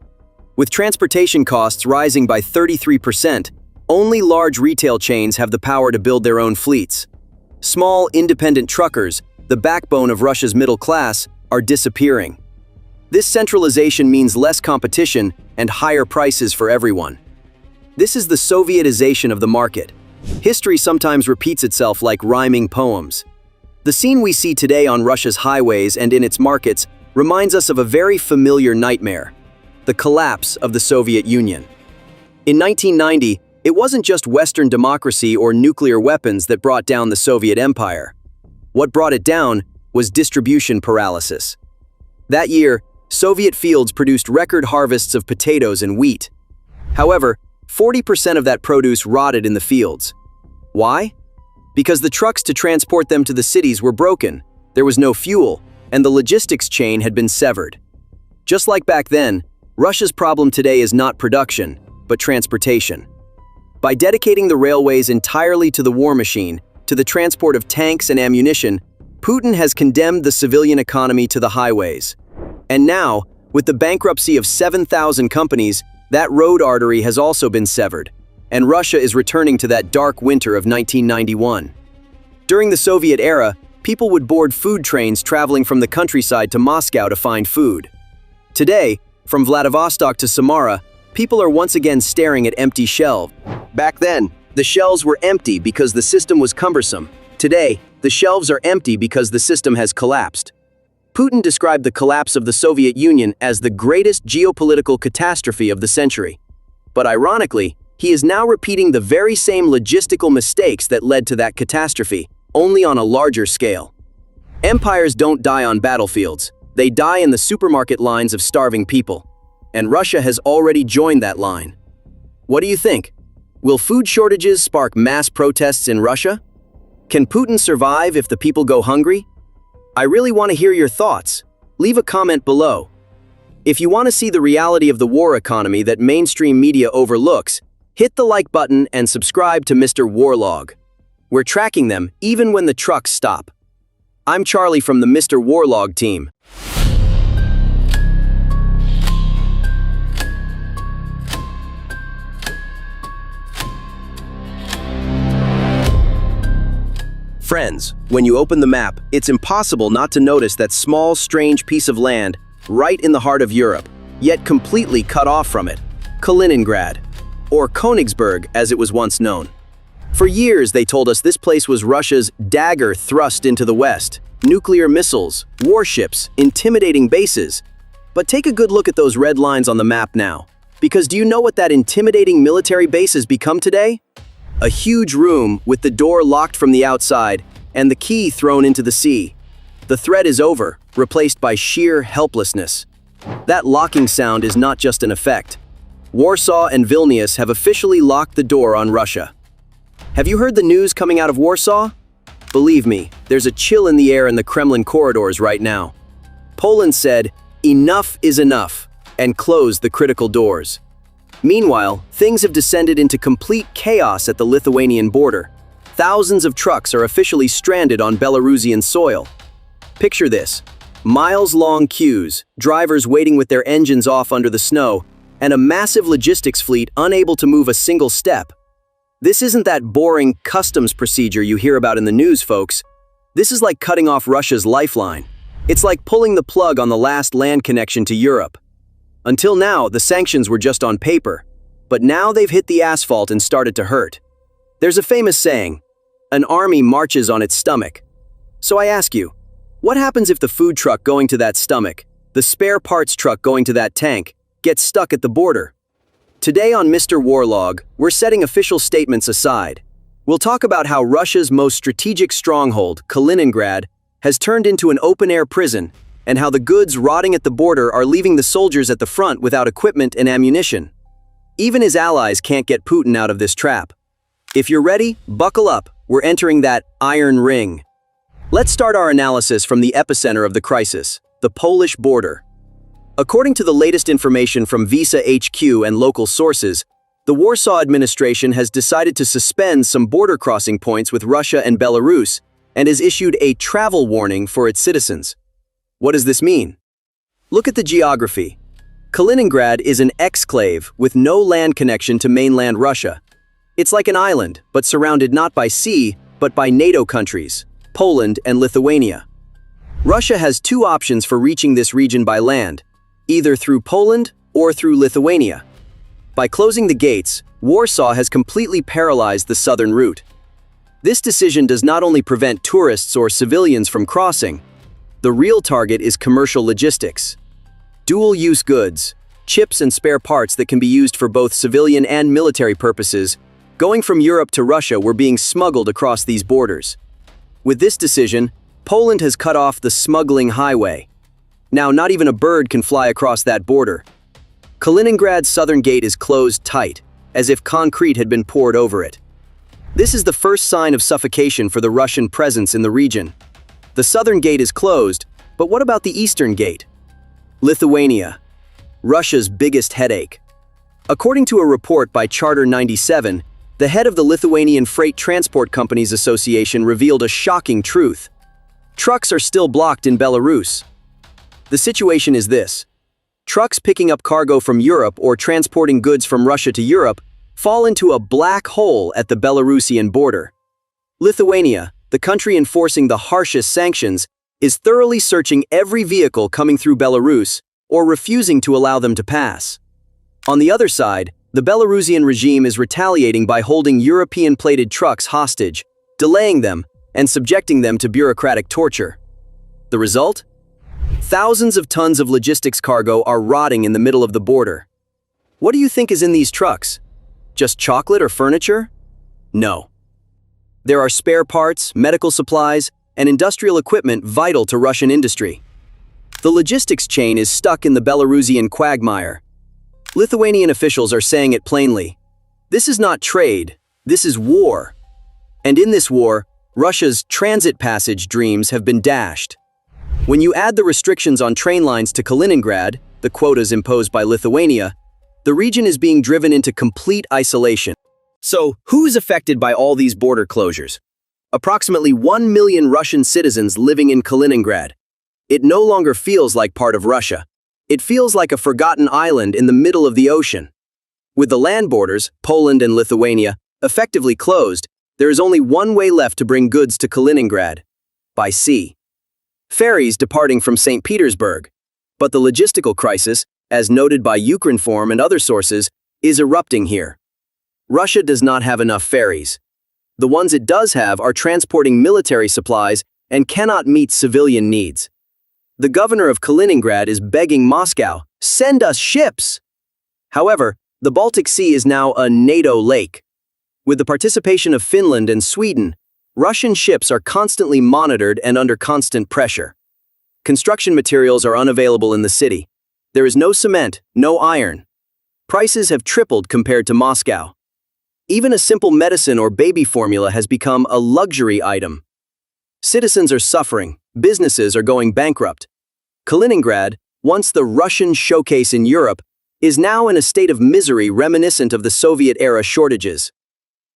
With transportation costs rising by 33%, only large retail chains have the power to build their own fleets. Small, independent truckers, the backbone of Russia's middle class, are disappearing. This centralization means less competition and higher prices for everyone. This is the Sovietization of the market. History sometimes repeats itself like rhyming poems. The scene we see today on Russia's highways and in its markets reminds us of a very familiar nightmare: the collapse of the Soviet Union. In 1990, it wasn't just Western democracy or nuclear weapons that brought down the Soviet Empire. What brought it down was distribution paralysis. That year, Soviet fields produced record harvests of potatoes and wheat. However, 40% of that produce rotted in the fields. Why? Because the trucks to transport them to the cities were broken, there was no fuel, and the logistics chain had been severed. Just like back then, Russia's problem today is not production, but transportation. By dedicating the railways entirely to the war machine, to the transport of tanks and ammunition, Putin has condemned the civilian economy to the highways. And now, with the bankruptcy of 7,000 companies, that road artery has also been severed, and Russia is returning to that dark winter of 1991. During the Soviet era, people would board food trains traveling from the countryside to Moscow to find food. Today, from Vladivostok to Samara, people are once again staring at empty shelves. Back then, the shelves were empty because the system was cumbersome. Today, The shelves are empty because the system has collapsed. Putin described the collapse of the Soviet Union as the greatest geopolitical catastrophe of the century. But ironically, he is now repeating the very same logistical mistakes that led to that catastrophe, only on a larger scale. Empires don't die on battlefields. They die in the supermarket lines of starving people. And Russia has already joined that line. What do you think? Will food shortages spark mass protests in Russia? Can Putin survive if the people go hungry? I really want to hear your thoughts. Leave a comment below. If you want to see the reality of the war economy that mainstream media overlooks, hit the like button and subscribe to MrWARLOG. We're tracking them even when the trucks stop. I'm Charlie from the MrWARLOG team. Friends, when you open the map, it's impossible not to notice that small, strange piece of land right in the heart of Europe, yet completely cut off from it. Kaliningrad, or Königsberg as it was once known. For years they told us this place was Russia's dagger thrust into the West. Nuclear missiles, warships, intimidating bases. But take a good look at those red lines on the map now. Because do you know what that intimidating military base has become today? A huge room with the door locked from the outside and the key thrown into the sea. The threat is over, replaced by sheer helplessness. That locking sound is not just an effect. Warsaw and Vilnius have officially locked the door on Russia. Have you heard the news coming out of Warsaw? Believe me, there's a chill in the air in the Kremlin corridors right now. Poland said, "Enough is enough," and closed the critical doors. Meanwhile, things have descended into complete chaos at the Lithuanian border. Thousands of trucks are officially stranded on Belarusian soil. Picture this: miles-long queues, drivers waiting with their engines off under the snow, and a massive logistics fleet unable to move a single step. This isn't that boring customs procedure you hear about in the news, folks. This is like cutting off Russia's lifeline. It's like pulling the plug on the last land connection to Europe. Until now, the sanctions were just on paper, but now they've hit the asphalt and started to hurt. There's a famous saying, "An army marches on its stomach." So I ask you, what happens if the food truck going to that stomach, the spare parts truck going to that tank, gets stuck at the border? Today on MrWARLOG, we're setting official statements aside. We'll talk about how Russia's most strategic stronghold, Kaliningrad, has turned into an open-air prison, and how the goods rotting at the border are leaving the soldiers at the front without equipment and ammunition. Even his allies can't get Putin out of this trap. If you're ready, buckle up. We're entering that iron ring. Let's start our analysis from the epicenter of the crisis, the Polish border. According to the latest information from Visa HQ and local sources, the Warsaw administration has decided to suspend some border crossing points with Russia and Belarus and has issued a travel warning for its citizens. What does this mean? Look at the geography. Kaliningrad is an exclave with no land connection to mainland Russia. It's like an island, but surrounded not by sea, but by NATO countries, Poland and Lithuania. Russia has two options for reaching this region by land, either through Poland or through Lithuania. By closing the gates, Warsaw has completely paralyzed the southern route. This decision does not only prevent tourists or civilians from crossing. The real target is commercial logistics. Dual-use goods, chips and spare parts that can be used for both civilian and military purposes, going from Europe to Russia were being smuggled across these borders. With this decision, Poland has cut off the smuggling highway. Now, not even a bird can fly across that border. Kaliningrad's southern gate is closed tight, as if concrete had been poured over it. This is the first sign of suffocation for the Russian presence in the region. The southern gate is closed, but what about the eastern gate? Lithuania, Russia's biggest headache. According to a report by Charter 97, the head of the Lithuanian Freight Transport Companies Association revealed a shocking truth. Trucks are still blocked in Belarus. The situation is this: trucks picking up cargo from Europe or transporting goods from Russia to Europe fall into a black hole at the Belarusian border. Lithuania, the country enforcing the harshest sanctions, is thoroughly searching every vehicle coming through Belarus or refusing to allow them to pass. On the other side, the Belarusian regime is retaliating by holding European-plated trucks hostage, delaying them, and subjecting them to bureaucratic torture. The result? Thousands of tons of logistics cargo are rotting in the middle of the border. What do you think is in these trucks? Just chocolate or furniture? No. There are spare parts, medical supplies, and industrial equipment vital to Russian industry. The logistics chain is stuck in the Belarusian quagmire. Lithuanian officials are saying it plainly. This is not trade, this is war. And in this war, Russia's transit passage dreams have been dashed. When you add the restrictions on train lines to Kaliningrad, the quotas imposed by Lithuania, the region is being driven into complete isolation. So, who is affected by all these border closures? Approximately 1 million Russian citizens living in Kaliningrad. It no longer feels like part of Russia. It feels like a forgotten island in the middle of the ocean. With the land borders, Poland and Lithuania, effectively closed, there is only one way left to bring goods to Kaliningrad: by sea. Ferries departing from St. Petersburg. But the logistical crisis, as noted by Ukrinform and other sources, is erupting here. Russia does not have enough ferries. The ones it does have are transporting military supplies and cannot meet civilian needs. The governor of Kaliningrad is begging Moscow, "Send us ships!" However, the Baltic Sea is now a NATO lake. With the participation of Finland and Sweden, Russian ships are constantly monitored and under constant pressure. Construction materials are unavailable in the city. There is no cement, no iron. Prices have tripled compared to Moscow. Even a simple medicine or baby formula has become a luxury item. Citizens are suffering, businesses are going bankrupt. Kaliningrad, once the Russian showcase in Europe, is now in a state of misery reminiscent of the Soviet-era shortages.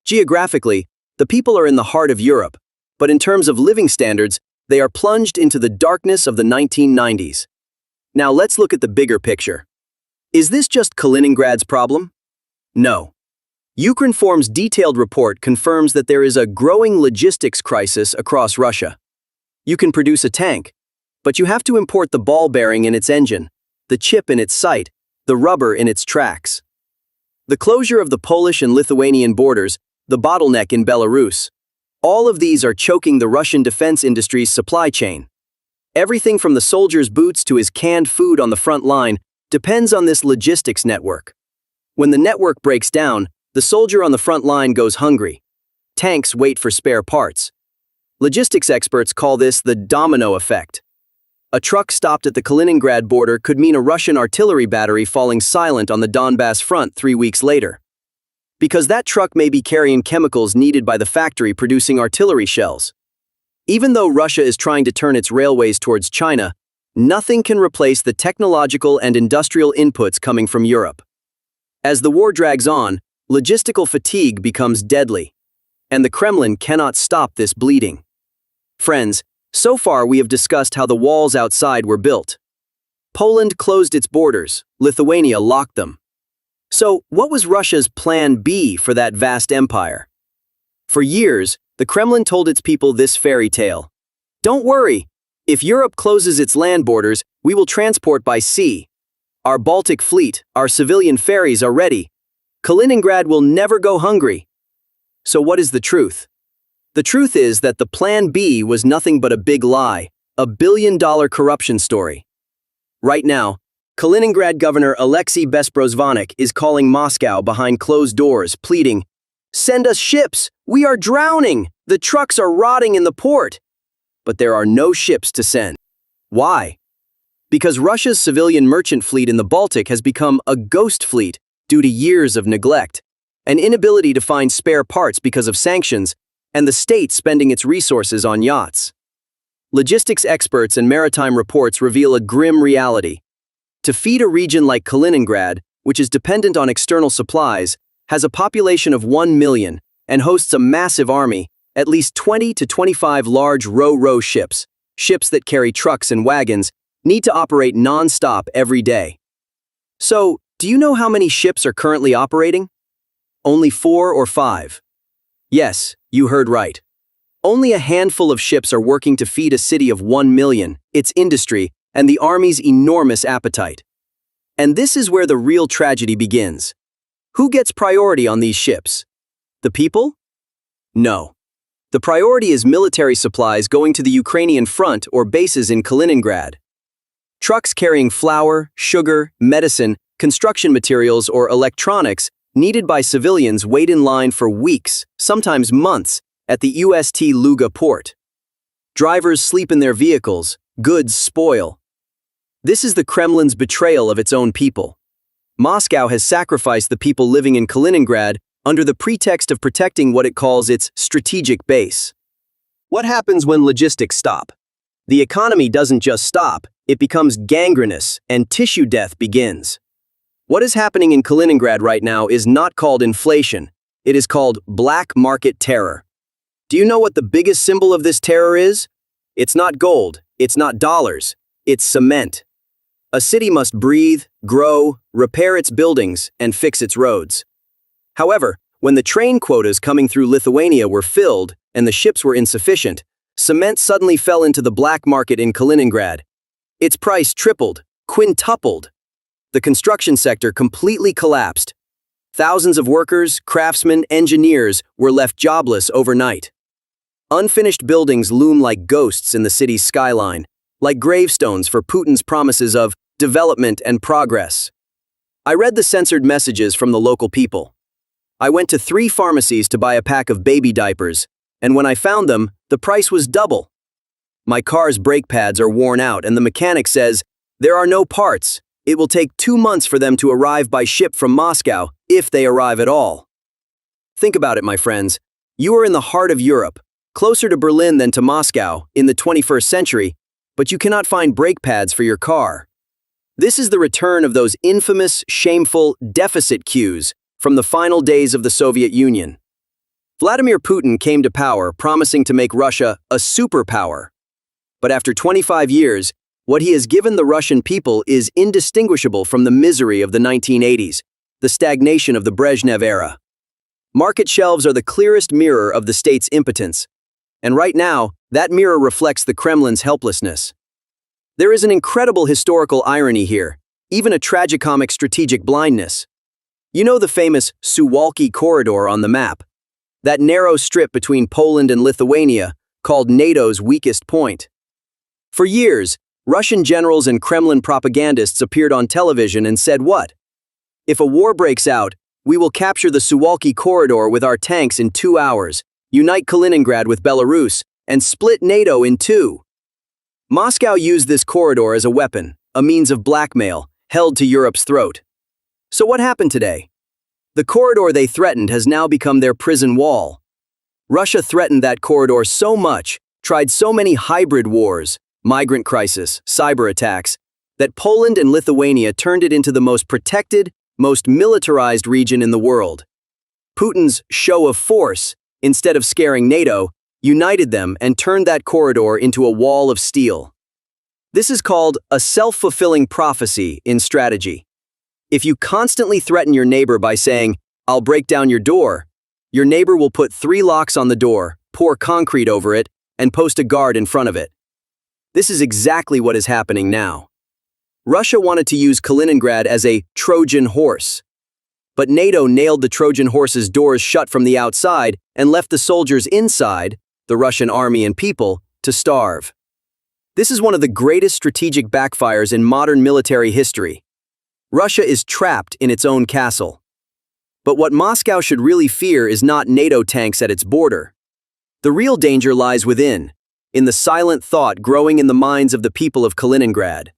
Geographically, the people are in the heart of Europe, but in terms of living standards, they are plunged into the darkness of the 1990s. Now let's look at the bigger picture. Is this just Kaliningrad's problem? No. Ukrinform's detailed report confirms that there is a growing logistics crisis across Russia. You can produce a tank, but you have to import the ball bearing in its engine, the chip in its sight, the rubber in its tracks. The closure of the Polish and Lithuanian borders, the bottleneck in Belarus, all of these are choking the Russian defense industry's supply chain. Everything from the soldier's boots to his canned food on the front line depends on this logistics network. When the network breaks down, the soldier on the front line goes hungry. Tanks wait for spare parts. Logistics experts call this the domino effect. A truck stopped at the Kaliningrad border could mean a Russian artillery battery falling silent on the Donbass front 3 weeks later. Because that truck may be carrying chemicals needed by the factory producing artillery shells. Even though Russia is trying to turn its railways towards China, nothing can replace the technological and industrial inputs coming from Europe. As the war drags on, logistical fatigue becomes deadly, and the Kremlin cannot stop this bleeding. Friends, so far we have discussed how the walls outside were built. Poland closed its borders, Lithuania locked them. So, what was Russia's plan B for that vast empire? For years, the Kremlin told its people this fairy tale. Don't worry, if Europe closes its land borders, we will transport by sea. Our Baltic fleet, our civilian ferries are ready. Kaliningrad will never go hungry. So what is the truth? The truth is that the plan B was nothing but a big lie, a billion-dollar corruption story. Right now, Kaliningrad Governor Alexei Besprozvanik is calling Moscow behind closed doors, pleading, "Send us ships! We are drowning! The trucks are rotting in the port!" But there are no ships to send. Why? Because Russia's civilian merchant fleet in the Baltic has become a ghost fleet due to years of neglect, an inability to find spare parts because of sanctions, and the state spending its resources on yachts. Logistics experts and maritime reports reveal a grim reality. To feed a region like Kaliningrad, which is dependent on external supplies, has a population of 1 million, and hosts a massive army, at least 20 to 25 large ro-ro ships, ships that carry trucks and wagons, need to operate non-stop every day. So, do you know how many ships are currently operating? Only 4 or 5. Yes, you heard right. Only a handful of ships are working to feed a city of 1 million, its industry, and the army's enormous appetite. And this is where the real tragedy begins. Who gets priority on these ships? The people? No. The priority is military supplies going to the Ukrainian front or bases in Kaliningrad. Trucks carrying flour, sugar, medicine, construction materials, or electronics needed by civilians wait in line for weeks, sometimes months, at the UST Luga port. Drivers sleep in their vehicles, goods spoil. This is the Kremlin's betrayal of its own people. Moscow has sacrificed the people living in Kaliningrad under the pretext of protecting what it calls its strategic base. What happens when logistics stop? The economy doesn't just stop, it becomes gangrenous and tissue death begins. What is happening in Kaliningrad right now is not called inflation, it is called black market terror. Do you know what the biggest symbol of this terror is? It's not gold, it's not dollars, it's cement. A city must breathe, grow, repair its buildings, and fix its roads. However, when the train quotas coming through Lithuania were filled and the ships were insufficient, cement suddenly fell into the black market in Kaliningrad. Its price tripled, quintupled. The construction sector completely collapsed. Thousands of workers, craftsmen, engineers were left jobless overnight. Unfinished buildings loom like ghosts in the city's skyline, like gravestones for Putin's promises of development and progress. I read the censored messages from the local people. I went to 3 pharmacies to buy a pack of baby diapers, and when I found them, the price was double. My car's brake pads are worn out and the mechanic says, there are no parts. It will take 2 months for them to arrive by ship from Moscow, if they arrive at all. Think about it, my friends. You are in the heart of Europe, closer to Berlin than to Moscow, in the 21st century, but you cannot find brake pads for your car. This is the return of those infamous, shameful deficit queues from the final days of the Soviet Union. Vladimir Putin came to power promising to make Russia a superpower. But after 25 years, what he has given the Russian people is indistinguishable from the misery of the 1980s, the stagnation of the Brezhnev era. Market shelves are the clearest mirror of the state's impotence, and right now, that mirror reflects the Kremlin's helplessness. There is an incredible historical irony here, even a tragicomic strategic blindness. You know the famous Suwalki corridor on the map? That narrow strip between Poland and Lithuania, called NATO's weakest point. For years, Russian generals and Kremlin propagandists appeared on television and said what? If a war breaks out, we will capture the Suwalki corridor with our tanks in 2 hours, unite Kaliningrad with Belarus, and split NATO in 2. Moscow used this corridor as a weapon, a means of blackmail, held to Europe's throat. So what happened today? The corridor they threatened has now become their prison wall. Russia threatened that corridor so much, tried so many hybrid wars, migrant crisis, cyber attacks, that Poland and Lithuania turned it into the most protected, most militarized region in the world. Putin's show of force, instead of scaring NATO, united them and turned that corridor into a wall of steel. This is called a self-fulfilling prophecy in strategy. If you constantly threaten your neighbor by saying, "I'll break down your door," your neighbor will put 3 locks on the door, pour concrete over it, and post a guard in front of it. This is exactly what is happening now. Russia wanted to use Kaliningrad as a Trojan horse. But NATO nailed the Trojan horse's doors shut from the outside and left the soldiers inside, the Russian army and people, to starve. This is one of the greatest strategic backfires in modern military history. Russia is trapped in its own castle. But what Moscow should really fear is not NATO tanks at its border. The real danger lies within, in the silent thought growing in the minds of the people of Kaliningrad.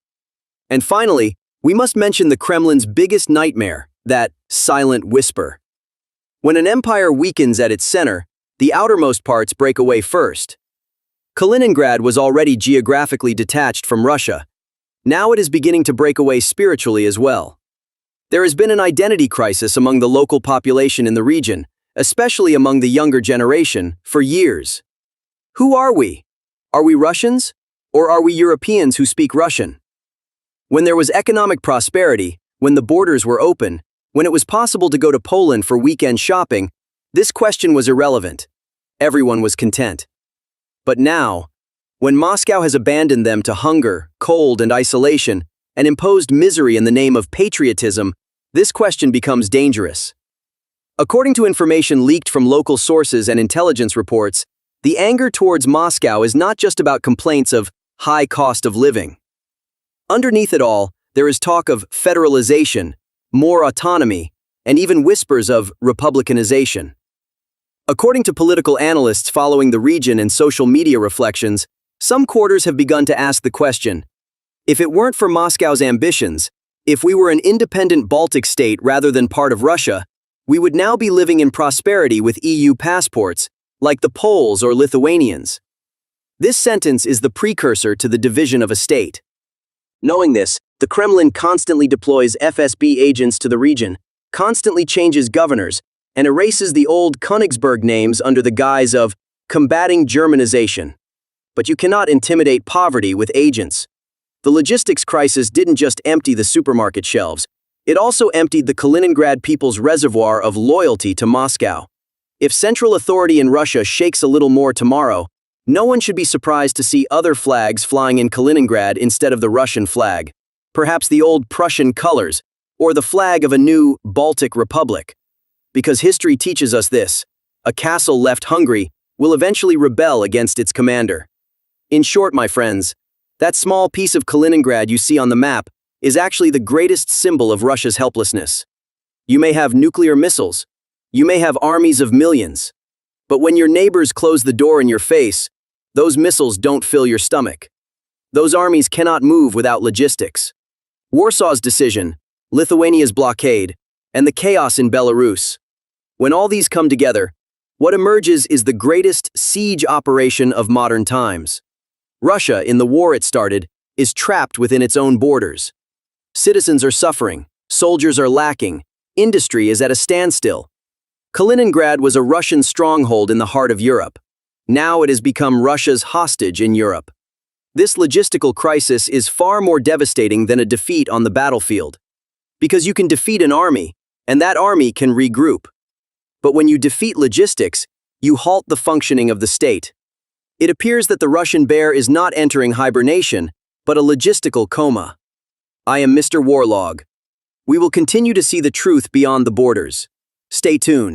And finally, we must mention the Kremlin's biggest nightmare, that silent whisper. When an empire weakens at its center, the outermost parts break away first. Kaliningrad was already geographically detached from Russia. Now it is beginning to break away spiritually as well. There has been an identity crisis among the local population in the region, especially among the younger generation, for years. Who are we? Are we Russians? Or are we Europeans who speak Russian? When there was economic prosperity, when the borders were open, when it was possible to go to Poland for weekend shopping, this question was irrelevant. Everyone was content. But now, when Moscow has abandoned them to hunger, cold, and isolation, and imposed misery in the name of patriotism, this question becomes dangerous. According to information leaked from local sources and intelligence reports, The anger towards Moscow is not just about complaints of high cost of living. Underneath it all, there is talk of federalization, more autonomy, and even whispers of republicanization. According to political analysts following the region and social media reflections, some quarters have begun to ask the question, if it weren't for Moscow's ambitions, if we were an independent Baltic state rather than part of Russia, we would now be living in prosperity with EU passports, like the Poles or Lithuanians. This sentence is the precursor to the division of a state. Knowing this, the Kremlin constantly deploys FSB agents to the region, constantly changes governors, and erases the old Königsberg names under the guise of combating Germanization. But you cannot intimidate poverty with agents. The logistics crisis didn't just empty the supermarket shelves, it also emptied the Kaliningrad people's reservoir of loyalty to Moscow. If central authority in Russia shakes a little more tomorrow, no one should be surprised to see other flags flying in Kaliningrad instead of the Russian flag, perhaps the old Prussian colors, or the flag of a new Baltic Republic. Because history teaches us this, a castle left hungry will eventually rebel against its commander. In short, my friends, that small piece of Kaliningrad you see on the map is actually the greatest symbol of Russia's helplessness. You may have nuclear missiles, you may have armies of millions, but when your neighbors close the door in your face, those missiles don't fill your stomach. Those armies cannot move without logistics. Warsaw's decision, Lithuania's blockade, and the chaos in Belarus. When all these come together, what emerges is the greatest siege operation of modern times. Russia, in the war it started, is trapped within its own borders. Citizens are suffering, soldiers are lacking, industry is at a standstill. Kaliningrad was a Russian stronghold in the heart of Europe. Now it has become Russia's hostage in Europe. This logistical crisis is far more devastating than a defeat on the battlefield. Because you can defeat an army, and that army can regroup. But when you defeat logistics, you halt the functioning of the state. It appears that the Russian bear is not entering hibernation, but a logistical coma. I am Mr. Warlog. We will continue to see the truth beyond the borders. Stay tuned.